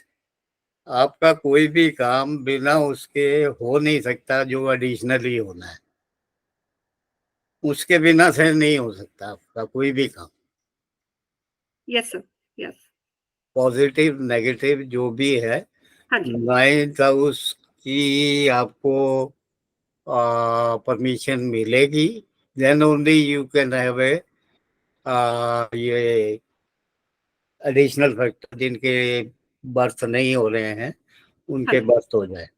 आपका कोई भी काम बिना उसके हो नहीं सकता, जो एडिशनली होना है उसके बिना से नहीं हो सकता आपका कोई भी काम। Yes sir, yes. Positive negative जो भी है, हाँ जी। 9th हाउस की आपको परमिशन मिलेगी, then only you can have a ये एडिशनल फैक्टर, जिनके बर्थ नहीं हो रहे हैं हाँ उनके जी बर्थ हो जाए।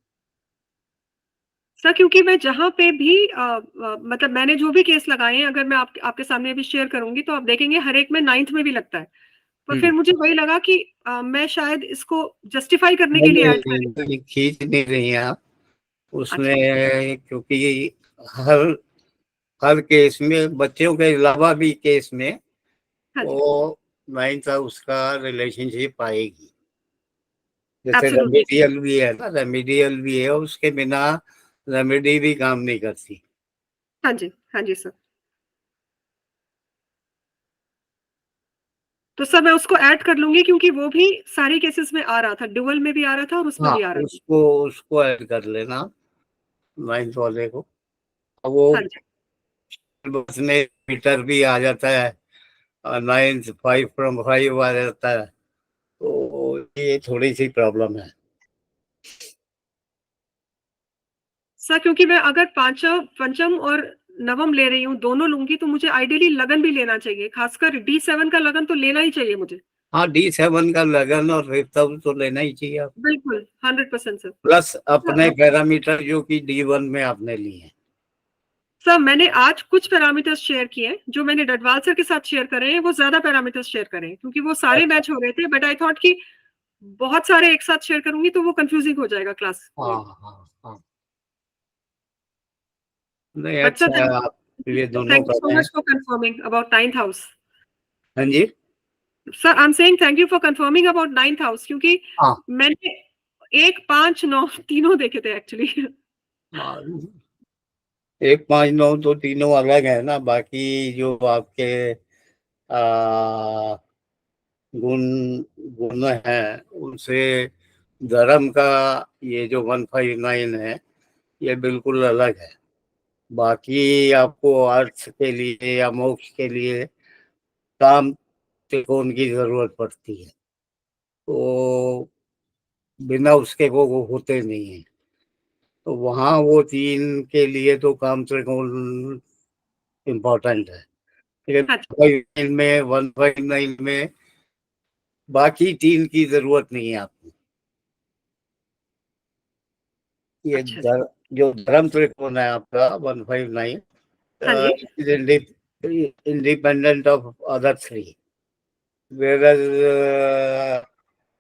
सर, क्योंकि मैं जहाँ पे भी मतलब मैंने जो भी केस लगाए हैं, अगर मैं आपके सामने भी शेयर करूंगी तो आप देखेंगे हर एक में 9th में भी लगता है। पर फिर मुझे वही लगा कि मैं शायद इसको जस्टिफाई करने के लिए ऐड कर रही नहीं, खींच नहीं रही हैं आप हूँ। उसमें, अच्छा। क्योंकि हर हर केस में, बच्चों के अलावा भी केस में हाँ जी। वो 9th हाउस का रिलेशनशिप आएगी। जैसे एब्सोल्युटली। रेमेडियल भी है ना, रेमेडियल भी है, उसके बिना रेमेडी भी काम नहीं करती। हाँ जी, हाँ जी सर। तो सर मैं उसको ऐड कर लूंगी, क्योंकि वो भी सारे केसेस में आ रहा था, ड्यूअल में भी आ रहा था और उसमें हाँ, भी आ रहा था। उसको ऐड कर लेना 9th वाले को। अब वो हाँ जी। बस में मीटर भी आ जाता है, 9th 5 फ्रॉम 5 आ जाता है, तो ये थोड़ी सी प्रॉब्लम है। सर क्योंकि मैं अगर पंचम और नवम ले रही हूँ, दोनों लूंगी, तो मुझे आइडियली लगन भी लेना चाहिए, खासकर D7 का लगन तो लेना ही चाहिए मुझे। हाँ, D7 का लगन और 5th हाउस तो लेना ही चाहिए आप, बिल्कुल 100% सर। प्लस अपने पैरामीटर जो कि D1 में आपने लिए हैं। सर मैंने आज कुछ पैरामीटर्स शेयर किए, जो मैंने डडवाल सर के साथ शेयर करे हैं, वो ज्यादा पैरामीटर्स शेयर करें, क्योंकि वो सारे मैच हो रहे थे। बट आई थॉट कि बहुत सारे एक साथ शेयर करूंगी तो वो कंफ्यूजिंग हो जाएगा क्लास। हाँ हाँ हाँ, नहीं बट सर अच्छा है आप ये दोनों थैंक यू कर सो रहे हैं। Much for confirming about 9th house. हाँ जी। Sir I am saying thank you for confirming about 9th house, क्योंकि हाँ, 1, 5, 9 तीनों देखे थे एक्चुअली। 1, 5, 9 तो तीनों अलग है ना, बाकी जो आपके आ, गुण गुण है उनसे धर्म का ये जो 159 है ये बिल्कुल अलग है। बाकी आपको अर्थ के लिए या मोक्ष के लिए काम त्रिकोण की जरूरत पड़ती है, तो बिना उसके वो होते नहीं है। तो वहाँ वो 3 के लिए तो काम त्रिकोण इम्पोर्टेंट है, लेकिन अच्छा। 159 में 159 में बाकी 3 की जरूरत नहीं है आपको। ये अच्छा। जो धर्म त्रिकोण है आपका 159 हाँ जी। is independent of other 3, whereas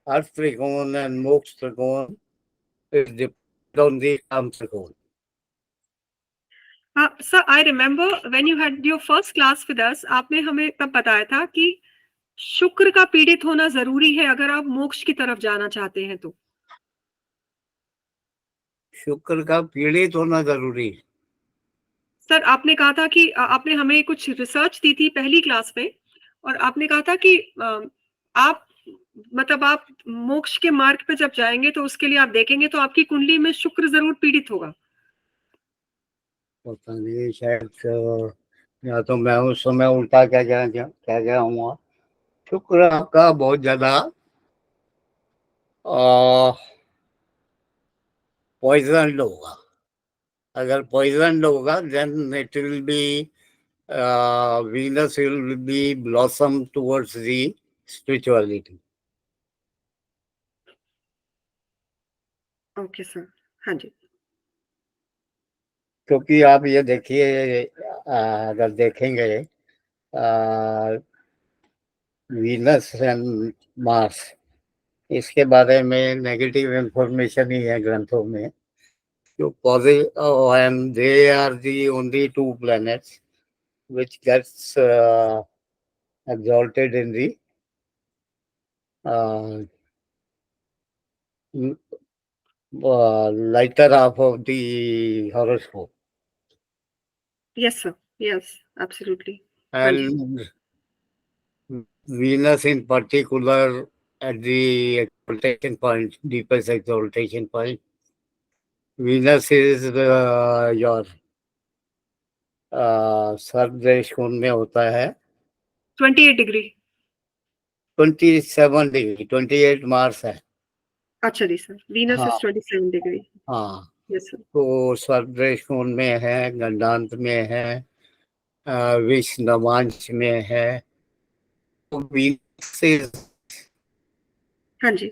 Earth Trikon and Moksha Trikon is depend on the Kam Trikon. Sir I remember when you had your first class with us, आपने हमें तब बताया था कि शुक्र का पीड़ित होना जरूरी है अगर आप मोक्ष की तरफ जाना चाहते हैं तो। शुक्र का पीड़ित होना जरूरी है। सर आपने कहा था कि आपने हमें कुछ रिसर्च दी थी पहली क्लास में, और आपने कहा था कि आप मतलब आप मोक्ष के मार्ग पे जब जाएंगे तो उसके लिए आप देखेंगे तो आपकी कुंडली में शुक्र जरूर पीड़ित होगा। पता नहीं, शायद या तो मैं उस समय उल्टा क्या गया हूँ। शुक्र आपका बहुत ज्यादा पॉइजन होगा। अगर पॉइजन होगा then it will be Venus will be blossom towards the spirituality. Okay sir. हाँ जी। क्योंकि आप ये देखिए, अगर देखेंगे वीनस एंड मार्स, इसके बारे में नेगेटिव इंफॉर्मेशन ही है ग्रंथों में So and they are the only two planets which gets exalted in the lighter half of the horoscope. Yes, sir. Yes, absolutely. And Venus in particular at the exaltation point, deepest exaltation point. Venus is your सर्वदेश कोण में होता है 28 degree 27 degree 28 Mars है अच्छा जी sir Venus हाँ। Is 27 degree हाँ yes sir तो सर्वदेश कोण में है गंडांत में है विष नवांश में है तो वीनस इज हाँ जी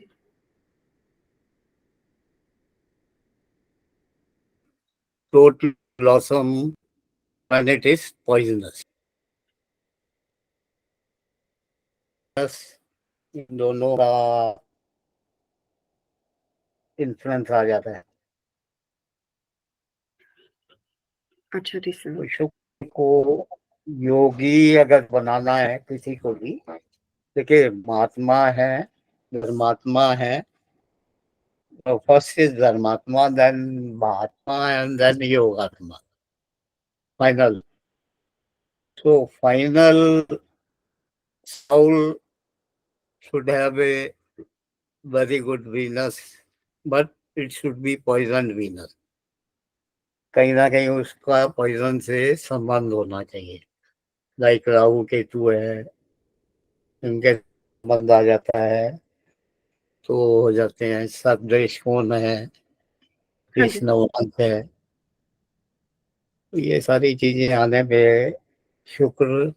total blossom planet is poisonous. इन दोनों का इन्फ्लुएंस आ जाता है अच्छा जी सर तो शुक्र को योगी अगर बनाना है किसी को भी देखिए महात्मा है धर्मात्मा है तो फर्स्ट इज धर्मात्मा देन महात्मा एंड देन योगात्मा final so final soul should have a very good Venus but it should be poisoned Venus कहीं ना कहीं उसका पॉइजन से संबंध होना चाहिए लाइक राहु केतु है इनके संबंध आ जाता है तो हो जाते हैं सर्वदेश कोण है कृष्णवंश है ये सारी चीजें आने पे शुक्र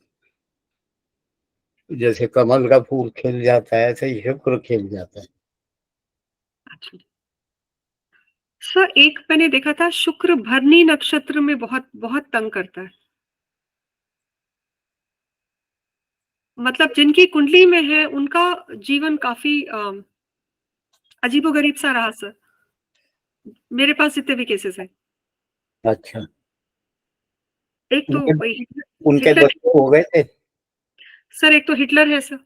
जैसे कमल का फूल खिल जाता है ऐसे ही शुक्र खिल जाता है अच्छा सर एक मैंने देखा था शुक्र भरनी नक्षत्र में बहुत बहुत तंग करता है मतलब जिनकी कुंडली में है उनका जीवन काफी अजीबोगरीब सा रहा सर मेरे पास जितने भी केसेस हैं अच्छा एक तो उनके बच्चे हो गए थे सर एक तो हिटलर है सर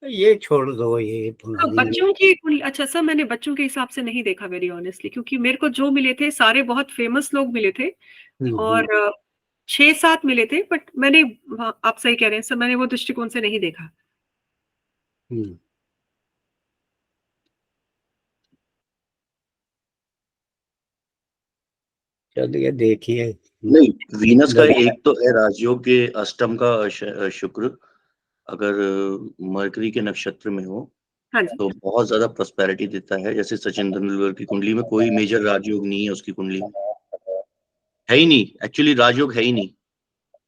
ये छोड़ दो ये बच्चों की कुंडली अच्छा सर मैंने बच्चों के हिसाब से नहीं देखा वेरी ऑनेस्टली क्योंकि मेरे को जो मिले थे सारे बहुत फेमस लोग मिले थे और 6-7 मिले थे बट मैंने आप सही कह रहे हैं सर मैंने वो दृष्टिकोण से नहीं देखा चलिए देखिए नहीं वीनस का एक तो है राजयोग के अष्टम का शुक्र अगर मरकरी के नक्षत्र में हो तो बहुत ज्यादा प्रॉस्पेरिटी देता है जैसे सचिन तेंदुलकर की कुंडली में कोई मेजर राजयोग नहीं है उसकी कुंडली में है ही नहीं एक्चुअली राजयोग है ही नहीं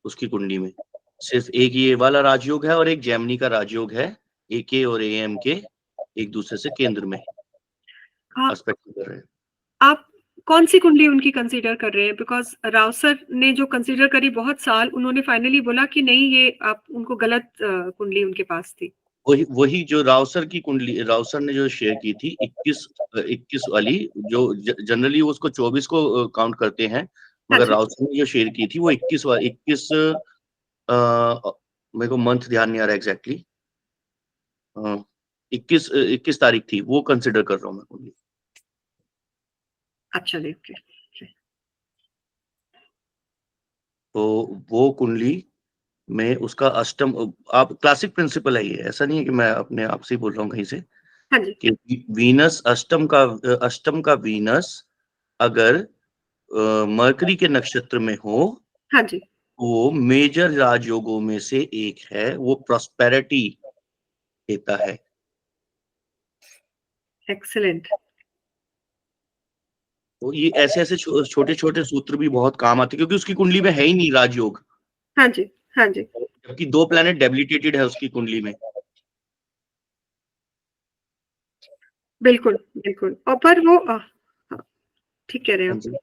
उसकी कुंडली में सिर्फ एक ये वाला राजयोग है और एक जेमिनी का राजयोग है AK और AM के एक दूसरे से केंद्र में एस्पेक्ट कर रहे हैं आप कौन सी कुंडली उनकी कंसीडर कर रहे हैं बिकॉज राव सर ने जो कंसीडर करी बहुत साल उन्होंने फाइनली बोला कि नहीं ये आप उनको गलत कुंडली उनके पास थी वही जो रावसर की कुंडली रावसर ने जो शेयर की थी 21 वाली जो जनरली उसको 24 को काउंट करते हैं मगर रावसर ने जो शेयर की थी वो 21 मेरे को मंथ ध्यान नहीं आ रहा एग्जैक्टली 21 तारीख थी वो कंसिडर कर रहा हूँ मैं कुंडली अच्छा देखिए तो वो कुंडली में उसका अष्टम आप क्लासिक प्रिंसिपल है ये ऐसा नहीं है कि मैं अपने आप से बोल रहा हूँ कहीं से कि वीनस अष्टम का वीनस अगर मरकरी के नक्षत्र में हो हाँ जी वो मेजर राजयोगों में से एक है वो प्रॉस्पेरिटी देता है एक्सीलेंट तो ये ऐसे छोटे छोटे सूत्र भी बहुत काम आते क्योंकि उसकी कुंडली में है ही नहीं राजयोग हाँ जी जबकि 2 प्लैनेट डेबिलिटेटेड है उसकी कुंडली में बिल्कुल और पर वो ठीक कह रहे हैं आप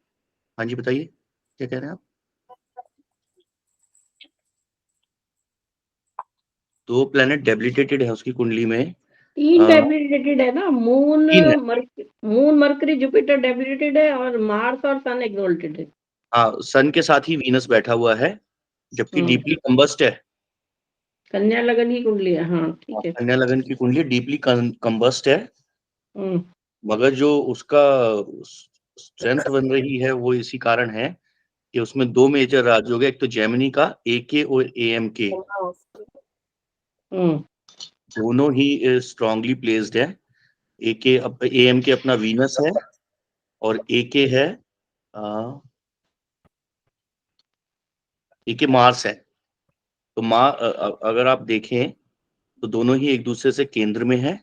हाँ जी बताइए क्या कह रहे हैं आप 2 प्लैनेट डेबिलिटेटेड है उसकी कुंडली में 3 डेबिलिटेटेड है ना moon moon mercury Jupiter debilitated है और मार्स और सन एक्सॉल्टेड है। हाँ, सन के साथ ही वीनस बैठा हुआ है, जबकि डीपली कंबस्ट है। कन्या लगन की कुंडली है, हाँ ठीक है। कन्या लगन की कुंडली डीपली कंबस्ट है, हम्म, मगर जो उसका स्ट्रेंथ बन रही है वो इसी कारण है कि उसमें दो मेजर राजयोग है, एक तो जेमिनी का AK और AMK हम्म, दोनों ही स्ट्रांगली प्लेस्ड है। AMK अपना वीनस है और AK है AK मार्स है। तो अगर आप देखें तो दोनों ही एक दूसरे से केंद्र में है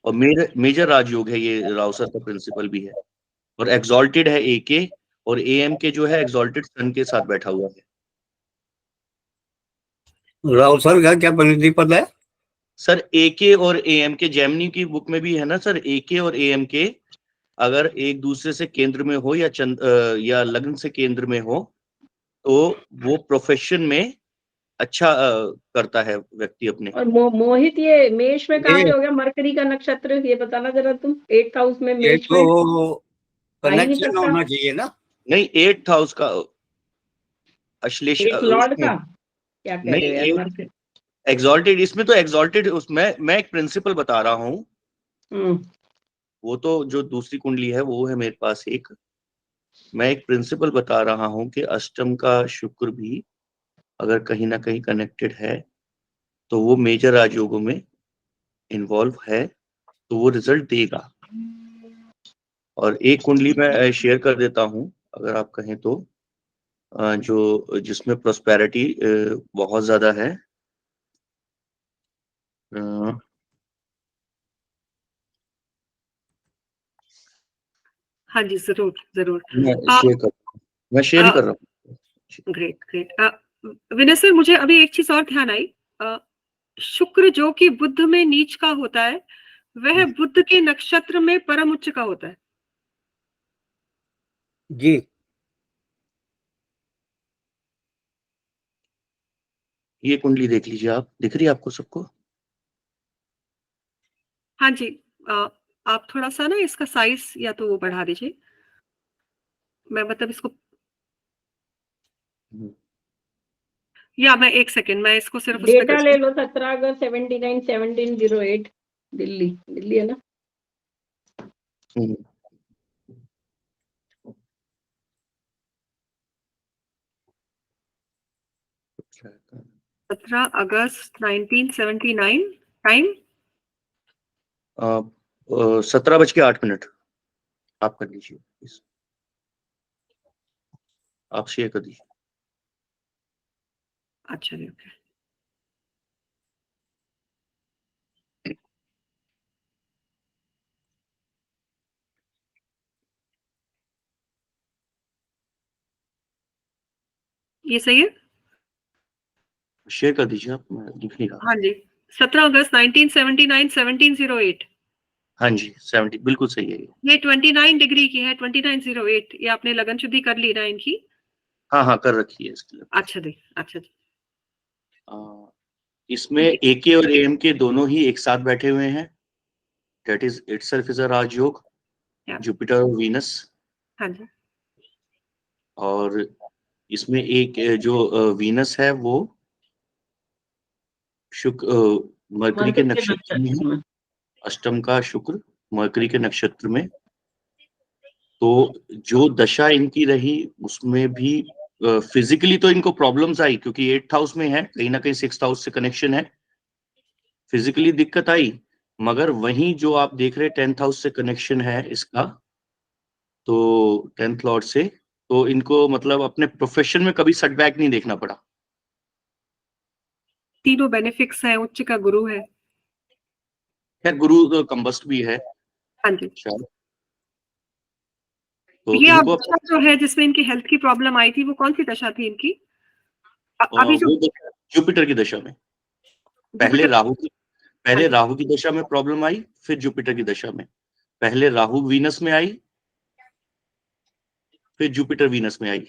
और मेजर राजयोग है, ये राउसर का प्रिंसिपल भी है। और एक्सॉल्टेड है AK और AMK जो है एक्सॉल्टेड सन के साथ बैठा हुआ है। राउसर का क्या परिधि पद है सर? AK और AMK जेमिनी की बुक में भी है ना सर, AK और AMK अगर एक दूसरे से केंद्र में हो या लग्न से केंद्र में हो तो वो प्रोफेशन में अच्छा करता है व्यक्ति अपने। और मोहित ये मेष में कहाँ पे हो गया मरकरी का नक्षत्र, ये बताना जरा तुम। 8th हाउस में ये मेष में तो आ ही नहीं कनेक्शन सकता। होना चाहिए ना। नहीं, 8th हाउस का अश्लेष एक लॉर्ड उसमें का क्या कह रहे हो यार नहीं, मरकरी। एक्सॉल्टेड इसमें तो एक्सॉल्टेड उसमें मैं एक प्रिंसिपल बता रहा हूँ। वो तो जो दूसरी कुंडली है वो है मेरे पास एक, मैं एक प्रिंसिपल बता रहा हूँ कि अष्टम का शुक्र भी अगर कहीं ना कहीं कनेक्टेड है तो वो मेजर राजयोगों में इन्वॉल्व है तो वो रिजल्ट देगा। और एक कुंडली मैं शेयर कर देता हूँ अगर आप कहें तो, जो जिसमें प्रोस्पेरिटी बहुत ज्यादा है। हाँ जी, जरूर जरूर। मैं शेयर ही कर रहा हूँ। Great great. विनय सर, मुझे अभी एक चीज और ध्यान आई। शुक्र जो कि बुध में नीच का होता है, वह बुध के नक्षत्र में परम उच्च का होता है। जी, ये कुंडली देख लीजिए आप, दिख रही है आपको सबको? हाँ जी। आप थोड़ा सा ना इसका साइज या तो वो बढ़ा दीजिए, मैं मतलब इसको, या मैं एक सेकेंड, मैं इसको सिर्फ उस पे डेटा ले लो। 17 अगस्त 79 1708 दिल्ली है ना। अच्छा, 17 अगस्त 1979, टाइम 17:08 आप कर लीजिए प्लीज, आप शेयर कर दीजिए। अच्छा जी, ओके। ये सही है? शेयर कर दीजिए आप, मैं दिख नहीं रहा। हाँ जी, 17 अगस्त 1979 1708। हाँ जी, 70 बिल्कुल सही है ये 29 डिग्री की है, 2908। ये आपने लगन शुद्धि कर ली ना इनकी? हाँ कर रखी है इसके लिए। अच्छा जी, अच्छा जी। इसमें AK और AMK दोनों ही एक साथ बैठे हुए हैं, that is itself is a Rajyog, Jupiter और वीनस। हाँ जी। और इसमें एक जो वीनस है वो शुक्र मरकरी के नक्षत्र में है, अष्टम का शुक्र मरकरी के नक्षत्र में। तो जो दशा इनकी रही उसमें भी फिजिकली तो इनको प्रॉब्लम्स आई, क्योंकि 8th हाउस में है, कहीं ना कहीं 6th हाउस से कनेक्शन है, फिजिकली दिक्कत आई। मगर वहीं जो आप देख रहे 10th हाउस से कनेक्शन है इसका, तो 10th लॉर्ड से, तो इनको मतलब अपने प्रोफेशन में कभी सेटबैक नहीं देखना पड़ा। तीनों बेनिफिक्स है, उच्च का गुरु है। खैर गुरु तो कंबस्ट भी है। हाँ जी। तो ये आप इनको दशा जो है जिसमें इनकी हेल्थ की प्रॉब्लम आई थी, वो कौन सी दशा थी इनकी? अभी जो जुपिटर की दशा में, पहले राहु की दशा में प्रॉब्लम आई, फिर जुपिटर की दशा में। पहले राहु वीनस में आई, फिर जुपिटर वीनस में आई।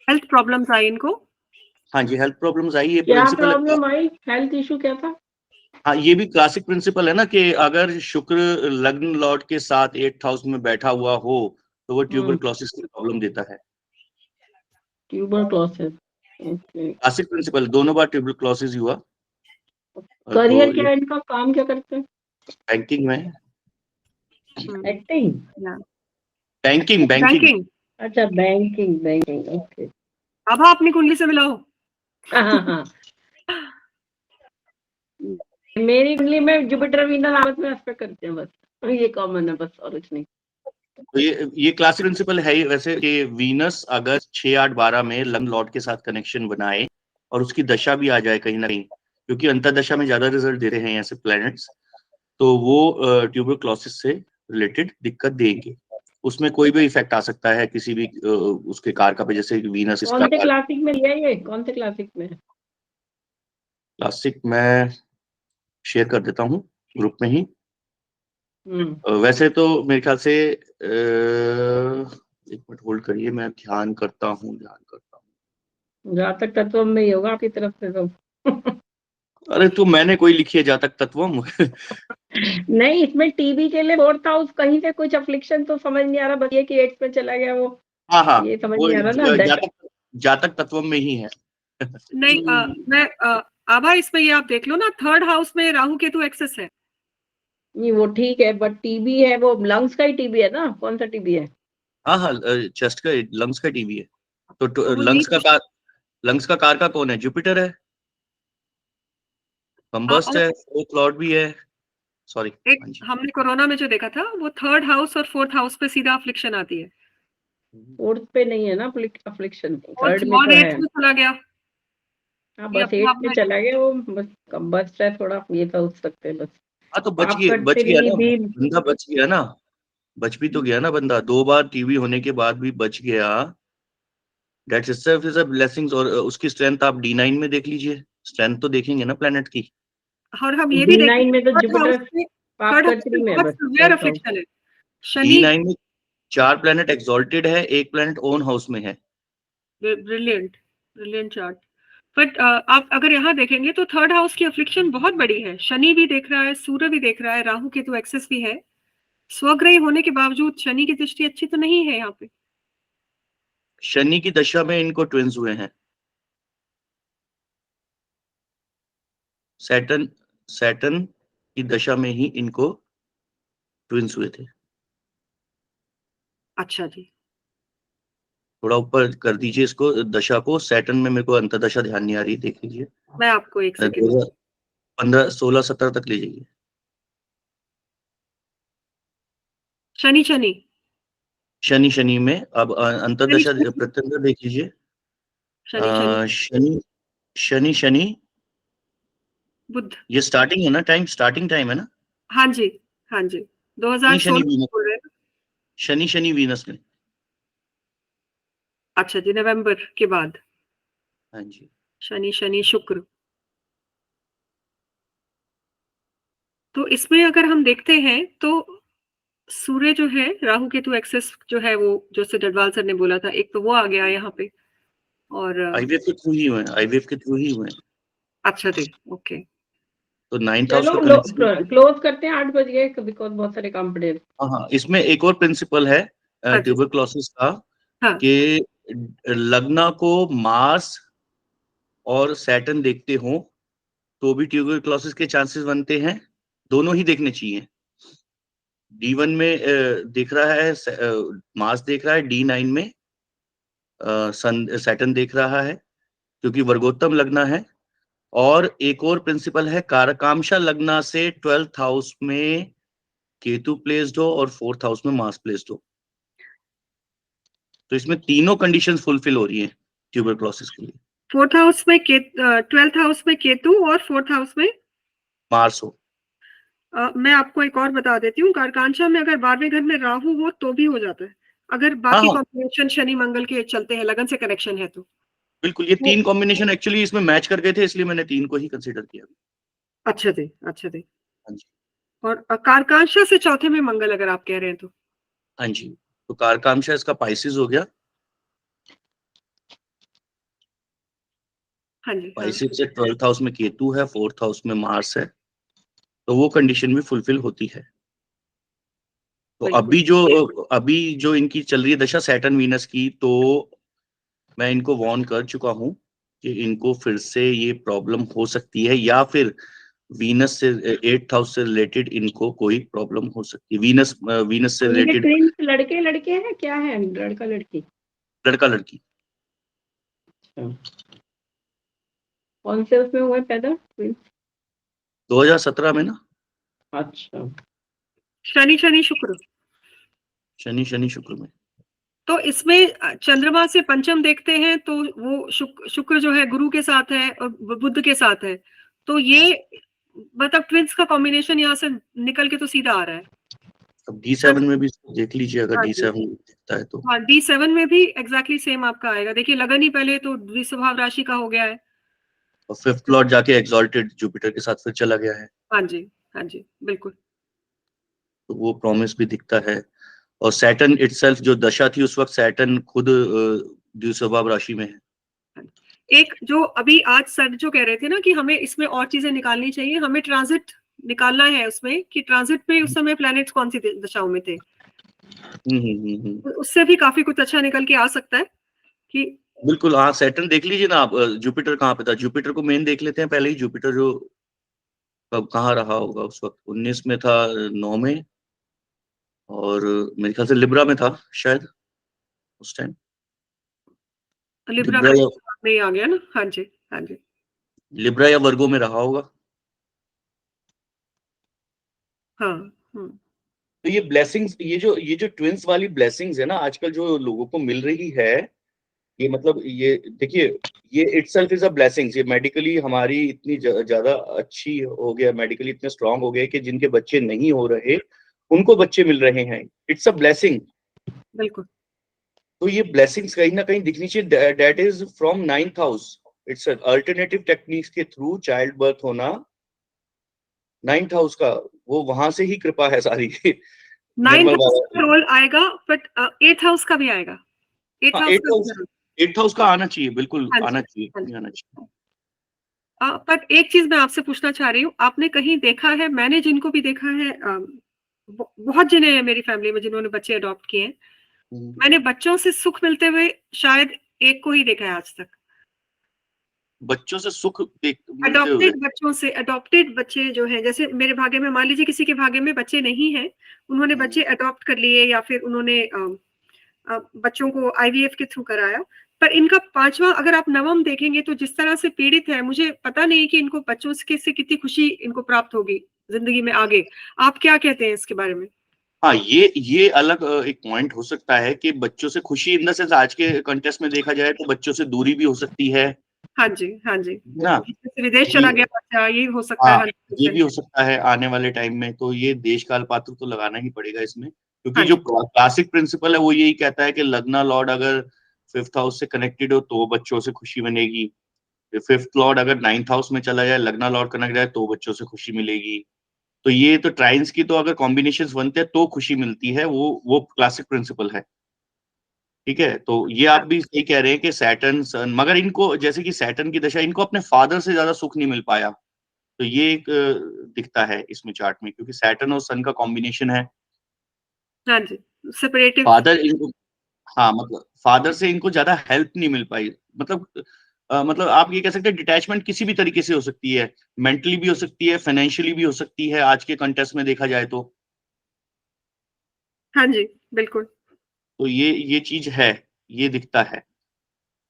हेल्थ प्रॉब्लम्स आई इनको। हाँ जी, हेल्थ प्रॉब्लम्स आई। ये क्या प्रिंसिपल प्रॉब्लम आई? हेल्थ इशू क्या था? हाँ, ये भी क्लासिक प्रिंसिपल है ना कि अगर शुक्र लग्न लॉर्ड के साथ 8th हाउस में बैठा हुआ हो तो वो ट्यूबरक्लोसिस की प्रॉब्लम देता है। Tuberculosis, okay. क्लासिक प्रिंसिपल, दोनों बार ट्यूबरक्लोसिस हुआ। करियर तो क्या है इनका, काम क्या करते हैं? बैंकिंग में, एक्टिंग, बैंकिंग बैंकिंग बैंकिंग। अच्छा बैंकिंग, बैंकिंग, ओके। अब अपनी कुंडली से मिलाओ। हाँ। मेरी कुंडली में जुपिटर वीनस आपस में एस्पेक्ट करते हैं, बस ये कॉमन है, बस और कुछ नहीं। तो ये क्लासिक प्रिंसिपल है ही वैसे कि वीनस अगर 6, 8, 12 में लग्न लॉर्ड के साथ कनेक्शन बनाए और उसकी दशा भी आ जाए कहीं ना कहीं, क्योंकि अंतर्दशा में ज्यादा रिजल्ट दे रहे हैं ऐसे प्लैनेट्स, तो वो ट्यूबरक्लोसिस से रिलेटेड दिक्कत देंगे। उसमें कोई भी इफेक्ट आ सकता है किसी भी उसके कारका पे, जैसे वीनस इसका कौन से क्लासिक में लिया ये, कौन से क्लासिक में? क्लासिक में शेयर कर देता हूँ ग्रुप में ही। वैसे तो मेरे ख्याल से 1 मिनट होल्ड करिए, मैं ध्यान करता हूँ। जातक तत्व में ही होगा आपकी तरफ से तो। अरे तो मैंने कोई लिखी है जातक तत्व नहीं, इसमें टीबी के लिए 4th हाउस कहीं से कुछ अफ्लिक्शन तो समझ नहीं आ रहा, बस ये कि 8th में चला गया वो। हाँ, ये समझ वो नहीं आ रहा ना। जातक तत्व में ही है। नहीं, मैं आभा इसमें ये आप देख लो ना, 3rd हाउस में राहु केतु एक्सेस है। नहीं वो ठीक है, बट टीबी है वो लंग्स का ही टीबी है ना, कौन सा टीबी है? हाँ, चेस्ट का, लंग्स का टीबी है। तो वो लंग्स का कारका कौन है? जुपिटर है, कंबस्ट है, 4th लॉर्ड भी है। सॉरी, एक हमने कोरोना में जो देखा था वो 3rd हाउस और 4th हाउस पे सीधा अफ्लिक्शन आती है। 4th पे नहीं है ना अफ्लिक्शन, 3rd में लॉर्ड तो 8th है। में चला गया। हाँ बस 8th में चला गया वो, बस कंबस्ट है थोड़ा, ये सोच सकते हैं बस। हाँ तो बच गया ना बंदा, बच गया ना, बच भी तो गया ना बंदा, 2 बार टीबी होने के बाद भी बच गया। That's itself is a blessings. और उसकी स्ट्रेंथ आप D9 में देख लीजिए, स्ट्रेंथ तो देखेंगे ना प्लेनेट की। और हम ये भी देखेंगे D9 में तो जुपिटर थर्ड हाउस में में बहुत severe affliction है। शनि D9 में 4 प्लेनेट एक्सॉल्टेड है, 1 प्लेनेट ओन हाउस में है। Brilliant chart. बट आप अगर यहाँ देखेंगे तो 3rd हाउस की अफ्लिक्शन बहुत बड़ी है। शनि भी देख रहा है, सूर्य भी देख रहा है, राहु केतु एक्सेस भी है। स्वग्रही होने के बावजूद शनि की दृष्टि अच्छी तो नहीं है यहाँ पे। शनि की दशा में इनको ट्विंस हुए हैं। सैटर्न की दशा में ही इनको ट्विंस हुए थे। अच्छा जी, थोड़ा ऊपर कर दीजिए इसको, दशा को। सैटर्न में मेरे को अंतर्दशा ध्यान नहीं आ रही, देख लीजिए। मैं आपको 1 सेकंड 15, 16, 17 तक ले जाइए। शनि में अब अंतर्दशा प्रत्यंतर देख लीजिए। शनि बुध, ये स्टार्टिंग है ना, स्टार्टिंग टाइम है ना। हाँ जी 2016 शनि वीनस में। अच्छा जी, नवंबर के बाद। हाँ जी, शनि शुक्र। तो इसमें अगर हम देखते हैं तो सूर्य जो है, राहु केतु एक्सेस जो है वो, जैसे डडवाल सर ने बोला था, एक तो वो आ गया यहाँ पे। और आईवीएफ के थ्रू ही हुए हैं। अच्छा जी, ओके। तो 9th हाउस चलो क्लोज करते हैं, 8 बज गए बिकॉज बहुत सारे काम पड़े। हाँ, इसमें एक और प्रिंसिपल है ट्यूबरक्लोसिस का, कि लग्ना को मार्स और सैटर्न देखते हो तो भी ट्यूबरक्लोसिस के चांसेस बनते हैं। दोनों ही देखने चाहिए। D1 में दिख रहा है मार्स देख रहा है, D9 में सैटर्न देख रहा है, क्योंकि वर्गोत्तम लग्ना है। और एक और प्रिंसिपल है, कारकांशा लग्ना से 12th हाउस में केतु प्लेस्ड हो और 4th हाउस में मार्स प्लेस्ड हो। तो इसमें तीनों कंडीशंस फुलफिल हो रही हैं ट्यूबरक्लोसिस के लिए। 4th हाउस में 12th हाउस में केतु और 4th हाउस में मार्स हो। मैं आपको एक और बता देती हूँ, कारकांशा में अगर 12वें घर में राहु हो तो भी हो जाता है, अगर बाकी कॉम्बिनेशन शनि मंगल के चलते हैं, लगन से कनेक्शन है तो। बिल्कुल, ये 3 कॉम्बिनेशन एक्चुअली इसमें मैच कर गए थे, इसलिए मैंने 3 को ही कंसीडर किया। अच्छा जी, अच्छा जी। हाँ जी। और कारकांशा से चौथे में मंगल अगर आप कह रहे हैं तो। हाँ जी, तो कारकांशा इसका पाइसिस हो गया। हाँ जी, पाइसिस से 12th हाउस में केतु है, 4th हाउस में मार्स है। तो वो कंडीशन भी फुलफिल होती है। तो बिल्कुल। अभी जो इनकी चल रही है दशा सैटर्न वीनस की, तो मैं इनको वार्न कर चुका हूं कि इनको फिर से ये प्रॉब्लम हो सकती है, या फिर वीनस से 8th हाउस से रिलेटेड इनको कोई प्रॉब्लम हो सकती है। वीनस से इनके रिलेटेड ट्विंस लड़के लड़के हैं, क्या है, लड़का लड़की? लड़का लड़की। कौन से उसमें हुए पैदा ट्विंस? 2017 में ना, अच्छा, शनि शनि शुक्र। शनि शुक्र में। तो इसमें चंद्रमा से पंचम देखते हैं तो वो शुक्र जो है गुरु के साथ है और बुध के साथ है, तो ये मतलब ट्विंस का कॉम्बिनेशन यहाँ से निकल के तो सीधा आ रहा है। अब D7 में भी देख लीजिए, अगर हाँ जी। D7 दिखता है तो। हाँ, D7 में भी एग्जैक्टली सेम आपका आएगा। देखिए लगन ही पहले तो द्विस्वभाव राशि का हो गया है। और 5th लॉर्ड जाके एग्जॉल्टेड जुपिटर के साथ फिर चला गया है, हाँ जी, हाँ जी, बिल्कुल। तो वो प्रॉमिस भी दिखता है। और सैटर्न इटसेल्फ जो दशा थी उस वक्त सैटर्न खुद द्विस्वभाव राशि में है। एक जो अभी आज सर जो कह रहे थे ना कि हमें इसमें और चीजें निकालनी चाहिए, हमें ट्रांजिट निकालना है उसमें कि ट्रांजिट में उस समय प्लैनेट्स कौन सी दशाओं में थे। उससे भी काफी कुछ अच्छा निकल के आ सकता है कि बिल्कुल। हाँ, सैटर्न देख लीजिए ना आप, जुपिटर कहाँ पे था। जुपिटर को मेन देख लेते हैं पहले ही। जुपिटर जो कब कहाँ रहा होगा उस वक्त, 19 में था 9 में, और मेरे ख्याल से लिब्रा में था शायद उस टाइम। लिब्रा में आ गया ना। हाँ जी, हाँ जी, लिब्रा या वर्गो में रहा होगा। हाँ। तो ये ब्लेसिंग्स, ये जो ट्विंस वाली ब्लेसिंग्स है ना आजकल जो लोगों को मिल रही है, ये मतलब ये देखिए, ये इटसेल्फ इज अ ब्लेसिंग्स। ये मेडिकली हमारी इतनी ज्यादा अच्छी हो गया, मेडिकली इतने स्ट्रांग हो गए कि जिनके बच्चे नहीं हो रहे उनको बच्चे मिल रहे हैं। It's a blessing. बिल्कुल। तो ये ब्लेसिंग्स कहीं ना कहीं दिखनी चाहिए। That is from 9th house. It's alternative techniques के थ्रू चाइल्ड बर्थ होना 9th हाउस का, वो वहां से ही कृपा है सारी। 9th हाउस का रोल आएगा, बट 8th हाउस का भी आएगा। 8th हाउस का आना चाहिए, बिल्कुल आना चाहिए, नहीं आना चाहिए। पर एक चीज मैं आपसे पूछना चाह रही हूँ, आपने कहीं देखा है, मैंने जिनको भी देखा है, बहुत जने हैं मेरी फैमिली में जिन्होंने बच्चे अडॉप्ट किए हैं, मैंने बच्चों से सुख मिलते हुए शायद एक को ही देखा है आज तक। बच्चों से सुख अडॉप्टेड बच्चों से, अडॉप्टेड बच्चे जो हैं, जैसे मेरे भाग्य में, मान लीजिए किसी के भाग्य में बच्चे नहीं हैं, उन्होंने बच्चे अडॉप्ट कर लिए या फिर उन्होंने बच्चों को IVF के थ्रू कराया, पर इनका 5वां अगर आप नवम देखेंगे तो जिस तरह से पीड़ित है, मुझे पता नहीं कि इनको बच्चों से कितनी खुशी इनको प्राप्त होगी जिंदगी में आगे। आप क्या कहते हैं इसके बारे में? हाँ, ये अलग एक पॉइंट हो सकता है कि बच्चों से खुशी इन द सेंस आज के कंटेक्स्ट में देखा जाए तो बच्चों से दूरी भी हो सकती है। हाँ जी, हाँ जी, ना विदेश चला गया बच्चा, ये हो सकता है। ये भी हो सकता है आने वाले टाइम में। तो ये देश काल पात्र तो लगाना ही पड़ेगा इसमें, क्योंकि जो क्लासिक प्रिंसिपल है वो यही कहता है कि लग्ना लॉर्ड अगर 5th हाउस से कनेक्टेड हो तो बच्चों से खुशी बनेगी। 5th लॉर्ड अगर 9th हाउस में चला जाए, लग्ना लॉर्ड कनेक्ट जाए, तो बच्चों से खुशी मिलेगी। तो ये तो ट्राइन्स की तो अगर कॉम्बिनेशंस बनते हैं तो खुशी मिलती है, वो क्लासिक प्रिंसिपल है। ठीक है, तो ये आप भी सही कह रहे हैं कि सैटर्न सन, मगर इनको जैसे कि सैटर्न की दशा, इनको अपने फादर से ज्यादा सुख नहीं मिल पाया। तो ये एक दिखता है इसमें चार्ट में, क्योंकि सैटर्न और सन का कॉम्बिनेशन है। हाँ जी, सेपरेटिव फादर इनको, हाँ मतलब फादर से इनको ज्यादा हेल्प नहीं मिल पाई। मतलब आप ये कह सकते हैं डिटैचमेंट किसी भी तरीके से हो सकती है, मेंटली भी हो सकती है, फाइनेंशियली भी हो सकती है आज के कंटेक्स्ट में देखा जाए तो। हाँ जी, बिल्कुल। तो ये चीज है, ये दिखता है।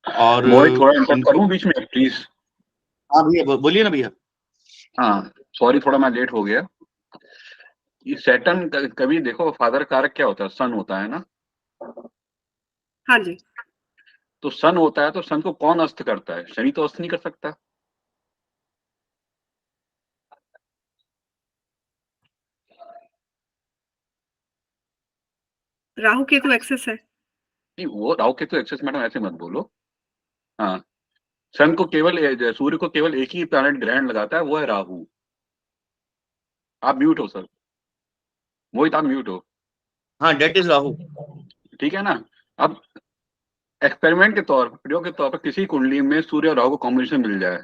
और थोड़ा इंटरप्ट करूं बीच में प्लीज? हाँ भैया, बोलिए ना भैया। हाँ सॉरी, थोड़ा मैं लेट हो गया। ये सैटर्न कभी देखो, फादर कारक क्या होता है? सन होता है ना। हाँ जी। तो सन होता है तो सन को कौन अस्त करता है? शनि तो अस्त नहीं कर सकता। राहु केतु एक्सेस है। नहीं, वो राहु केतु एक्सेस मैडम ऐसे मत बोलो। हाँ, सन को केवल, सूर्य को केवल एक ही प्लैनेट ग्रहण लगाता है, वो है राहु। आप म्यूट हो सर, मोहित आप म्यूट हो। हाँ, डेट इज राहु। ठीक है ना। अब एक्सपेरिमेंट के तौर पर, प्रयोग के तौर पर, किसी कुंडली में सूर्य और राहु को कॉम्बिनेशन मिल जाए,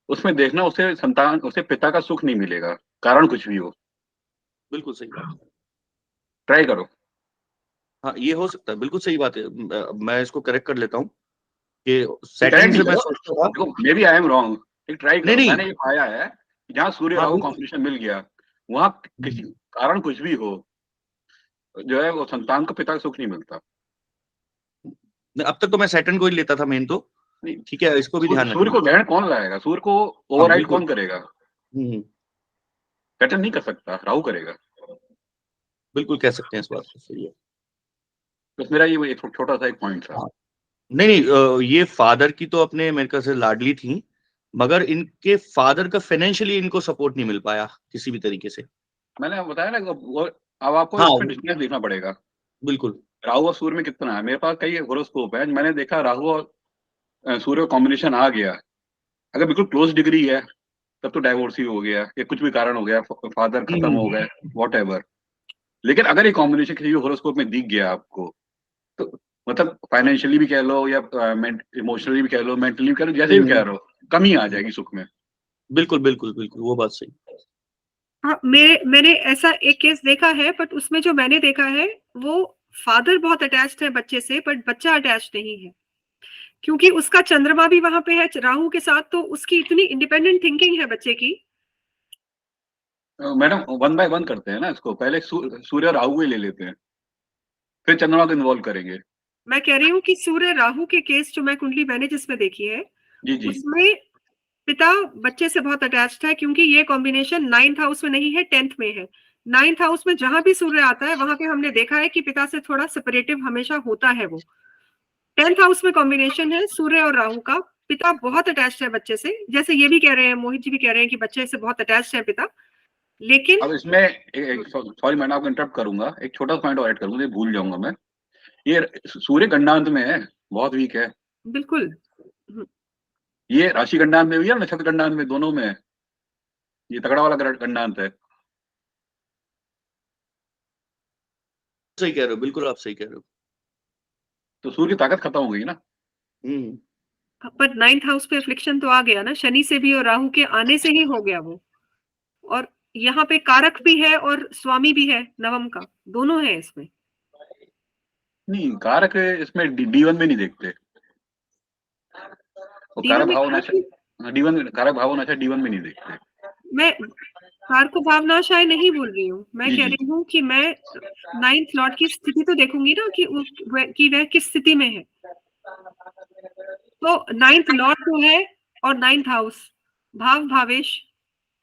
उसमें देखना उसे संतान, उसे पिता का सुख नहीं मिलेगा। कारण कुछ भी हो, बिल्कुल सही बात है। ट्राई करो। हाँ, ये हो सकता है, बिल्कुल सही बात है। मैं इसको करेक्ट कर लेता हूँ कि करेक्ट सेटिंग नहीं से मैं करो, सोचता था। देखो maybe I am wrong, एक ट्राई नहीं करो। नहीं, मैंने ये पाया है कि जहाँ सूर्य हाँ राहु बिल्कुल। कॉम्बिनेशन मिल गया, वहां किसी कारण कुछ भी हो, जो है वो संतान को पिता का सुख नहीं मिलता। अब तक तो मैं सैटर्न को ही लेता था मेन तो, नहीं, ठीक है, इसको भी ध्यान सूर्य रखना। को ग्रहण कौन लाएगा? सूर्य को हाँ ओवरराइड बिल्कुल। कौन करेगा? हम्म, सैटर्न नहीं कर सकता, राहु करेगा। बिल्कुल कह सकते हैं, इस बात को सही है। बस मेरा ये एक छोटा सा एक पॉइंट था। हाँ। नहीं नहीं, ये फादर की तो अपने मेरे ख्याल से लाडली थी, मगर इनके फादर का फाइनेंशियली इनको सपोर्ट नहीं मिल पाया किसी भी तरीके से। मैंने बताया ना, वो अब आपको हाँ इसमें डिस्टेंस देखना पड़ेगा। बिल्कुल। राहु और सूर्य में कितना है। मेरे पास कई होरोस्कोप है, मैंने देखा राहु और सूर्य कॉम्बिनेशन आ गया, अगर बिल्कुल क्लोज डिग्री है तब तो डाइवोर्स ही हो गया या कुछ भी कारण हो गया, फादर खत्म हो गए, वॉट एवर। लेकिन अगर ये कॉम्बिनेशन किसी भी होरोस्कोप में दिख गया आपको, तो मतलब फाइनेंशियली भी कह लो या इमोशनली भी कह लो, मेंटली भी कह लो, जैसे भी कह लो, कमी आ जाएगी सुख में। बिल्कुल बिल्कुल बिल्कुल, वो बात सही। हाँ, मैंने ऐसा एक केस देखा है, बट उसमें जो मैंने देखा है वो फादर बहुत अटैच्ड है बच्चे से, बट बच्चा अटैच्ड नहीं है, क्योंकि उसका चंद्रमा भी वहां पे है राहु के साथ, तो उसकी इतनी इंडिपेंडेंट थिंकिंग है बच्चे की। मैडम वन बाय वन करते हैं ना इसको, पहले सूर्य और राहु को ही ले लेते हैं, फिर चंद्रमा को इन्वॉल्व करेंगे। मैं कह रही हूँ कि सूर्य राहु के केस जो मैं कुंडली मैंने जिसमें देखी है, जी जी। उसमें पिता बच्चे से बहुत अटैच्ड है, क्योंकि ये कॉम्बिनेशन 9th हाउस में नहीं है, 10th में है। 9th हाउस में जहां भी सूर्य आता है वहां पे हमने देखा है कि पिता से थोड़ा सेपरेटिव हमेशा होता है वो। 10th हाउस में कॉम्बिनेशन है सूर्य और राहु का, पिता बहुत अटैच्ड है बच्चे से, जैसे ये भी कह रहे हैं, मोहित जी भी कह रहे हैं कि बच्चे से बहुत अटैच्ड है पिता, लेकिन अब इसमें सॉरी मैंने आपको इंटरप्ट करूंगा, एक छोटा पॉइंट और ऐड करूंगा, ये भूल जाऊंगा मैं। ये सूर्य गंडांत में है, बहुत वीक है। बिल्कुल। ये राशि गंडांत में भी है, नक्षत्र गंडांत में, दोनों में है। ये तगड़ा वाला गंडांत है। सही कह रहे हो, बिल्कुल आप सही कह रहे हो। तो सूर्य की ताकत खत्म हो गई ना। पर 9th हाउस पे अफ्लिक्शन तो आ गया ना, शनि से भी और राहु के आने से ही हो गया वो। और यहाँ पे कारक भी है और स्वामी भी है नवम का, दोनों है इसमें। नहीं, कारक इसमें D1 में नहीं देखते, वो कारक भाव D1 कारक भाव D1 में नहीं देखते। मैं कारक भावनाशाय नहीं बोल रही हूँ, मैं जी, कह जी। रही हूँ कि मैं 9th लॉर्ड की स्थिति तो देखूंगी ना कि वह किस स्थिति में है। तो 9th लॉर्ड जो है और 9th हाउस, भाव भावेश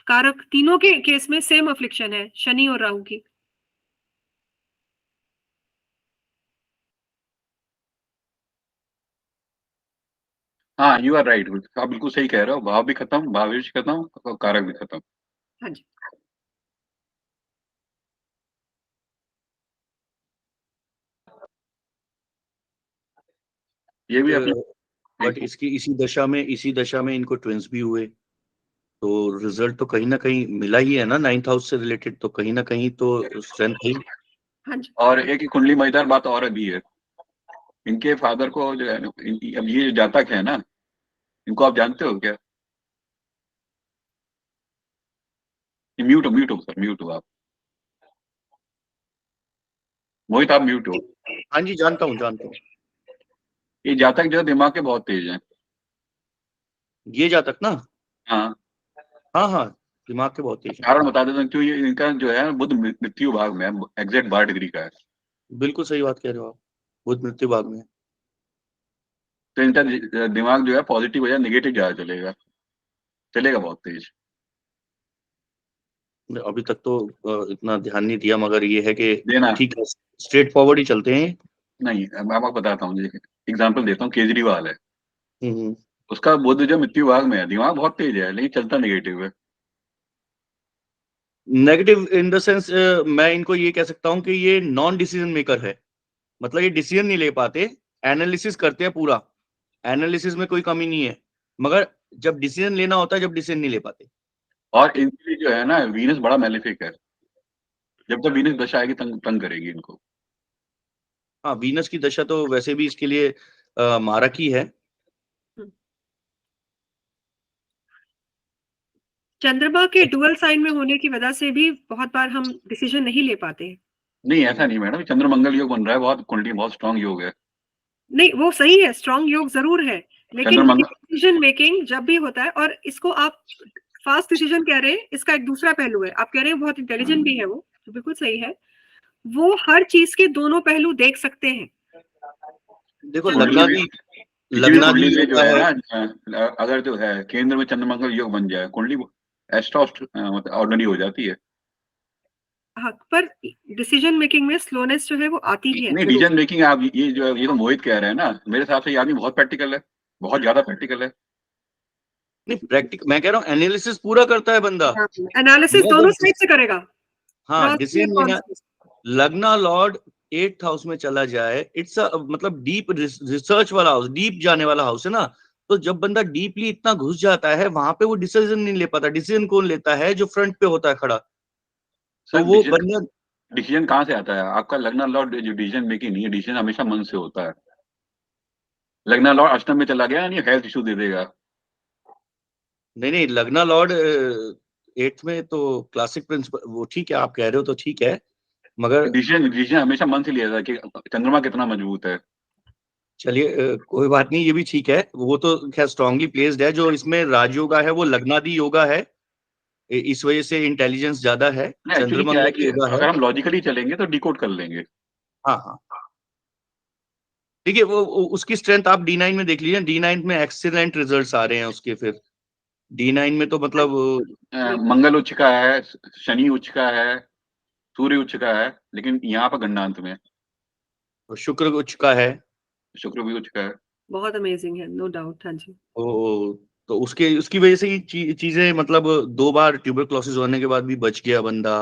कारक, तीनों के केस में सेम अफ्लिक्शन है शनि और राहु की। हाँ, यू आर राइट, आप बिल्कुल सही कह रहे हो। भाव भी खत्म, भावेश खत्म और कारक भी खत्म। हाँ जी। ये भी अपनी बट इसकी इसी दशा में इनको ट्विंस भी हुए, तो रिजल्ट तो कहीं ना कहीं मिला ही है ना, 9th हाउस से रिलेटेड, तो कहीं ना कहीं तो स्ट्रेंथ ही। हाँ जी। और एक कुंडली मजेदार बात और भी है, इनके फादर को जो है, अब ये जातक है ना, इनको आप जानते हो क्या? म्यूट हो सर, म्यूट हो आप, मोहित आप म्यूट हो। हाँ जी, जानता हूँ। ये जातक जो है दिमाग के बहुत तेज है। ये जातक ना, हाँ, हाँ दिमाग के बहुत तेज है। कारण बता देता हूँ क्यों। ये इनका जो है बुध मृत्यु भाग में है, एग्जैक्ट 12 डिग्री का है। बिल्कुल सही बात कह रहे हो आप, बुध मृत्यु भाग में। तो इनका दिमाग जो है पॉजिटिव या नेगेटिव ज्यादा चलेगा बहुत तेज। अभी तक तो इतना ध्यान नहीं दिया, मगर ये है कि देना ठीक है, स्ट्रेट फॉरवर्ड ही चलते हैं। नहीं, मैं आपको बताता हूँ, एग्जाम्पल देता हूँ। केजरीवाल है, उसका बुध जो मृत्यु भाग में है, दिमाग बहुत तेज है लेकिन चलता नेगेटिव है। नेगेटिव इन द सेंस, मैं इनको ये कह सकता हूँ कि ये नॉन डिसीजन मेकर है, मतलब ये डिसीजन नहीं ले पाते, एनालिसिस करते हैं पूरा, एनालिसिस में कोई कमी नहीं है, मगर जब डिसीजन लेना होता है, जब डिसीजन नहीं ले पाते। और इनके लिए जो है ना, वीनस बड़ा मैलेफिक है, जब तक वीनस दशा आएगी तंग करेगी इनको। हाँ, वीनस की दशा तो वैसे भी इसके लिए मारक ही है। चंद्रमा के डुअल साइन में होने की वजह से भी बहुत बार हम डिसीजन नहीं ले पाते हैं। नहीं ऐसा नहीं मैडम, चंद्रमंगल योग बन रहा है, बहुत कुंडली बहुत स्ट्रांग योग है। नहीं, वो सही है, स्ट्रांग योग जरूर है, लेकिन चंद्रमंगल डिसीजन मेकिंग जब भी होता है, और इसको आप फास्ट डिसीजन कह रहे हैं, इसका एक दूसरा पहलू है, आप कह रहे हैं बहुत इंटेलिजेंट भी है वो, तो बिल्कुल सही है, वो हर चीज के दोनों पहलू देख सकते हैं। देखो कुंडली लग्नादि में जो होता है है, ना, अगर जो है केंद्र में चंद्रमंगल योग बन जाए, कुंडली एक्स्ट्रा मतलब ऑर्डिनरी हो जाती है। हाँ, पर डिसीजन मेकिंग में स्लोनेस जो है वो आती ही है। नहीं डिसीजन मेकिंग, आप ये जो है ये तो मोहित कह रहे हैं ना, मेरे हिसाब से ये आदमी बहुत प्रैक्टिकल है, बहुत ज्यादा प्रैक्टिकल है। नहीं प्रैक्टिक मैं कह रहा हूँ एनालिसिस पूरा करता है बंदा। एनालिसिस दोनों साइड से करेगा। हाँ Cross डिसीजन में लेना। लग्ना लॉर्ड 8th हाउस में चला जाए, इट्स मतलब डीप रिसर्च वाला हाउस, डीप जाने वाला हाउस है ना। तो जब बंदा डीपली इतना घुस जाता है वहां पे वो डिसीजन नहीं ले पाता। डिसीजन कौन लेता है? जो फ्रंट पे होता है खड़ा। तो वो बंदा डिसीजन कहाँ से आता है? आपका लग्ना लॉर्ड जो डिसीजन मेकिंग नहीं है, डिसीजन हमेशा मन से होता है। लग्ना लॉर्ड अष्टम में चला गया, नहीं हेल्थ इशू दे देगा। नहीं लग्ना लॉर्ड 8th में तो क्लासिक प्रिंसिपल, वो ठीक है आप कह रहे हो तो ठीक है, मगर डिसीजन हमेशा मन से लिया जाता है कि चंद्रमा कितना मजबूत है। चलिए कोई बात नहीं, ये भी ठीक है, वो तो खैर स्ट्रांगली प्लेस्ड है। जो इसमें राजयोगा है वो लग्नादि योगा है, इस वजह से इंटेलिजेंस ज्यादा है। एक्चुअली क्या है चंद्रमंगल कि योगा है। अगर हम लॉजिकली चलेंगे तो डिकोड कर लेंगे। हाँ ठीक है, वो उसकी स्ट्रेंथ आप D9 में देख लीजिए। D9 में एक्सीलेंट रिजल्ट्स आ रहे हैं उसके। फिर D9 में तो मतलब मंगल उच्च का है, शनि उच्च का है, सूर्य उच्च का है, लेकिन यहाँ पर गंडांत में शुक्र उच्च का है। शुक्र भी उच्च का है। बहुत अमेजिंग है, नो डाउट। हाँ जी। तो उसकी वजह से ही चीजें मतलब 2 बार ट्यूबरक्लोसिस होने के बाद भी बच गया बंदा।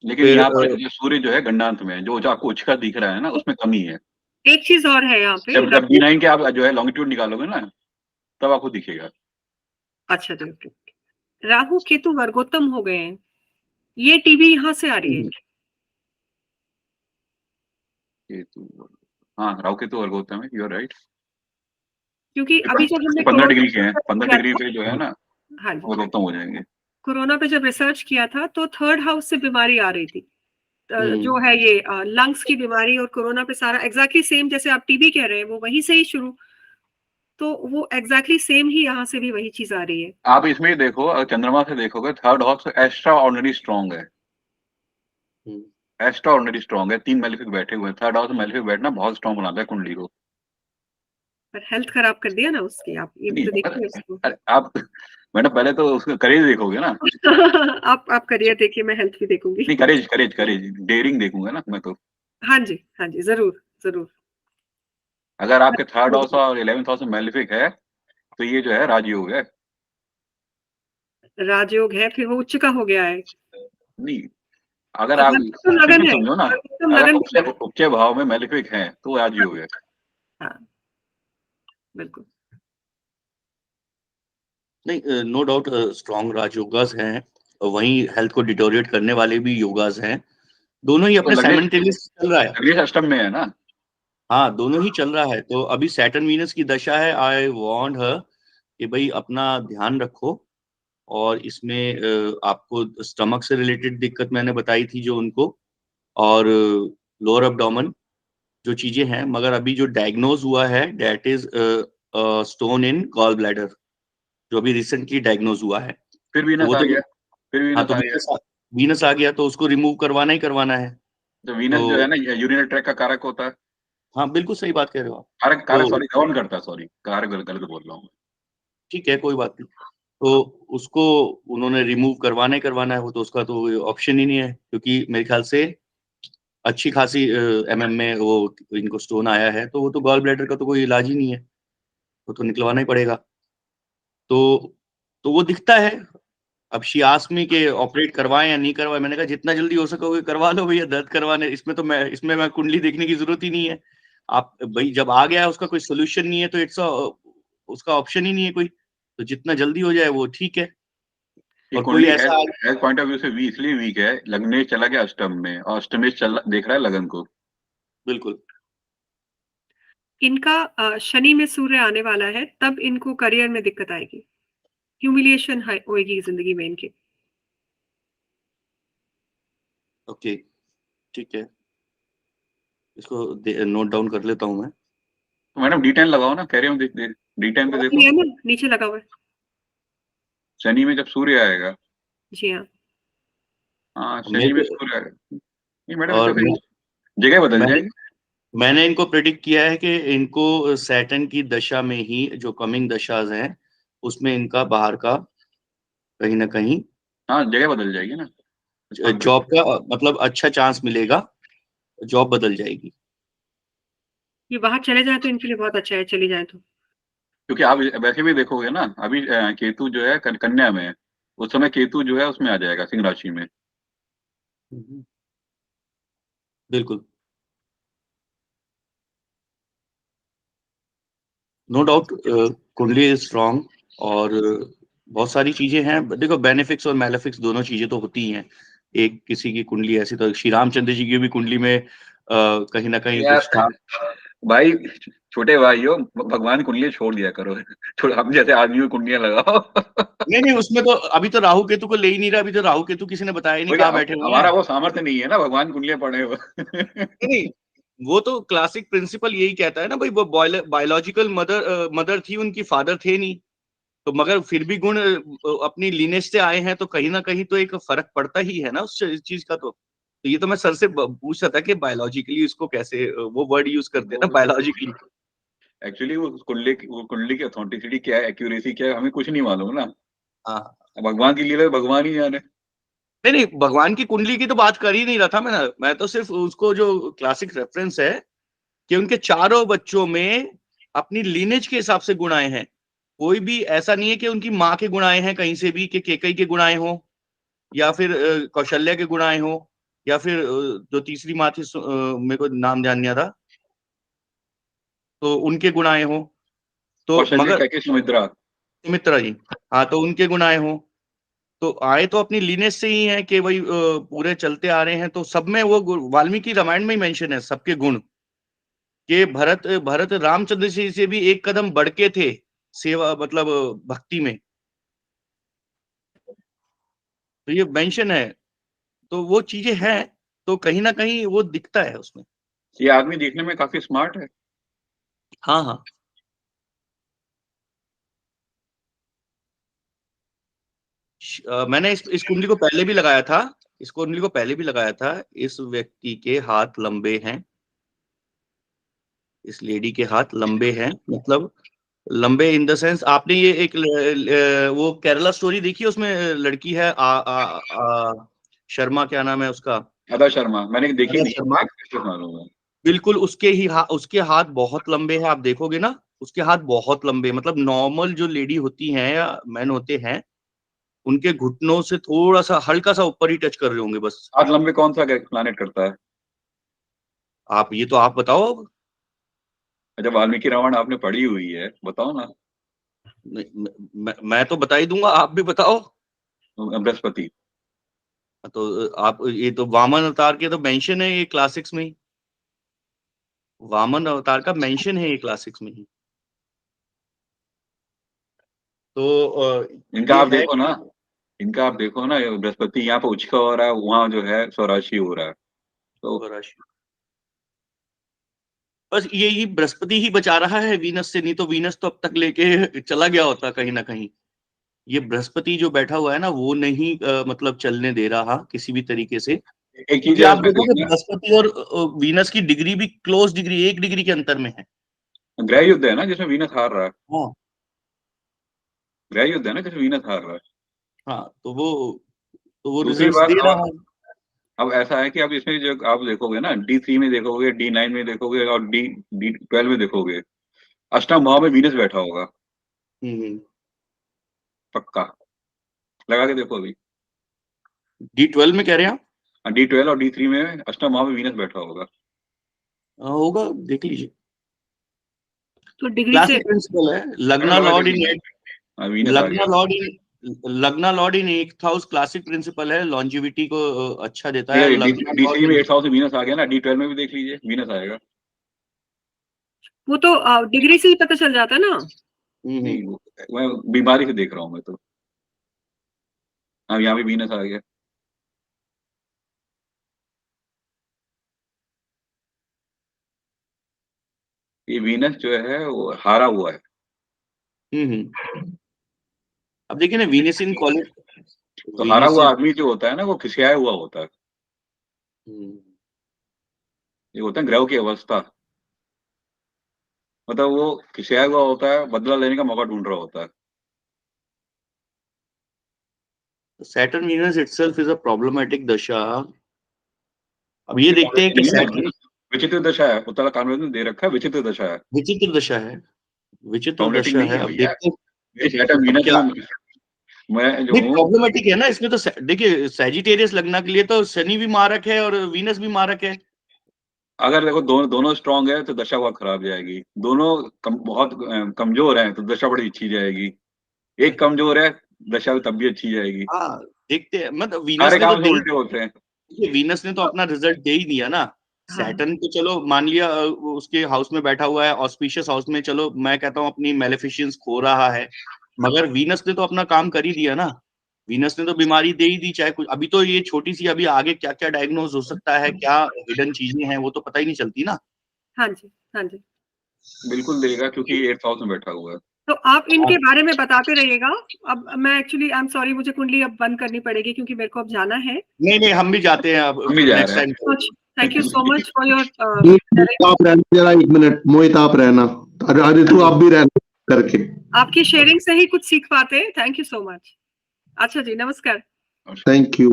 लेकिन यहाँ पर जो सूर्य जो है गंडांत में, जो आपको उच्च का दिख रहा है ना, उसमें कमी है। एक चीज और है यहाँ पे, जब D9 के आप जो है लॉन्गिट्यूड निकालोगे ना, तब आपको दिखेगा। अच्छा जी, राहु केतु वर्गोत्तम हो गए हैं, ये टीवी यहाँ से आ रही है। केतु, हाँ राहु केतु वर्गोत्तम है, यू आर राइट। क्योंकि अभी जब हमने 15 डिग्री के हैं, 15 डिग्री पे जो है ना हाँ जी, वर्गोत्तम हो जाएंगे। कोरोना पे जब रिसर्च किया था तो 3rd हाउस से बीमारी आ रही थी, जो है ये लंग्स की बीमारी, और कोरोना पे सारा एग्जैक्टली सेम जैसे आप टीबी कह रहे हैं, वो वहीं से ही शुरू, तो वो एग्जैक्टली सेम ही यहाँ से भी वही चीज आ रही है। आप इसमें देखो, अगर चंद्रमा से देखोगे, 3rd house extra ordinary strong है, एक्स्ट्रा ऑर्डिनरी स्ट्रॉन्ग है। 3 मेलेफिक बैठे हुए हैं, 3rd हाउस में मेलेफिक बैठना बहुत स्ट्रॉन्ग बनाता है कुंडली को। पर हेल्थ खराब कर दिया ना उसकी, आप ये भी तो देखिए उसको। अरे आप मैडम पहले तो उसका करेज देखोगे ना। आप करियर देखिए, मैं हेल्थ भी देखूंगी। नहीं करेज डेयरिंग देखूंगा ना मैं तो। हाँ जी जरूर जरूर। अगर आपके 3rd हाउस और 11th हाउस में मेलेफिक है तो ये जो है राजयोग है। राजयोग है, फिर वो उच्च का हो गया है। नहीं, अगर आप लगन है, समझो ना, अगर उच्च भाव में मेलेफिक है तो राजयोग है। हाँ बिल्कुल। नहीं नो डाउट स्ट्रॉन्ग राजयोगास हैं, वहीं हेल्थ को डिटोरिएट करने वाले भी योगास हैं। दोनों ही अपने साइमल्टेनियस चल रहा है। लग्नेश अष्टम में है ना। हाँ दोनों ही चल रहा है। तो अभी सैटर्न वीनस की दशा है। आई वांट हर कि भाई अपना ध्यान रखो, और इसमें आपको स्टमक से रिलेटेड दिक्कत मैंने बताई थी जो उनको, और लोअर एब्डोमेन जो चीजें हैं। मगर अभी जो डायग्नोज हुआ है that is stone in gall bladder, जो अभी रिसेंटली डायग्नोज हुआ है। फिर वीनस आ गया, हाँ तो वीनस आ गया तो उसको रिमूव करवाना ही करवाना है। तो वीनस जो है ना यूरिनरी ट्रैक का कारक होता है। हाँ बिल्कुल सही बात कह रहे हो आप। कारक सॉरी गवर्न करता है, सॉरी कारक गलत बोल रहा हूँ। ठीक है कोई बात नहीं। तो उसको उन्होंने रिमूव करवाना ही करवाना है, वो तो उसका तो ऑप्शन ही नहीं है, क्योंकि मेरे ख्याल से अच्छी खासी MM में वो इनको स्टोन आया है। तो वो तो गॉल ब्लैडर का तो कोई इलाज ही नहीं है, वो तो निकलवाना ही पड़ेगा। तो वो दिखता है। अब शी आस्क्ड मी के ऑपरेट करवाएं या नहीं करवाएं, मैंने कहा जितना जल्दी हो सकोगे करवा लो भैया, दर्द करवाने इसमें मैं कुंडली देखने की जरूरत ही नहीं है। आप भाई जब आ गया है उसका कोई सोल्यूशन नहीं है तो उसका ऑप्शन ही नहीं है कोई, तो जितना जल्दी हो जाए वो ठीक है। और कोई ऐसा हेल्थ पॉइंट ऑफ व्यू से इसलिए वीक है, लग्नेश चला गया अष्टम में और अष्टमेश देख रहा है लगन को। बिल्कुल। इनका शनि में सूर्य आने वाला है, तब इनको करियर में दिक्कत आएगी। ह्यूमिलिएशन होएगी जिंदगी में इनके। ओके, ठीक है, इसको नोट डाउन कर लेता हूँ मैं। तो मैडम D10 लगाओ ना, कह रही हूँ D10 पे देखो, ये ना नीचे लगा हुआ है। शनि में जब सूर्य आएगा, जी हाँ, हाँ मेरे शनि में को- सूर्य आएगा, नहीं मैडम और इससे फिर जगह बदल जाएगी। मैंने इनको प्रेडिक्ट किया है कि इनको सैटर्न की दशा में ही जो कमिंग दशाज हैं उसमें इनका बाहर का कहीं ना कहीं हाँ जगह बदल जाएगी ना। जॉब का मतलब अच्छा चांस मिलेगा, जॉब बदल जाएगी। ये बाहर चले जाए तो इनके लिए बहुत अच्छा है, चली जाए तो। क्योंकि आप वैसे भी देखोगे ना, अभी केतु जो है कन्या में है, उस समय केतु जो है उसमें आ जाएगा सिंह राशि में। बिल्कुल, नो डाउट कुंडली इज स्ट्रांग और बहुत सारी चीजें हैं। देखो बेनिफिक्स और मैलेफिक्स दोनों चीजें तो होती ही हैं। एक किसी की कुंडली ऐसी, तो श्री रामचंद्र जी की भी कुंडली में कहीं ना कहीं कुछ था। भाई छोटे भाई हो, भगवान कुंडलियां छोड़ दिया करो, थोड़ा हम जैसे आदमी को कुंडलियां लगाओ। नहीं, उसमें तो अभी तो राहु केतु को ले ही नहीं रहा। अभी तो राहु केतु किसी ने बताया ही नहीं कहाँ बैठे हुए हैं। हमारा वो सामर्थ्य नहीं है ना, भगवान कुंडलियां पड़े हुए। नहीं, वो तो क्लासिक प्रिंसिपल यही कहता है ना भाई, वो बायोलॉजिकल मदर थी, उनकी फादर थे नहीं, तो मगर फिर भी गुण अपनी लीनेज से आए हैं, तो कहीं ना कहीं तो एक फर्क पड़ता ही है ना उस चीज का। तो ये तो मैं सर से पूछ रहा था कि बायोलॉजिकली इसको कैसे वो वर्ड यूज करते हैं ना, बायोलॉजिकली। एक्चुअली वो कुंडली की ऑथेंटिसिटी क्या है, एक्यूरेसी क्या है, हमें कुछ नहीं मालूम ना। हाँ, भगवान की लीला भगवान ही जाने। नहीं, भगवान की कुंडली की तो बात कर ही नहीं रहा था मैं तो सिर्फ उसको जो क्लासिक रेफरेंस है कि उनके चारों बच्चों में अपनी लीनेज के हिसाब से गुण आए हैं। कोई भी ऐसा नहीं है कि उनकी माँ के गुण आए हैं कहीं से भी, कि केकई के गुण आए हों, या फिर कौशल्या के गुण आए हों, या फिर जो तीसरी माँ थी मेरे को नाम ध्यान नहीं आ रहा, तो उनके गुण आए हों। तो मगर सुमित्रा जी, हाँ, तो उनके गुण आए हों, तो आए तो अपनी लीनेज से ही है कि भाई पूरे चलते आ रहे हैं। तो सब में वो वाल्मीकि रामायण में ही मेंशन है सबके गुण, कि भरत रामचंद्र जी से भी एक कदम बढ़ के थे सेवा, मतलब भक्ति में, तो ये मेंशन है। तो वो चीजें हैं, तो कहीं ना कहीं वो दिखता है उसमें। ये आदमी देखने में काफी स्मार्ट है। हाँ हाँ, मैंने इस कुंडली को पहले भी लगाया था, इस कुंडली को पहले भी लगाया था। इस व्यक्ति के हाथ लंबे हैं, इस लेडी के हाथ लंबे हैं, मतलब लंबे इन द सेंस, आपने ये एक वो केरला स्टोरी देखी है, उसमें लड़की है शर्मा, क्या नाम है उसका, अदा शर्मा, मैंने देखी नहीं। शर्मा, बिल्कुल उसके हाथ बहुत लंबे हैं। आप देखोगे ना, उसके हाथ बहुत लंबे, मतलब नॉर्मल जो लेडी होती हैं या मैन होते हैं, उनके घुटनों से थोड़ा सा हल्का सा ऊपर ही टच कर रहे होंगे बस। हाथ लंबे कौन सा प्लैनेट करता है? आप ये तो आप बताओ। अच्छा, वाल्मीकि रामायण आपने पढ़ी हुई है, बताओ ना। मैं तो बता ही दूंगा, आप भी बताओ। बृहस्पति। तो आप ये तो वामन अवतार के तो मेंशन है ये क्लासिक्स में ही, वामन अवतार का मेंशन है ये क्लासिक्स में ही। तो इनका आप देखो ना, इनका आप देखो ना, बृहस्पति यहाँ पे उच्च का हो रहा है, वहां जो है स्वराशि हो रहा है। तो बस यही बृहस्पति ही बचा रहा है वीनस से, नहीं तो वीनस तो अब तक लेके चला गया होता कहीं ना कहीं। ये बृहस्पति जो बैठा हुआ है ना, वो नहीं मतलब चलने दे रहा किसी भी तरीके से। एक चीज आप देखोगे बृहस्पति और वीनस की डिग्री भी क्लोज डिग्री, 1 डिग्री के अंतर में है। ग्रह युद्ध है ना जिसमें वीनस हार रहा है। हाँ, ग्रह युद्ध है ना जिसमें वीनस हार रहा है। हाँ, तो वो दूसरी रिजल्ट्स बात, दे रहा है। अब ऐसा है कि अब इसमें जो आप देखोगे ना, D3 में देखोगे, D9 में देखोगे, और D12 में देखोगे, अष्टम भाव में वीनस बैठा होगा पक्का। लगा के देखो अभी। D12 में कह रहे हैं आप? D12 और D3 में अष्टम भाव में वीनस बैठा होगा। होगा, देख लीजिए। तो डिग्री से क्लासिक प्रिंसिपल है, लग्ना लॉर्ड इन लग्ना लॉर्ड इन 8th हाउस, क्लासिक प्रिंसिपल है, लॉन्जिविटी को अच्छा देता है। D3 में 8th हाउस में वीनस आ गया ना, D12 में भी देख लीजिए वीनस आएगा। वो तो डिग्री से ही पता चल जाता है ना। नहीं, मैं बीमारी से देख रहा हूँ मैं तो। अब यहाँ भी वीनस आ गया। ये वीनस जो है वो हारा हुआ है। अब देखिए ना, वीनस इन कॉलेज, तो हारा हुआ आदमी जो होता है ना वो खिसियाया हुआ होता है। ये होता है ग्रह की अवस्था, मतलब वो खिसियाया हुआ होता है, बदला लेने का मौका ढूंढ रहा होता है। Saturn Venus itself is a problematic दशा। अब ये देखते हैं कि सैटर्न विचित्र दशा है, उत्तरा कानून ने दे रखा है, विचित्र दशा है, विचित्र दशा है, विचित्र प्रॉब्लमेटिक दशा नहीं है। है अब भैया। देखते हैं ये सैटर्न वीनस क्या मैं जो हूँ प्रॉब्लमेटिक है ना इसमें। तो देखिए, सैजिटेरियस लगना के लिए तो शनि भी मारक है और वीनस भी मारक है। अगर देखो दोनों स्ट्रांग है तो दशा बहुत खराब जाएगी, दोनों बहुत कमजोर हैं तो दशा बड़ी अच्छी जाएगी। एक कमजोर है, दशा भी तब भी अच्छी जाएगी। हाँ, देखते हैं, मतलब वीनस सारे ने तो काम से उल्टे होते हैं। वीनस ने तो अपना रिजल्ट दे ही दिया ना। सैटर्न तो चलो मान लिया उसके हाउस में बैठा हुआ है, ऑस्पिशियस हाउस में, चलो मैं कहता हूँ अपनी मेलेफिशियंस खो रहा है, मगर वीनस ने तो अपना काम कर ही दिया ना। वीनस ने तो बीमारी दे ही दी, चाहे कुछ। अभी तो ये छोटी सी, अभी आगे क्या क्या डायग्नोज हो सकता है, क्या हिडन चीजें हैं, वो तो पता ही नहीं चलती ना। हाँ जी, हाँ जी, बिल्कुल देगा क्योंकि 8th हाउस में बैठा हुआ है। तो आप इनके बारे में बताते रहिएगा। अब मैं एक्चुअली आई एम सॉरी, मुझे कुंडली अब बंद करनी पड़ेगी क्योंकि मेरे को अब जाना है। नहीं, हम भी जाते हैं अब, हम भी जा नेक्स्ट रहे हैं। Time. Thank you so much for your आप रहना जरा 1 मिनट, मोहित आप रहना, अरे तू आप भी रहना करके। आपकी शेयरिंग से ही कुछ सीख पाते हैं। Thank you so much. अच्छा जी, नमस्कार। Thank you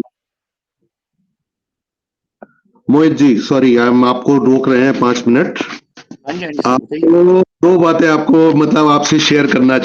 Mohit ji, sorry हम आपको रोक रहे हैं 5 मिनट। हाँ जी, आपको 2 बातें आपको मतलब आपसे शेयर करना चाहते